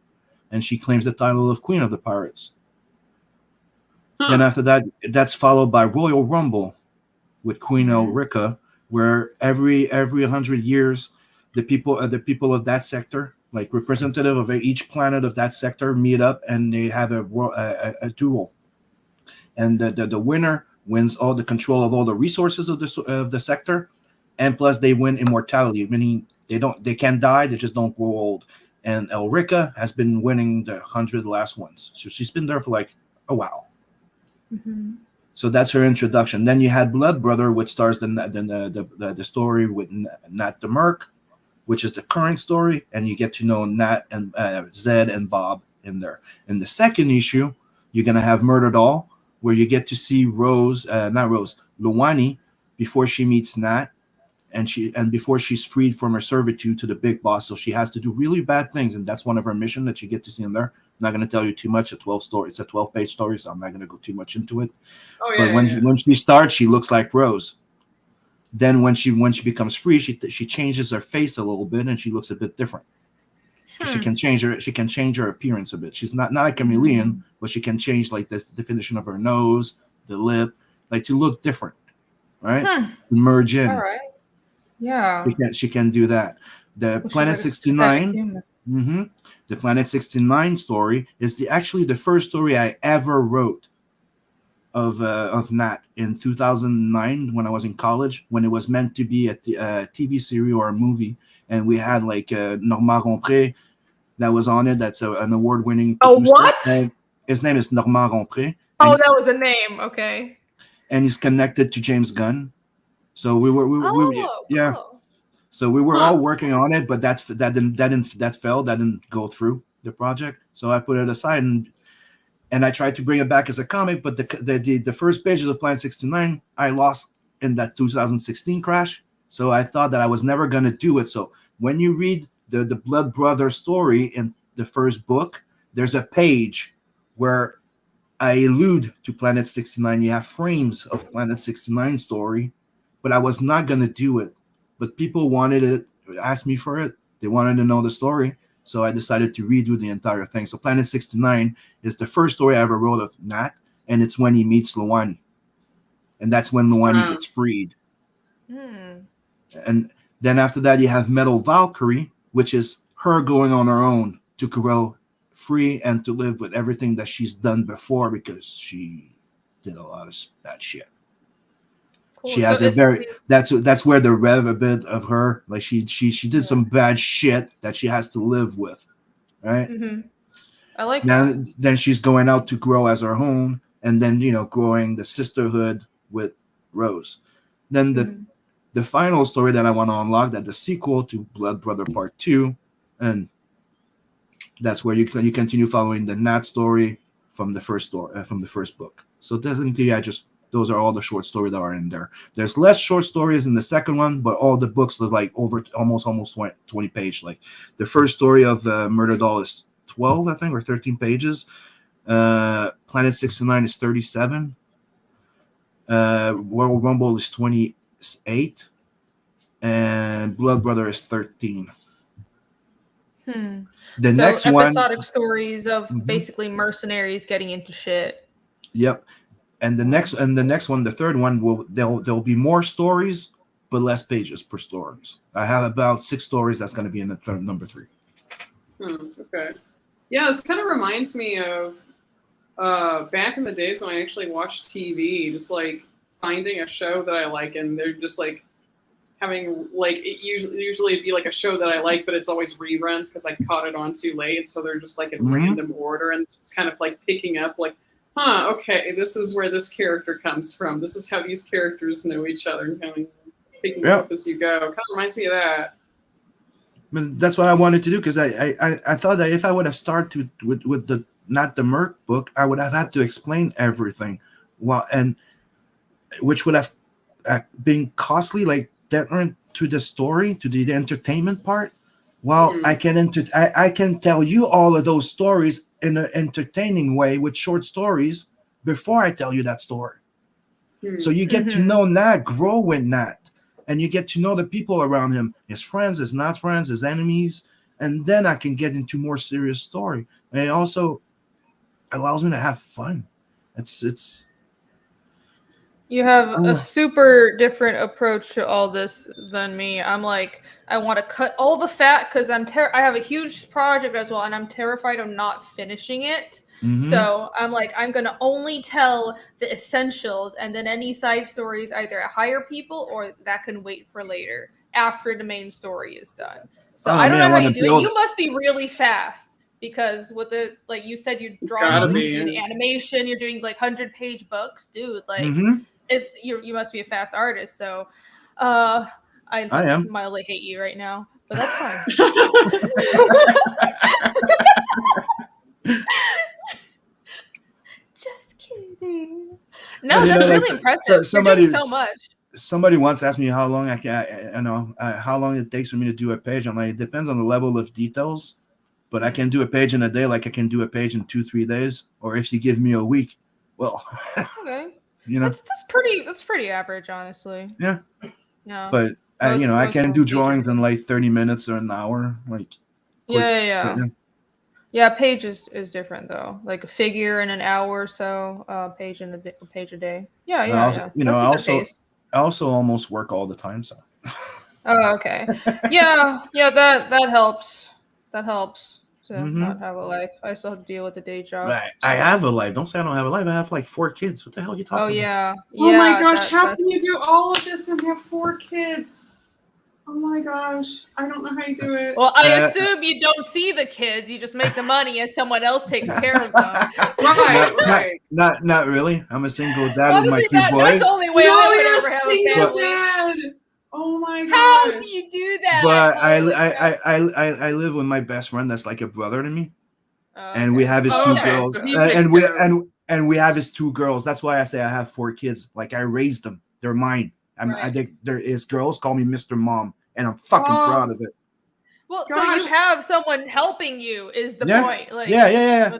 and she claims the title of Queen of the Pirates. Then after that, that's followed by Royal Rumble with Queen Elrica, where every 100 years, the people of that sector, like representative of each planet of that sector, meet up and they have a duel, and the winner wins all the control of all the resources of the sector, and plus they win immortality, meaning they can't die, they just don't grow old. And Elrica has been winning the 100 last ones, so she's been there for like a while. So that's her introduction. Then you had Blood Brother, which stars the story with Nat the Merc, which is the current story, and you get to know Nat and Zed and Bob in there. In the second issue, you're gonna have Murder Doll, where you get to see Luwani before she meets Nat, and before she's freed from her servitude to the big boss. So she has to do really bad things, and that's one of her missions that you get to see in there. I'm not going to tell you too much. It's a 12-page story, so I'm not going to go too much into it. But when she starts, she looks like Rose. Then when she becomes free, she changes her face a little bit, and she looks a bit different. She can change her appearance a bit. She's not a chameleon, but she can change like the definition of her nose, the lip, like to look different, right? Merge in. All right. Yeah. She can do that. The Planet 69. The Planet 69 story is actually the first story I ever wrote of Nat in 2009 when I was in college, when it was meant to be a TV series or a movie, and we had like Normand Rompré that was on it. That's an award-winning producer. What? His name is Normand Rompré. Oh, that was a name. Okay. And he's connected to James Gunn. So we were cool. So we were all working on it, but that didn't go through the project. So I put it aside, and I tried to bring it back as a comic, but the first pages of Planet 69 I lost in that 2016 crash. So I thought that I was never gonna do it. So when you read the Blood Brother story in the first book, there's a page where I allude to Planet 69. You have frames of Planet 69 story, but I was not gonna do it. But people wanted it, asked me for it. They wanted to know the story. So I decided to redo the entire thing. So Planet 69 is the first story I ever wrote of Nat, and it's when he meets Luwani. And that's when Luwani gets freed. And then after that, you have Metal Valkyrie, which is her going on her own to grow free and to live with everything that she's done before, because she did a lot of bad shit. Cool. She has that's where the rev a bit of her, like she did some bad shit that she has to live with, right? I like that. Then she's going out to grow as her own, and then growing the sisterhood with Rose. Then the final story that I want to unlock, that the sequel to Blood Brother Part 2, and that's where you continue following the Nat story from the first book. So definitely, those are all the short stories that are in there. There's less short stories in the second one, but all the books are like over almost 20 page. Like the first story of Murder Doll is 12, I think, or 13 pages. Planet 69 is 37. Royal Rumble is 28. And Blood Brother is 13. The next one, episodic stories of basically mercenaries getting into shit. Yep. And the next one, the third one, there'll be more stories, but less pages per stories. I have about 6 stories that's going to be in the number 3. Okay. Yeah, this kind of reminds me of back in the days when I actually watched TV, just like finding a show that I like, and they're just like having like it usually it'd be like a show that I like, but it's always reruns because I caught it on too late, so they're just like in random order, and it's just kind of like picking up like, okay, this is where this character comes from. This is how these characters know each other, and kind of picking up as you go. Kind of reminds me of that. But that's what I wanted to do, because I thought that if I would have started with the Not the Merc book, I would have had to explain everything. well, and which would have been costly, like that to the story, to the entertainment part. Well, I can tell you all of those stories in an entertaining way with short stories before I tell you that story. So you get to know Nat, grow with Nat, and you get to know the people around him, his friends, his not friends, his enemies, and then I can get into more serious story. And it also allows me to have fun. It's You have a super different approach to all this than me. I'm like, I want to cut all the fat because I have a huge project as well, and I'm terrified of not finishing it. So I'm like, I'm going to only tell the essentials, and then any side stories either hire people or that can wait for later after the main story is done. So I don't know how you do it. You must be really fast because with the, like you said, you're drawing, you're doing animation, you're doing like 100-page books, dude. Like it's you must be a fast artist. So I am. Mildly hate you right now, but that's fine. Just kidding. No, that's really impressive. You're doing so much. Somebody once asked me how long how long it takes for me to do a page. I'm like, it depends on the level of details, but I can do a page in a day, like I can do a page in 2-3 days, or if you give me a week, well, okay, that's pretty average, honestly. Yeah. But I can do drawings in like 30 minutes or an hour, like. Yeah, page is different though. Like a figure in an hour or so, page a day. Yeah. I also almost work all the time, so. Oh, okay. Yeah, that helps. That helps to not have a life. I still have to deal with the day job. I have a life. Don't say I don't have a life. I have like 4 kids. What the hell are you talking about? Oh yeah. Oh my gosh, how can you do all of this and have 4 kids? Oh my gosh, I don't know how you do it. Well, I assume you don't see the kids. You just make the money and someone else takes care of them. Right. Not really. I'm a single dad with my 2 boys. That's the only way I would ever have a family. Dad. Oh my gosh. How do you do that? But I live with my best friend that's like a brother to me. And we have his 2 girls. So and we have his 2 girls. That's why I say I have 4 kids. Like I raised them. They're mine. I think there is girls call me Mr. Mom, and I'm fucking proud of it. Well, so you have someone helping you is the point. Like, yeah.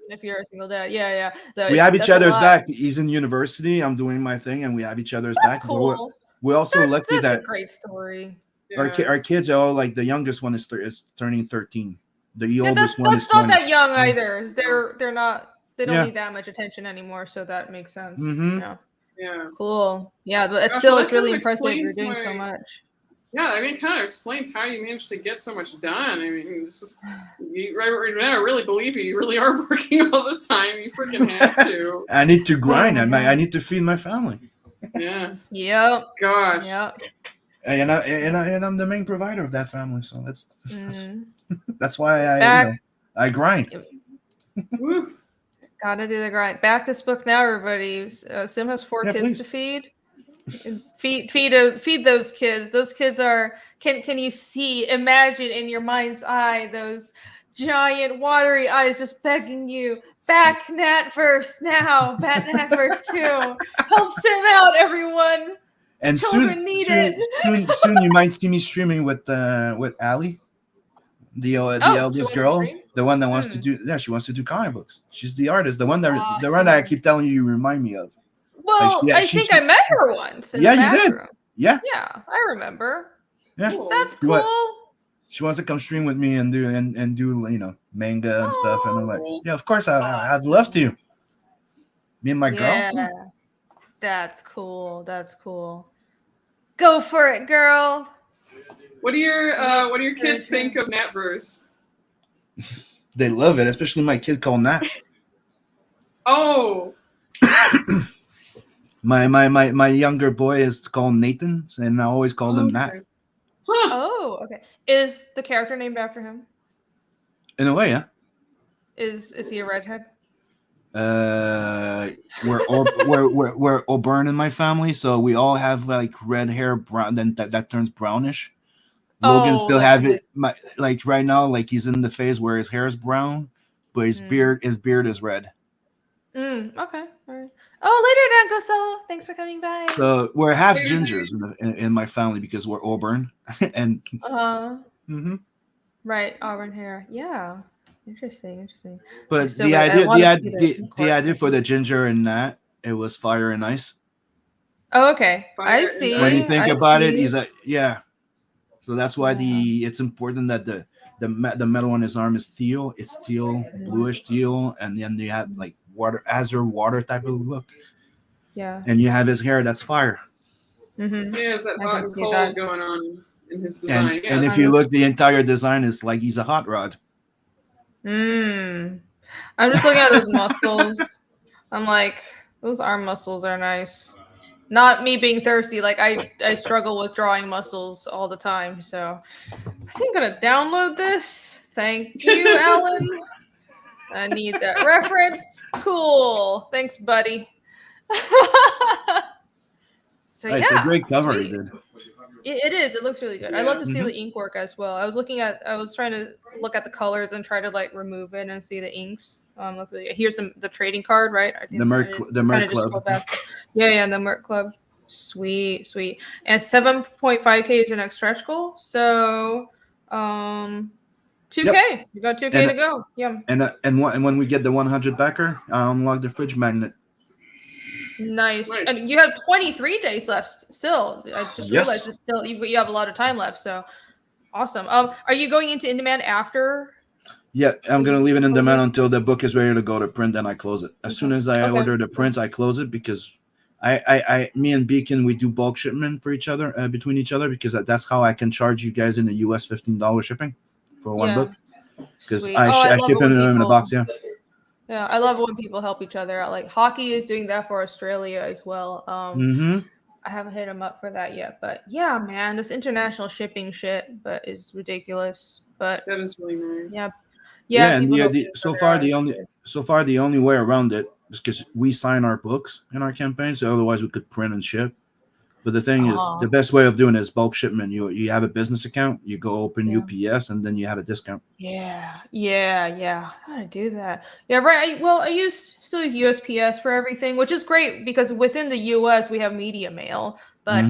If you're a single dad, we have each other's back. He's in university. I'm doing my thing, and we have each other's back. Cool. We're also lucky that's a great story. Our kids are all like the youngest one is turning 13. The oldest one is 20. That's not that young either. They're not. They don't need that much attention anymore, so that makes sense. Yeah. Cool. Yeah, but it's really impressive you're doing so much. Yeah, I mean, it kind of explains how you managed to get so much done. I mean, it's just, I really believe you. You really are working all the time. You freaking have to. I need to grind. I need to feed my family. Yeah. Yep. Gosh. Yep. And I'm the main provider of that family, so that's why I grind. Gotta do the grind. Back this book now, everybody. Sim has 4 kids to feed. Feed those kids. Those kids are. Can you imagine in your mind's eye those giant watery eyes just begging you back Natverse now. Back Natverse 2. Help Sim out, everyone. And soon you might see me streaming with Allie, the eldest girl. The one that wants to do, she wants to do comic books. She's the artist, the one that I keep telling you remind me of. Well, I think I met her once. In the you did. Yeah, I remember. Yeah, that's cool. She wants to come stream with me and do manga and stuff, and I'm like, yeah, of course, I'd love to. Me and my girl. Yeah, that's cool. That's cool. Go for it, girl. What do your kids think of Natverse? They love it, especially my kid called Nat. Oh. My younger boy is called Nathan, and I always call him Nat. Huh. Oh, okay. Is the character named after him? In a way, yeah. Is he a redhead? We're Auburn in my family, so we all have like red hair, brown. Then that turns brownish. Logan still have it. Like right now, like he's in the phase where his hair is brown, but his beard is red. Okay. All right. Oh, later, Dan Gosello. Thanks for coming by. So we're half gingers in my family because we're Auburn, and right, Auburn hair. Yeah. Interesting. But the idea for the ginger and that it was fire and ice. Oh, okay. Fire I and see. When you think about it, see. he's like, yeah. So that's why it's important that the metal on his arm is teal. It's teal, bluish teal, and then you have like azure water type of look. Yeah. And you have his hair that's fire. Mm-hmm. Yeah, there's that hot and cold going on in his design. And if you look, the entire design is like he's a hot rod. I'm just looking at those muscles. I'm like, those arm muscles are nice. Not me being thirsty. Like I struggle with drawing muscles all the time. So I think I'm gonna download this. Thank you, Alan. I need that reference. Cool. Thanks, buddy. So it's a great cover he did. It is. It looks really good. I love to see the ink work as well. I was trying to look at the colors and try to like remove it and see the inks. Here's the trading card, right? The Merc Club. Yeah, the Merc Club. Sweet. And 7.5K is your next stretch goal. So 2K. Yep. You got 2K to go. Yeah. And when we get the 100 backer, I'll unlock the fridge magnet. Nice. And you have 23 days left still. I just realized it's still you have a lot of time left. So awesome. Are you going into in demand after? Yeah, I'm gonna leave it in demand until the book is ready to go to print, then I close it. As soon as I order the prints, I close it because me and Beacon, we do bulk shipment for each other, between each other, because that's how I can charge you guys in the US $15 shipping for one book. Because I ship them in a box, Yeah, I love when people help each other out. Like Hockey is doing that for Australia as well. I haven't hit him up for that yet, but yeah, man, this international shipping shit, is ridiculous. But that is really nice. Yeah. And so far the only way around it is because we sign our books in our campaign, so otherwise we could print and ship. But the thing is, the best way of doing it is bulk shipment. You have a business account, you go open UPS, and then you have a discount. Yeah. Gotta do that. Yeah, right. I still use USPS for everything, which is great because within the US we have media mail. But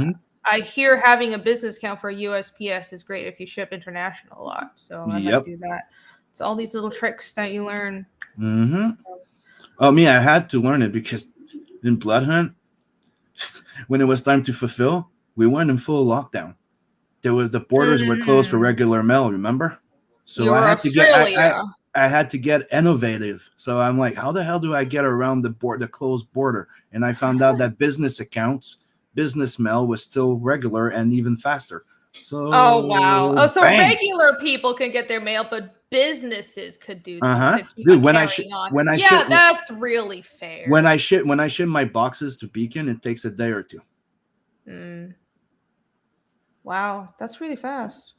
I hear having a business account for USPS is great if you ship international a lot. So I might do that. It's all these little tricks that you learn. Oh, me, I had to learn it because in Blood Hunt, when it was time to fulfill, we went in full lockdown. The borders were closed for regular mail, remember? So I had to get innovative. So I'm like, how the hell do I get around the closed border? And I found out that business accounts, business mail was still regular and even faster. So so regular people can get their mail, but businesses could do Dude, that's really fair. When I ship my boxes to Beacon, it takes a day or two. Wow, that's really fast.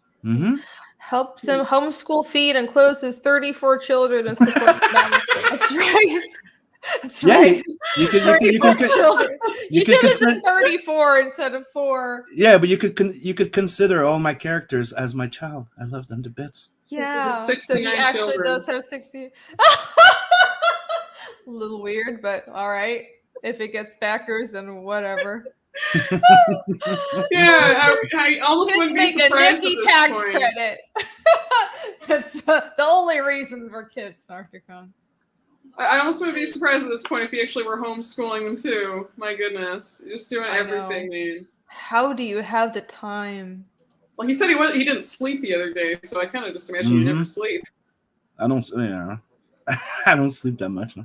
Help some homeschool feed and clothe his 34 children and support That's right. That's right. You could children. You should have said 34 instead of 4. Yeah, but you could consider all my characters as my child. I love them to bits. Yeah, 69 so he actually children. does have 60. A little weird, but all right. If it gets backers, then whatever. I almost wouldn't be surprised at this tax point. Credit. That's the only reason for kids, Sarticon. I almost wouldn't be surprised at this point if he actually were homeschooling them too. My goodness, just doing everything, man. How do you have the time? Well, he said he didn't sleep the other day, so I kind of just imagine you never sleep. I don't sleep that much.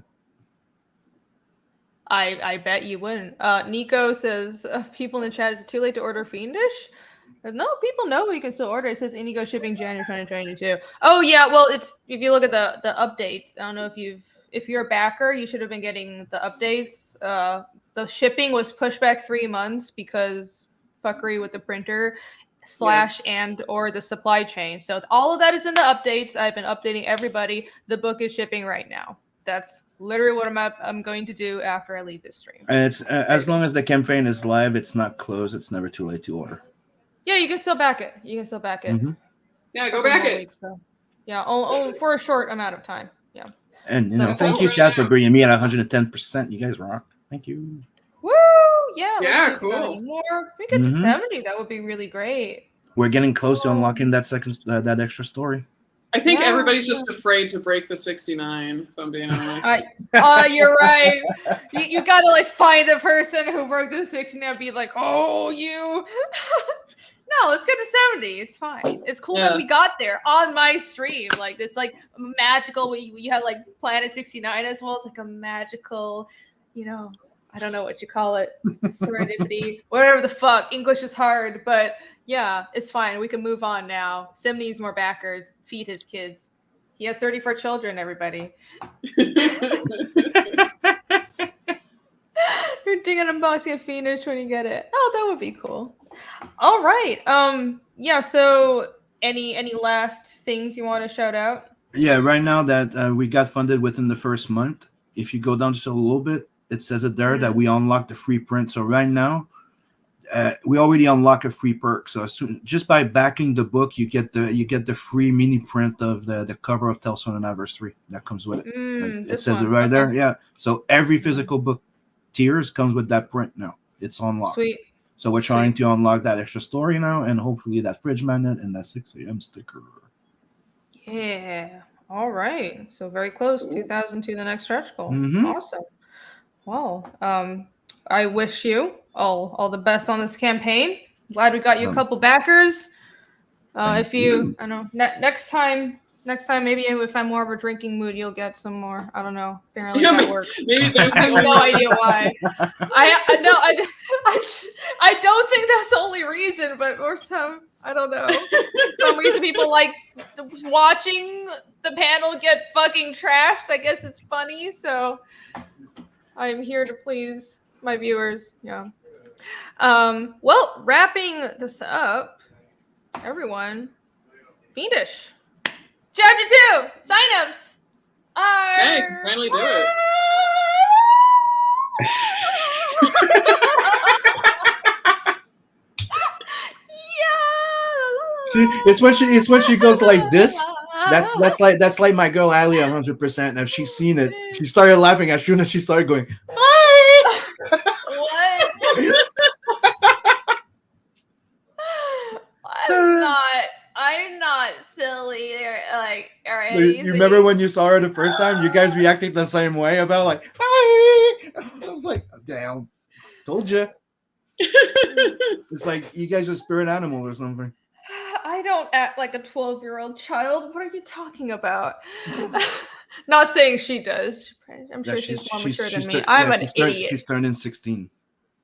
I bet you wouldn't. Nico says, people in the chat, is it too late to order Fiendish? No, people know you can still order. It says Indigo shipping January 2022. Oh yeah, well, it's if you look at the updates. I don't know if you're a backer, you should have been getting the updates. The shipping was pushed back 3 months because fuckery with the printer / and or the supply chain. So all of that is in the updates. I've been updating everybody. The book is shipping right now. That's literally what I'm going to do after I leave this stream. And it's as long as the campaign is live, it's not closed. It's never too late to order. Yeah, you can still back it. Yeah, go back it. So. Yeah, for a short amount of time. Yeah. And So thank you, Chad, for bringing me at 110%. You guys rock. Thank you. Woo! Yeah. Yeah, Let's do cool. 70 more. We get to 70. That would be really great. We're getting close to unlocking that second that extra story. I think everybody's just afraid to break the 69, if I'm being honest. You're right. You gotta like find the person who broke the 69 and be like, oh, you. No, let's get to 70. It's fine. It's cool that we got there on my stream. Like this, like magical. We had like Planet 69 as well. It's like a magical, I don't know what you call it, serendipity, whatever the fuck. English is hard, but yeah, it's fine. We can move on now. Sim needs more backers. Feed his kids. He has 34 children, everybody. You're digging unboxing a Fiendish when you get it. Oh, that would be cool. All right. Yeah, so any last things you want to shout out? Yeah, right now that we got funded within the first month, if you go down just a little bit, it says it there that we unlocked the free print. So right now, we already unlock a free perk. So just by backing the book, you get the free mini print of the cover of Tales from the Natverse 3 that comes with it. It says it right there. Yeah. So every physical book tiers comes with that print now. It's unlocked. Sweet. So we're trying to unlock that extra story now, and hopefully that fridge magnet and that 6 a.m. sticker. Yeah. All right. So very close. 2,000 to the next stretch goal. Awesome. Well, I wish you all the best on this campaign. Glad we got you a couple backers. If you, I don't know, next time, maybe if I'm more of a drinking mood, you'll get some more. I don't know. Apparently that works. Maybe there's I have no idea why. I don't think that's the only reason, but for some, I don't know. For some reason people like watching the panel get fucking trashed. I guess it's funny, so I'm here to please my viewers. Yeah. Well, wrapping this up, everyone, Fiendish. Chapter 2, sign-ups. Hey, finally do it. See, it's when she goes like this. That's like my girl Ali 100%. And if she's seen it, she started laughing as soon as she started going. What? I'm not silly or anything. You remember when you saw her the first time? You guys reacted the same way about like, hi. I was like, damn, told you. It's like you guys are spirit animal or something. I don't act like a 12-year-old child. What are you talking about? Not saying she does. I'm sure she's more mature than me. I'm an idiot. She's turning 16.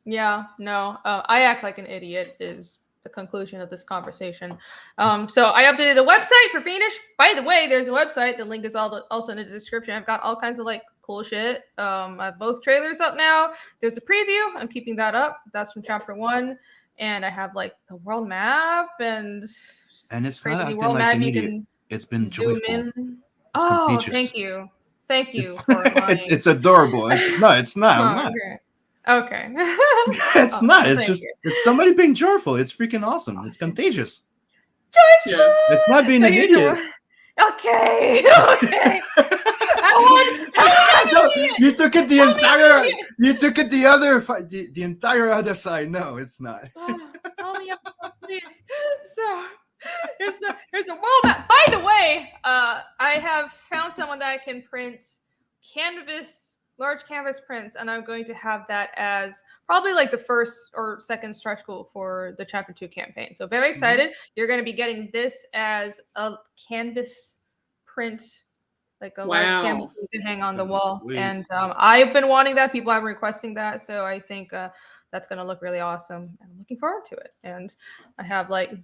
Yeah, no. I act like an idiot is the conclusion of this conversation. So I updated a website for Fiendish. By the way, there's a website. The link is also in the description. I've got all kinds of like cool shit. I have both trailers up now. There's a preview. I'm keeping that up. That's from chapter 1. And I have like the world map and it's crazy not acting world like map. an You idiot. can It's been zoom joyful. in. It's contagious. Thank you for lying. it's adorable. It's not. I'm not. Okay. It's not. It's just it's somebody being joyful. It's freaking awesome. It's contagious. Joyful. Yeah. It's not being an idiot. Okay. You took it the entire. You took it the other. The entire other side. No, it's not. Tell me about this. So here's a world map. By the way, I have found someone that can print large canvas prints, and I'm going to have that as probably like the first or second stretch goal for the chapter 2 campaign. So very excited. You're going to be getting this as a canvas print, like a large canvas you can hang on the wall. Sweet. And I've been wanting that. People have been requesting that. So I think that's going to look really awesome. I'm looking forward to it. And I have like a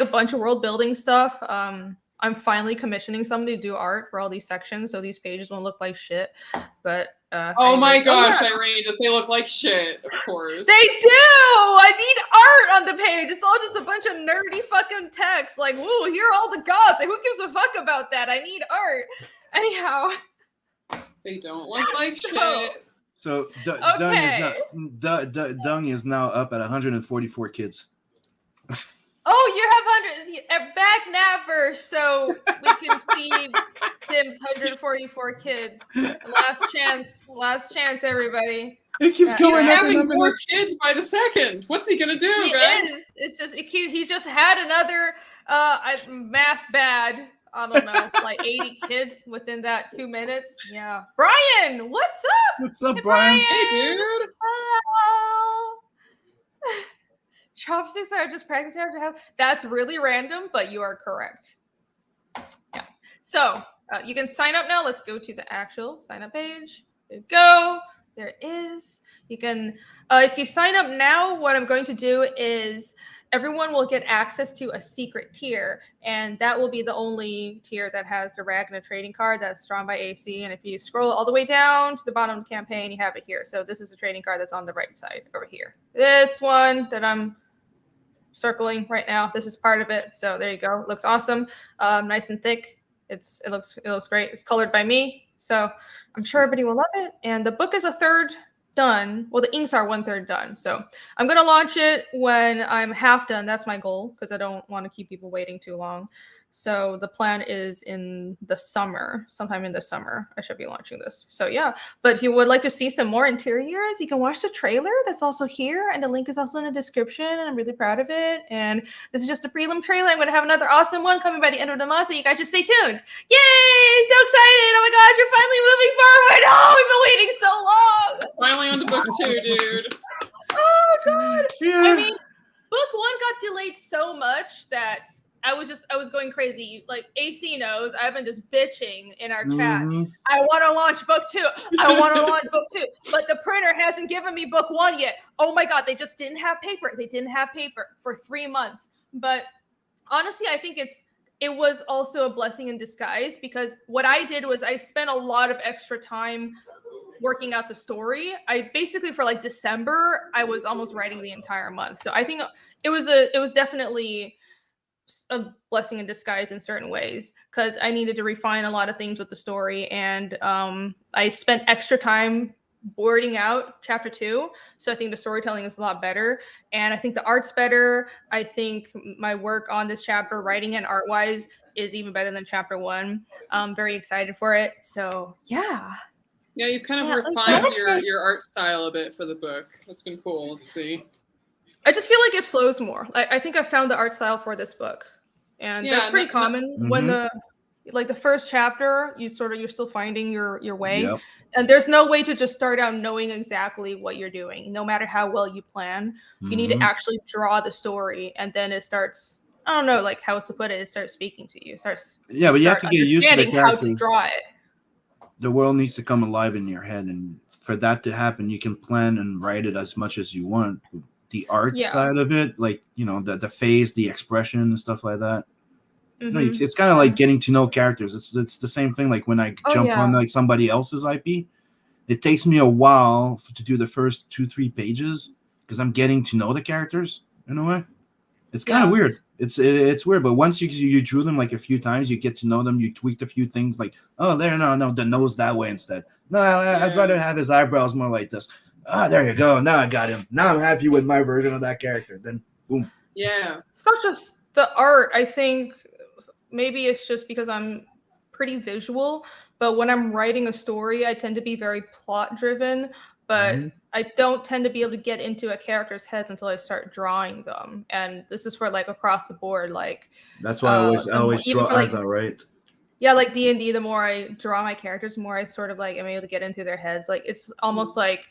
bunch of world building stuff. I'm finally commissioning somebody to do art for all these sections, so these pages won't look like shit. But oh my gosh, Irene, does they look like shit? Of course they do. I need art on the page. It's all just a bunch of nerdy fucking text. Like, woo, here are all the gods. Like, who gives a fuck about that? I need art. Anyhow, they don't look like shit. So Dung is now up at 144 kids. Oh, you have 100 back Natverse, so we can feed Sims 144 kids. Last chance, everybody. It keeps Yeah. going He's up and having up and more up. kids by the second. What's he gonna do, He guys? is. It's just he just had another math bad. I don't know, like 80 kids within that 2 minutes. Yeah. Brian, what's up? What's up, Hey, Brian? Hey, dude. Hello. Chopsticks are just practice after health. That's really random, but you are correct. Yeah. So you can sign up now. Let's go to the actual sign up page. There you go. There it is. You can, if you sign up now, what I'm going to do is everyone will get access to a secret tier, and that will be the only tier that has the Ragna trading card that's drawn by AC. And if you scroll all the way down to the bottom of the campaign, you have it here. So this is a trading card that's on the right side over here. This one that I'm circling right now, this is part of it. So there you go. It looks awesome. Nice and thick. It looks great. It's colored by me, so I'm sure everybody will love it. And the book is a third done. Well, the inks are 1/3 done. So I'm gonna launch it when I'm half done. That's my goal, because I don't want to keep people waiting too long. So the plan is in the summer, sometime in the summer, I should be launching this. So yeah, but if you would like to see some more interiors, you can watch the trailer. That's also here, and the link is also in the description, and I'm really proud of it. And this is just a prelim trailer. I'm going to have another awesome one coming by the end of the month, so you guys just stay tuned. Yay! So excited! Oh my gosh, you're finally moving forward! Oh, we've been waiting so long! Finally on to book 2, dude. Oh god! Yeah. I mean, book 1 got delayed so much that I was going crazy. Like AC knows, I've been just bitching in our chats. I want to launch book 2. I want to launch book 2, but the printer hasn't given me book 1 yet. Oh my god, they just didn't have paper. They didn't have paper for 3 months. But honestly, I think it was also a blessing in disguise, because what I did was I spent a lot of extra time working out the story. I basically, for like December, I was almost writing the entire month. So I think it was definitely a blessing in disguise in certain ways, because I needed to refine a lot of things with the story, and I spent extra time boarding out chapter 2. So I think the storytelling is a lot better, and I think the art's better. I think my work on this chapter, writing and art wise, is even better than chapter 1. I'm very excited for it. So yeah. Yeah, you've kind of Yeah, refined your art style a bit for the book. That's been cool to see. I just feel like it flows more. I think I found the art style for this book, and that's pretty common. When the first chapter, you're still finding your way, Yep. and there's no way to just start out knowing exactly what you're doing. No matter how well you plan, you need to actually draw the story, and then it starts. I don't know, like how else to put it. It starts speaking to you. Yeah, but you have to get used to the characters. How to draw it. The world needs to come alive in your head, and for that to happen, you can plan and write it as much as you want. The art side of it, like, you know, the face, the expression and stuff like that. You know, it's kind of like getting to know characters. It's the same thing. Like when I jump on like somebody else's IP, it takes me a while to do the first 2-3 pages, because I'm getting to know the characters in a way. It's kind of weird. It's weird, but once you drew them like a few times, you get to know them. You tweaked a few things, like, oh, there, no, the nose that way instead. No, I'd rather have his eyebrows more like this. Ah, there you go. Now I got him. Now I'm happy with my version of that character. Then, boom. Yeah. It's not just the art. I think maybe it's just because I'm pretty visual, but when I'm writing a story, I tend to be very plot driven, but I don't tend to be able to get into a character's heads until I start drawing them. And this is for like across the board. Like that's why I always draw as I write. Yeah, like D&D, the more I draw my characters, the more I sort of like am able to get into their heads. Like it's almost like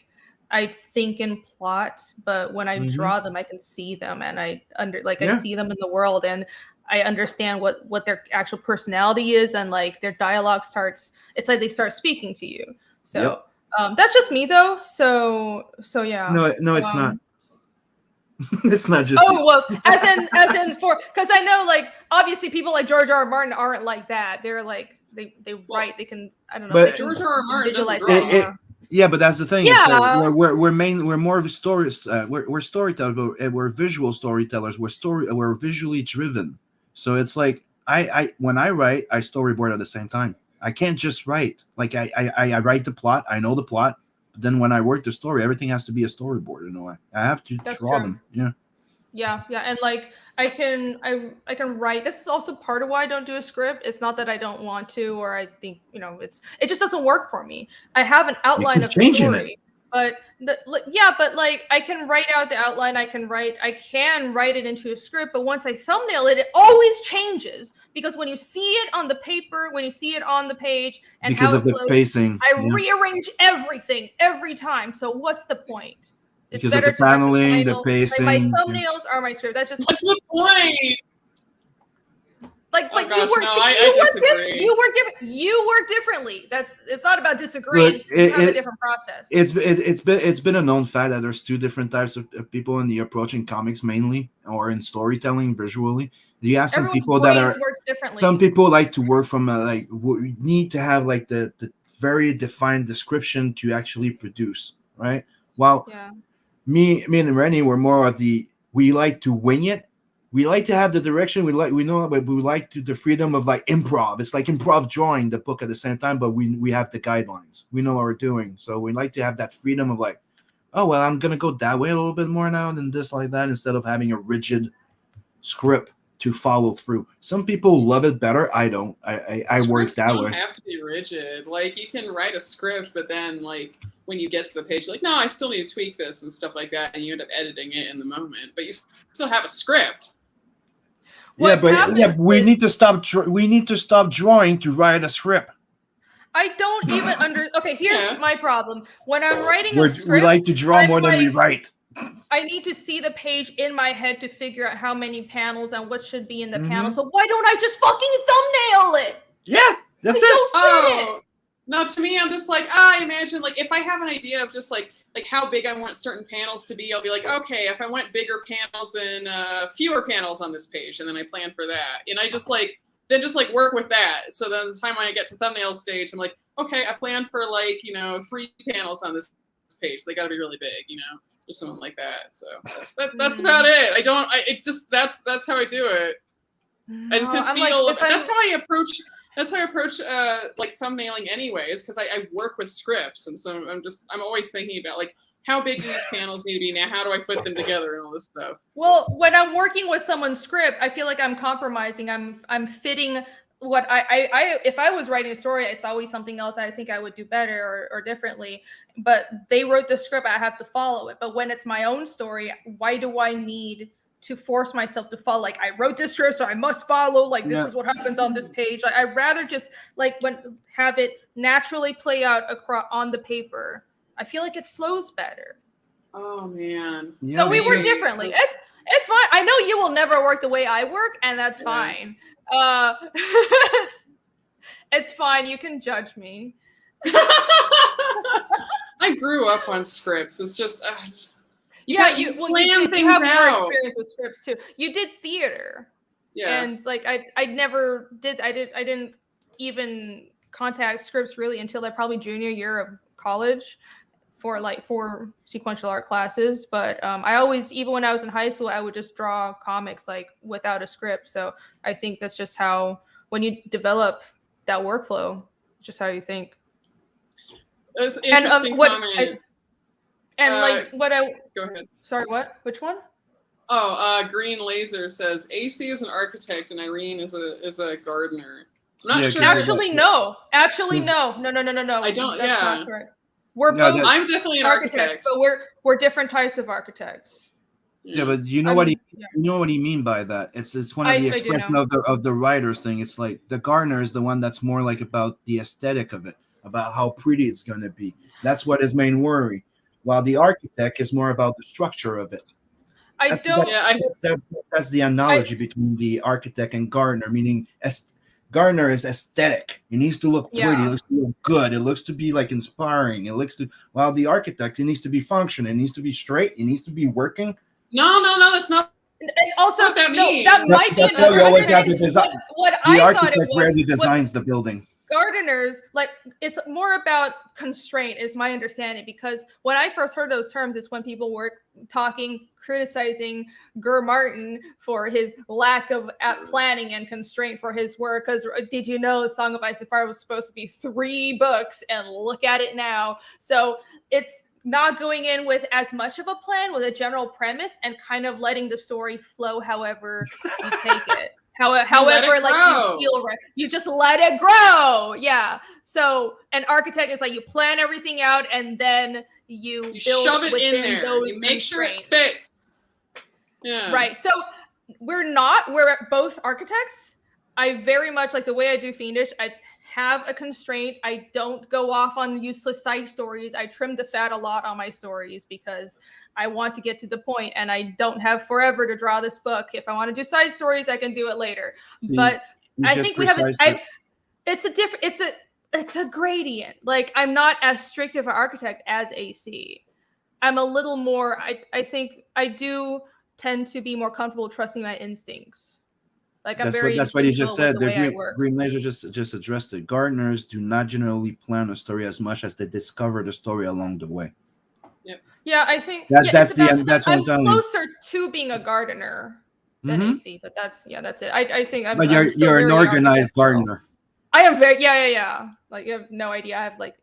I think in plot, but when I draw them, I can see them, and I see them in the world, and I understand what their actual personality is, and like their dialogue starts. It's like they start speaking to you. So that's just me, though. So yeah. No, it's not. It's not just. Oh well, as in for, because I know like obviously people like George R. R. Martin aren't like that. They're like they write. They can, I don't know. But George R. R. Martin visualize doesn't that. Yeah, but that's the thing. Yeah, so we're more of stories. We're storytellers. We're visual storytellers. We're visually driven. So it's like when I write, I storyboard at the same time. I can't just write. Like I write the plot. I know the plot. But then when I work the story, everything has to be a storyboard in a way. I have to draw them. Yeah. Yeah, and like I can write. This is also part of why I don't do a script. It's not that I don't want to, or I think it just doesn't work for me. I have an outline of the changing it. story, but but like I can write out the outline. I can write it into a script, but once I thumbnail it, it always changes because when you see it on the paper, when you see it on the page, and because how of the flows, pacing, I rearrange everything every time. So what's the point? Because of the paneling, the pacing. My thumbnails are my script. That's just what's the point? Like oh, gosh, you work differently. It's not about disagreeing. Look, you have a different process. It's been a known fact that there's two different types of people in the approach in comics mainly, or in storytelling visually. You have some people that are works differently. Some people like to work from need to have like the very defined description to actually produce, right? While me and Rennie were more of we like to wing it. We like to have the direction but we like the freedom of like improv. It's like improv drawing the book at the same time, but we have the guidelines. We know what we're doing. So we like to have that freedom of like, oh, well, I'm going to go that way a little bit more now than this, like that, instead of having a rigid script to follow through. Some people love it better. I don't. I work that way. Don't have to be rigid. Like you can write a script, but then like when you get to the page, like, no, I still need to tweak this and stuff like that, and you end up editing it in the moment. But you still have a script. We need to stop drawing to write a script. I don't even Okay, here's my problem. When I'm writing a script, we like to draw more than we write. I need to see the page in my head to figure out how many panels and what should be in the panel. So why don't I just fucking thumbnail it? Yeah, that's it. No, to me, I'm just like, I imagine like if I have an idea of just like how big I want certain panels to be, I'll be like, okay, if I want bigger panels, then fewer panels on this page, and then I plan for that, and I just like work with that. So then the time when I get to thumbnail stage, I'm like, okay, I plan for 3 panels on this page. They got to be really big, or something like that. So that's about it. That's how I do it. I just kind of feel that's how I approach. That's how I approach like thumbnailing anyways, because I work with scripts, and so I'm always thinking about like how big do these panels need to be now? How do I put them together and all this stuff? Well, when I'm working with someone's script, I feel like I'm compromising. I'm fitting what I if I was writing a story, it's always something else I think I would do better or differently. But they wrote the script, I have to follow it. But when it's my own story, why do I need to force myself to follow? Like, I wrote this script, so I must follow. Like, this is what happens on this page. Like, I'd rather just have it naturally play out on the paper. I feel like it flows better. Oh man. So we work differently. It's fine. I know you will never work the way I work, and that's fine. It's fine. You can judge me. I grew up on scripts. It's just you plan things have out. More experience with scripts too. You did theater, and like I never did. I didn't even contact scripts really until probably junior year of college for sequential art classes. But I always, even when I was in high school, I would just draw comics like without a script. So I think that's just how, when you develop that workflow, just how you think. That's an interesting comment. Go ahead. Sorry, what? Which one? Oh, Green Laser says AC is an architect and Irene is a gardener. I'm not sure. Actually, no. No. I don't. That's not correct. We're both. I'm definitely an architect, but we're different types of architects. Yeah, but you know what he mean by that. It's one of the expression of the writer's thing. It's like the gardener is the one that's more like about the aesthetic of it, about how pretty it's gonna be. That's what his main worry. While the architect is more about the structure of it. That's the analogy between the architect and gardener, meaning gardener is aesthetic. It needs to look pretty. It looks to look good. It looks to be like inspiring. While the architect, it needs to be functioning. It needs to be straight. It needs to be working. No, that's not. And also, what that means. That might be that's why you always have to design. What the I architect thought it was, rarely designs the building. Gardeners, it's more about constraint, is my understanding, because when I first heard those terms, it's when people were criticizing Gur Martin for his lack of planning and constraint for his work. Because did you know Song of Ice and Fire was supposed to be 3 books, and look at it now. So it's not going in with as much of a plan, with a general premise, and kind of letting the story flow however you take it. However, like you feel right, you just let it grow. Yeah. So an architect is like you plan everything out and then you build shove it in there. Those you make sure it fits. Yeah. Right. So we're both architects. I very much like the way I do Fiendish. I have a constraint. I don't go off on useless side stories. I trim the fat a lot on my stories because I want to get to the point, and I don't have forever to draw this book. If I want to do side stories, I can do it later. But I think we have it's a gradient. Like, I'm not as strict of an architect as AC. I'm a little more, I think I do tend to be more comfortable trusting my instincts. Like, that's what you just said. The Green Laser just addressed it. Gardeners do not generally plan a story as much as they discover the story along the way. Yep. Yeah, I think that's what I'm telling you. I'm closer to being a gardener than AC, but that's it. I think I'm. But you're an organized gardener. I am very yeah. Like, you have no idea. I have like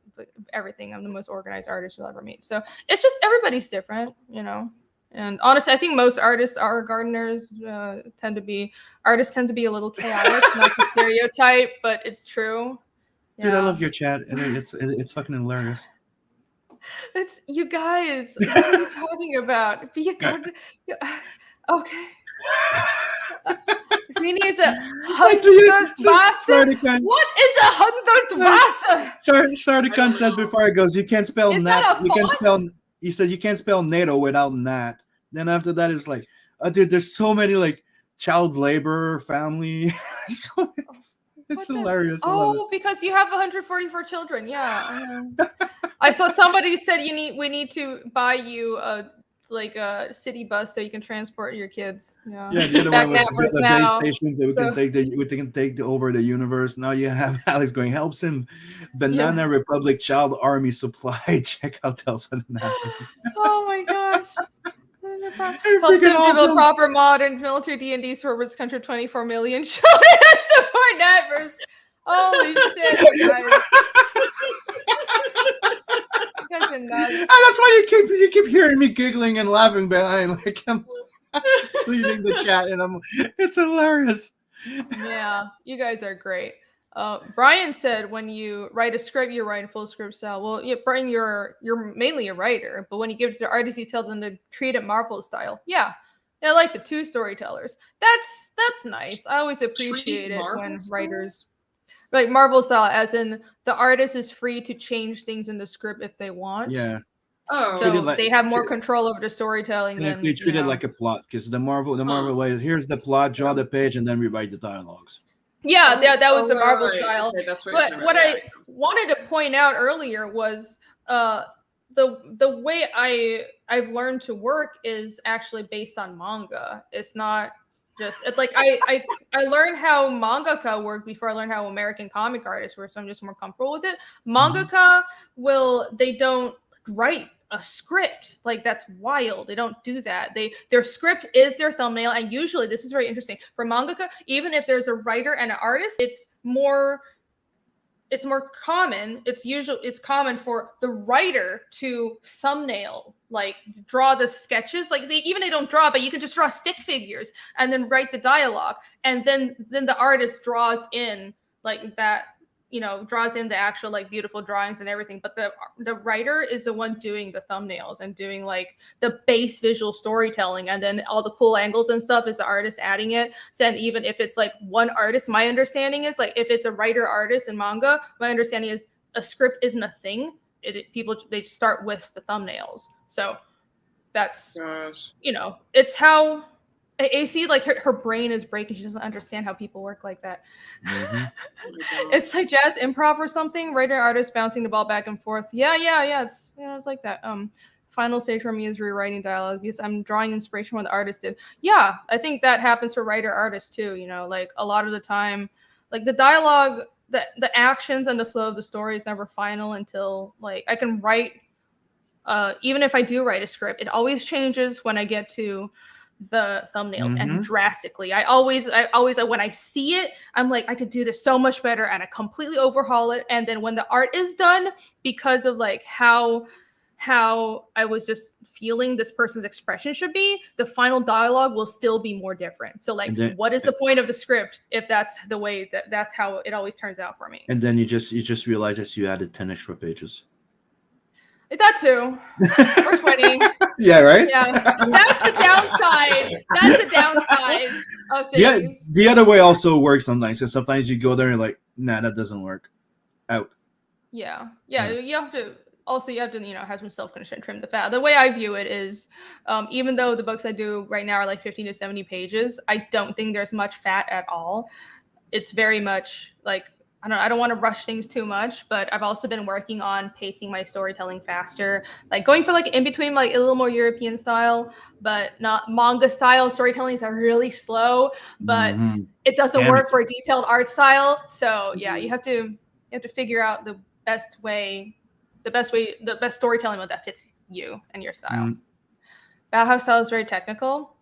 everything. I'm the most organized artist you'll ever meet. So it's just everybody's different, you know. And honestly, I think most artists are gardeners. Artists tend to be a little chaotic, not the stereotype, but it's true. Yeah. Dude, I love your chat, and it's fucking hilarious. It's you guys. What are you talking about? Be a gardener. Okay. Vinny is a 100 What is 100 Sardikan said before it goes, you can't spell nat. You said you can't spell NATO without nat. Then after that, it's like, dude, there's so many like child labor, family. It's hilarious. Oh, because you have 144 children. Yeah. I saw somebody said we need to buy you a city bus so you can transport your kids. Yeah. The other one was the base stations that we can take over the universe. Now you have Alex going, helps him. Banana Republic Child Army Supply. Check out Tales of the Natvers. Oh my gosh. Helps him develop proper modern military D&D servers, country 24 million children support Natvers. Holy shit, you guys. You guys are nuts. And that's why you keep hearing me giggling and laughing behind, like I'm leading the chat, and it's hilarious. Yeah, you guys are great. Brian said when you write a script, you write in full script style. Well, yeah, Brian, you're mainly a writer, but when you give it to the artists, you tell them to treat it Marvel style. Yeah, I like the two storytellers. That's nice. I always appreciate it when writers. Like Marvel style, as in the artist is free to change things in the script if they want. Yeah. Oh, so they have more control over the storytelling. They treat it like a plot, because the Marvel way, here's the plot, draw the page, and then rewrite the dialogues. Yeah, that was the Marvel style. Okay, that's what I wanted to point out earlier was the way I've learned to work is actually based on manga. It's not just like I learned how mangaka work before I learned how American comic artists work, so I'm just more comfortable with it. Mangaka they don't write a script. Like, that's wild. They don't do that. Their script is their thumbnail, and usually this is very interesting for mangaka. Even if there's a writer and an artist, it's more common. It's common for the writer to thumbnail, like draw the sketches. Like they don't draw, but you can just draw stick figures and then write the dialogue, and then the artist draws in like that. Draws in the actual like beautiful drawings and everything, but the writer is the one doing the thumbnails and doing like the base visual storytelling, and then all the cool angles and stuff is the artist adding it. So, and even if it's like one artist, my understanding is like if it's a writer artist in manga, my understanding is a script isn't a thing. They start with the thumbnails. So that's it's how AC, like her brain is breaking. She doesn't understand how people work like that. Mm-hmm. It's like jazz improv or something. Writer artist bouncing the ball back and forth. Yeah. It's like that. Final stage for me is rewriting dialogue because I'm drawing inspiration from what the artist did. Yeah, I think that happens for writer artists too. Like a lot of the time, like the dialogue, the actions and the flow of the story is never final until like I can write. Even if I do write a script, it always changes when I get to the thumbnails and drastically. I always when I see it, I'm like, I could do this so much better, and I completely overhaul it. And then when the art is done, because of like how how I was just feeling this person's expression should be, the final dialogue will still be more different. So like, what is the point of the script if that's the way that's how it always turns out for me? And then you just realize that you added 10 extra pages. That too. Or 20. Yeah, right? Yeah. That's the downside. That's the downside of things. Yeah, the other way also works sometimes. Because sometimes you go there and you're like, nah, that doesn't work. Out. Yeah. You have to have some self-control, trim the fat. The way I view it is, even though the books I do right now are like 15 to 70 pages, I don't think there's much fat at all. It's very much like, I don't want to rush things too much, but I've also been working on pacing my storytelling faster, like going for like in between, like a little more European style, but not manga style storytellings are really slow, but it doesn't work for a detailed art style. So yeah, you have to figure out the best storytelling mode that fits you and your style. Bauhaus style is very technical.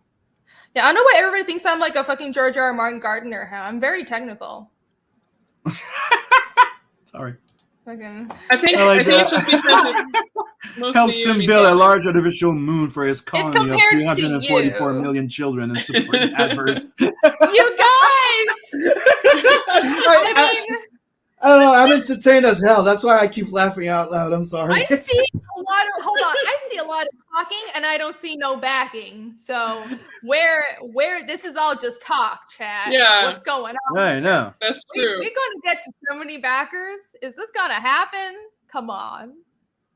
Yeah, I don't know why everybody thinks I'm like a fucking George R. R. Martin Gardner. I'm very technical. Sorry. Fucking. I think it's just because it helps him build a large artificial moon for his colony of 344 million children and support adverse. You guys! I don't know. I'm entertained as hell. That's why I keep laughing out loud. I'm sorry. I see a lot of talking, and I don't see no backing. So where this is all just talk, chat. Yeah. What's going on? I know. That's true. We're going to get to so many backers. Is this going to happen? Come on.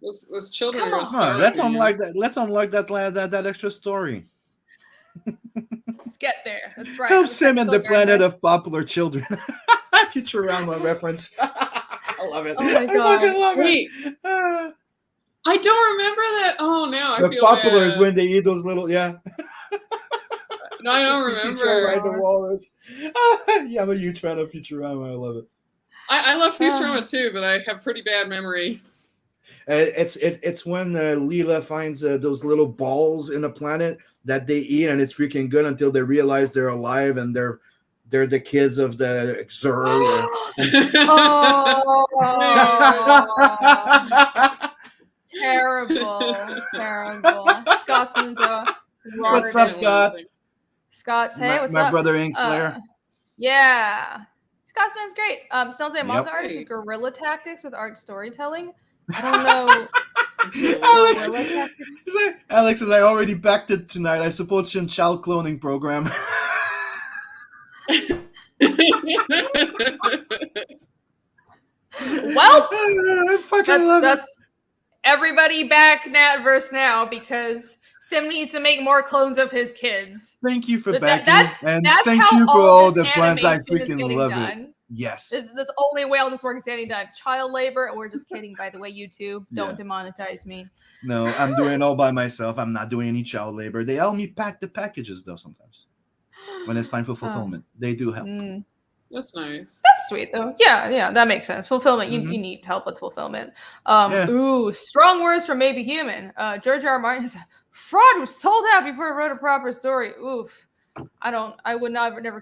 Those children Come are on. starving. Let's unlock that. Let's unlock that extra story. Let's get there. That's right. Help Sim and the planet of popular children. Futurama reference. I love it. Oh my God. I fucking love Wait. it. I don't remember that. Oh no, I The feel popular is bad. when they eat those little No, I don't remember. Ride the walrus. Yeah, I'm a huge fan of Futurama. I love it. I love Futurama too, but I have pretty bad memory. It's when Leela finds those little balls in a planet that they eat, and it's freaking good until they realize they're alive and they're the kids of the Xur. Terrible. Scotsman's What's up, Scott? Scott's, hey, what's my up? brother Ink Slayer. Yeah. Scotsman's great. Sounds like a manga Yep. artist with guerrilla tactics with art storytelling. I don't know. Alex says, I already backed it tonight. I support Shin Child cloning program. Well, I fucking love it. that's everybody back Natverse now because Sim needs to make more clones of his kids. Thank you for That- backing, and that's thank how you for all all this the plans. I animation is freaking getting love done. it. Yes. This is the only way all this work is getting done. Child labor. We're just kidding, by the way. YouTube, don't demonetize me. No, I'm doing it all by myself. I'm not doing any child labor. They help me pack the packages though sometimes. When it's time for fulfillment, they do help. That's nice. That's sweet though. Yeah, that makes sense. Fulfillment. You need help with fulfillment. Ooh, strong words from Maybe Human. George R. R. Martin is a fraud who sold out before he wrote a proper story. Oof. I would never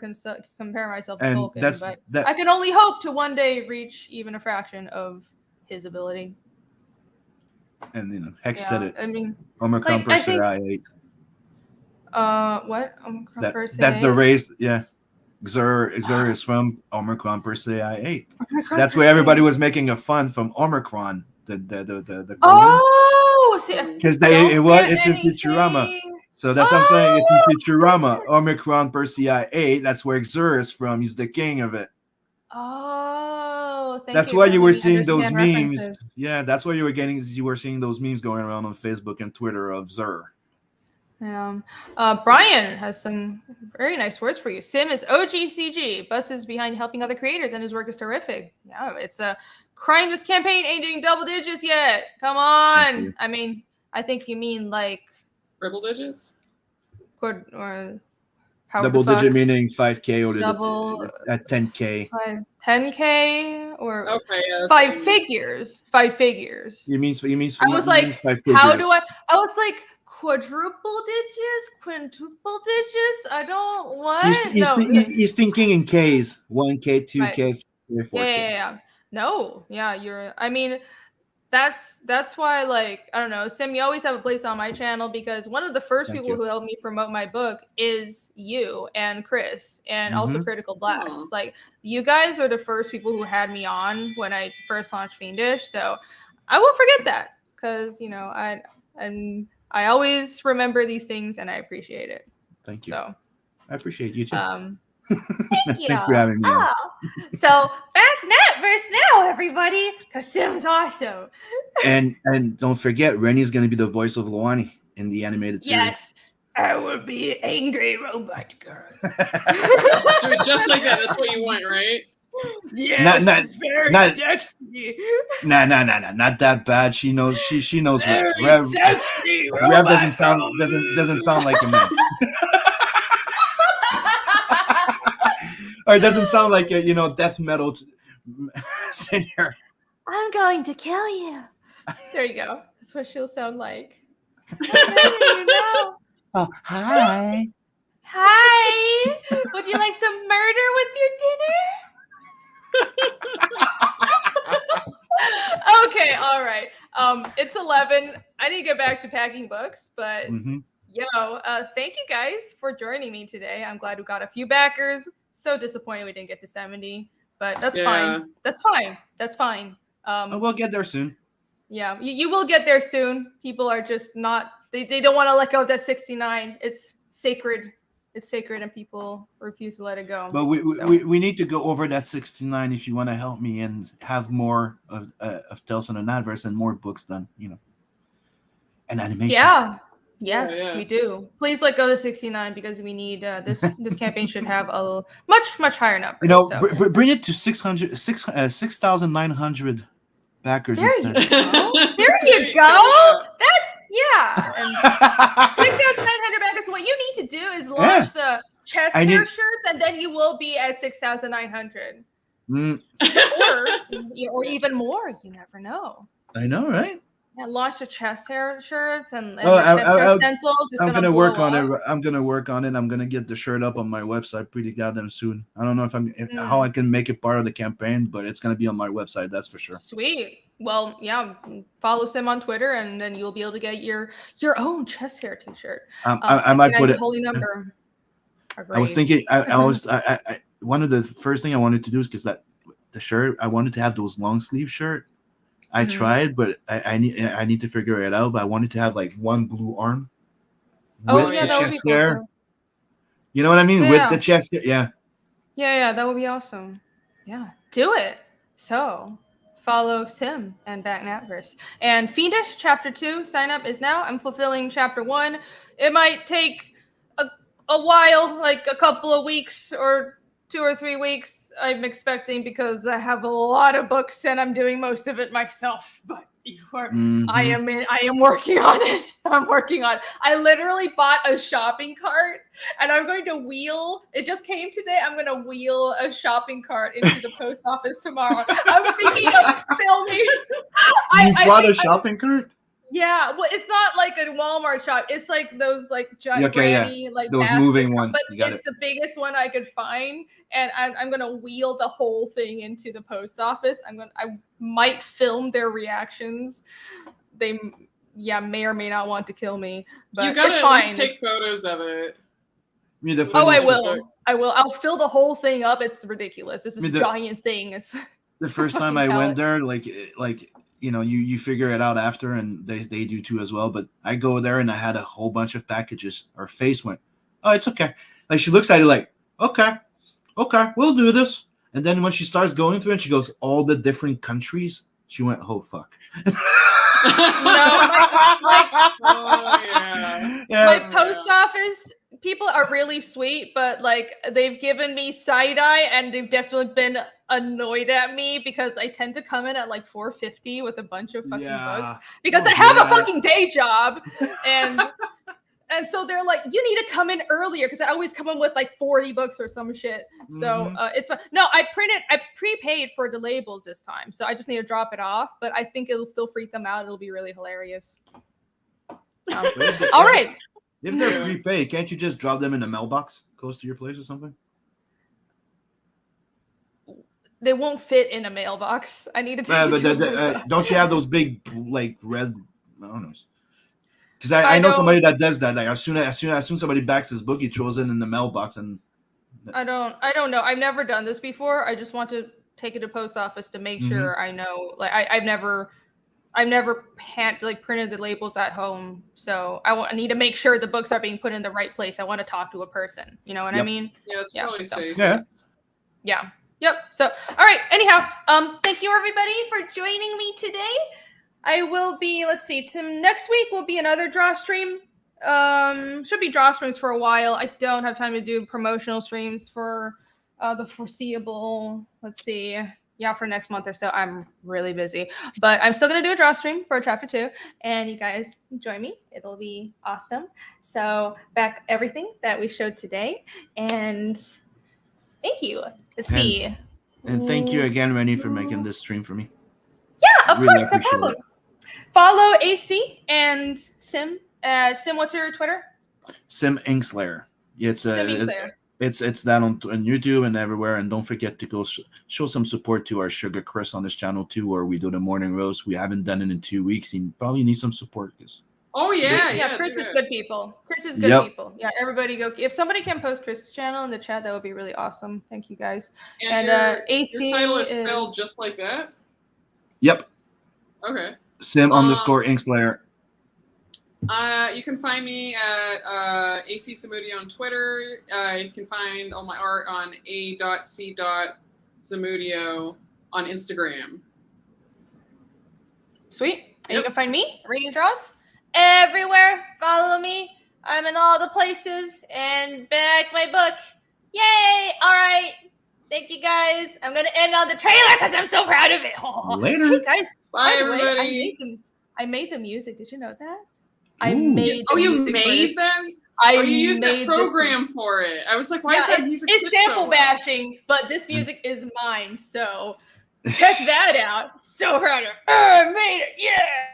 compare myself to Tolkien, but I can only hope to one day reach even a fraction of his ability. And Hex said it. I mean, Omicron Persei 8. What? That's the race. Yeah. Xur is from Omicron Persei 8. That's where everybody was making a fun from Omicron. The because it's in Futurama. So that's what I'm saying. It's in Futurama. Omicron Persei 8. That's where Xur is from. He's the king of it. That's why you were seeing those memes. References. Yeah, that's why you were seeing those memes going around on Facebook and Twitter of Xur. Brian has some very nice words for you. Sim is OGCG. Bus is behind helping other creators, and his work is terrific. Yeah, it's a crime. This campaign ain't doing double digits yet. Come on. I mean, I think you mean like triple digits, or double digit meaning 5K or double at 10K. 10K or okay, yeah, 5 figures. 5 figures. You mean I was like, how do I was like quadruple digits, quintuple digits. I don't want. He's thinking in Ks. 1K, 2K, 3K, 4K. Yeah. No, yeah, you're. I mean, that's why, like, I don't know, Sim, you always have a place on my channel because one of the first Thank people you. who helped me promote my book is you and Chris and also Critical Blast. Aw. Like, you guys are the first people who had me on when I first launched Fiendish, so I won't forget that because I always remember these things and I appreciate it. Thank you. So I appreciate you too. thank you. Thanks for having me on. So back Netverse now, everybody, because Sim's awesome. And don't forget, Rennie's going to be the voice of Loani in the animated series. Yes, I will be angry robot girl. Do it just like that. That's what you want, right? Yes, very sexy. Nah, not that bad. She knows. She knows Rev. Very sexy. Rev doesn't sound like a man. Or it doesn't sound like a death metal singer. I'm going to kill you. There you go. That's what she'll sound like. You know. Oh, hi. Hi. Would you like some murder with your dinner? Okay, all right. It's 11. I need to get back to packing books, but thank you guys for joining me today. I'm glad we got a few backers. So disappointed we didn't get to 70, but that's fine. That's fine. We'll get there soon. Yeah, you will get there soon. People are just not, they don't want to let go of that 69. It's sacred. It's sacred and people refuse to let it go. But we need to go over that 69 if you want to help me and have more of Tales from the Natverse and more books done, and animation. Yeah. Yes, we do. Please let go of 69 because we need this campaign should have a much higher number. Bring it to 6,900 backers there instead. You go. There you go. That's And 6,900 backers. What you need to do is launch the chest hair shirts, and then you will be at 6,900. Or even more. You never know. I know, right? Yeah, launch the chest hair shirts and stencils. I'm gonna work on it. I'm gonna work on it. I'm gonna get the shirt up on my website pretty goddamn soon. I don't know how I can make it part of the campaign, but it's gonna be on my website. That's for sure. Sweet. Well, yeah. Follow Sim on Twitter, and then you'll be able to get your own chest hair T-shirt. I might put it. Holy number. I was thinking. I one of the first thing I wanted to do is because the shirt I wanted to have those long sleeve shirt. I tried, but I need to figure it out. But I wanted to have like one blue arm with the chest hair. Cool. You know what I mean? With the chest hair, yeah, that would be awesome. Yeah, do it. So follow Sim and Back Natverse and Fiendish Chapter 2. Sign up is now. I'm fulfilling Chapter 1. It might take a while, like a couple of weeks or 2 or 3 weeks. I'm expecting because I have a lot of books and I'm doing most of it myself. But I am working on it. I'm working on it. I literally bought a shopping cart and I'm going to wheel. It just came today. I'm going to wheel a shopping cart into the post office tomorrow. I'm thinking of filming. You bought a shopping cart? Yeah, well, it's not like a Walmart shop. It's like those like giant like those moving ones. But it's the biggest one I could find, and I'm gonna wheel the whole thing into the post office. I might film their reactions. They may or may not want to kill me, but you gotta it's at fine. least take photos of it. I will. I'll fill the whole thing up. It's ridiculous. This is a giant thing. It's the first time I went there, like. You figure it out after, and they do too as well. But I go there and I had a whole bunch of packages. Her face went, "Oh, it's okay." Like she looks at it like, "Okay, we'll do this." And then when she starts going through and she goes, all the different countries, she went, "Oh fuck." My post office people are really sweet, but like they've given me side eye and they've definitely been annoyed at me because I tend to come in at like 4:50 with a bunch of fucking books because I have a fucking day job and so they're like, you need to come in earlier because I always come in with like 40 books or some shit. So it's fine. No, I prepaid for the labels this time, so I just need to drop it off. But I think it'll still freak them out. It'll be really hilarious. All right. If they're prepaid, can't you just drop them in the mailbox close to your place or something? they won't fit in a mailbox. I need to take But it to a post office. don't you have those big like red? I don't know. Because I I know don't- somebody that does that. Like as soon somebody backs his book, he throws it in the mailbox and. I don't know. I've never done this before. I just want to take it to post office to make sure I know. Like I've never printed the labels at home, so I need to make sure the books are being put in the right place. I want to talk to a person. You know what I mean? Yeah, it's probably so- safe. Yeah. Yeah. Yep. So, all right. Anyhow, thank you everybody for joining me today. I will be. Let's see. Next week will be another draw stream. Should be draw streams for a while. I don't have time to do promotional streams for the foreseeable. Let's see. Yeah, for next month or so. I'm really busy, but I'm still gonna do a draw stream for chapter 2, and you guys join me. It'll be awesome. So back everything that we showed today, and thank you. Let's see. And thank you again, Rennie, for making this stream for me. Yeah, of Really course, no appreciate problem. it. Follow AC and Sim. Sim, what's your Twitter? Sim Inkslayer. It's Sim Inkslayer. it's that on YouTube and everywhere. And don't forget to go show some support to our Sugar Chris on this channel too, where we do the morning roast. We haven't done it in 2 weeks. He probably needs some support. Oh yeah, Yeah, Chris do is that. good people. Chris is good Yep. people. Yeah, everybody go. If somebody can post Chris's channel in the chat, that would be really awesome. Thank you guys. And, And, your, AC your title is is- spelled just like that. Yep. Okay. Sim _ Inkslayer. You can find me at AC Zamudio on Twitter. You can find all my art on a.c.zamudio on Instagram. Sweet. And you Yep. can find me, Reading Draws, everywhere. Follow me. I'm in all the places and back my book. Yay! All right. Thank you guys. I'm gonna end on the trailer because I'm so proud of it. Later. Hey guys. Bye, by the way, everybody. I made the music. Did you know that? I Ooh. made. Oh, the you music for made this. that? I Oh, you used made that this- program for it. I was like, why is Yeah, that music it's fit so sample well? bashing, but this music is mine. So check that out. So proud of it. I made it. Yeah.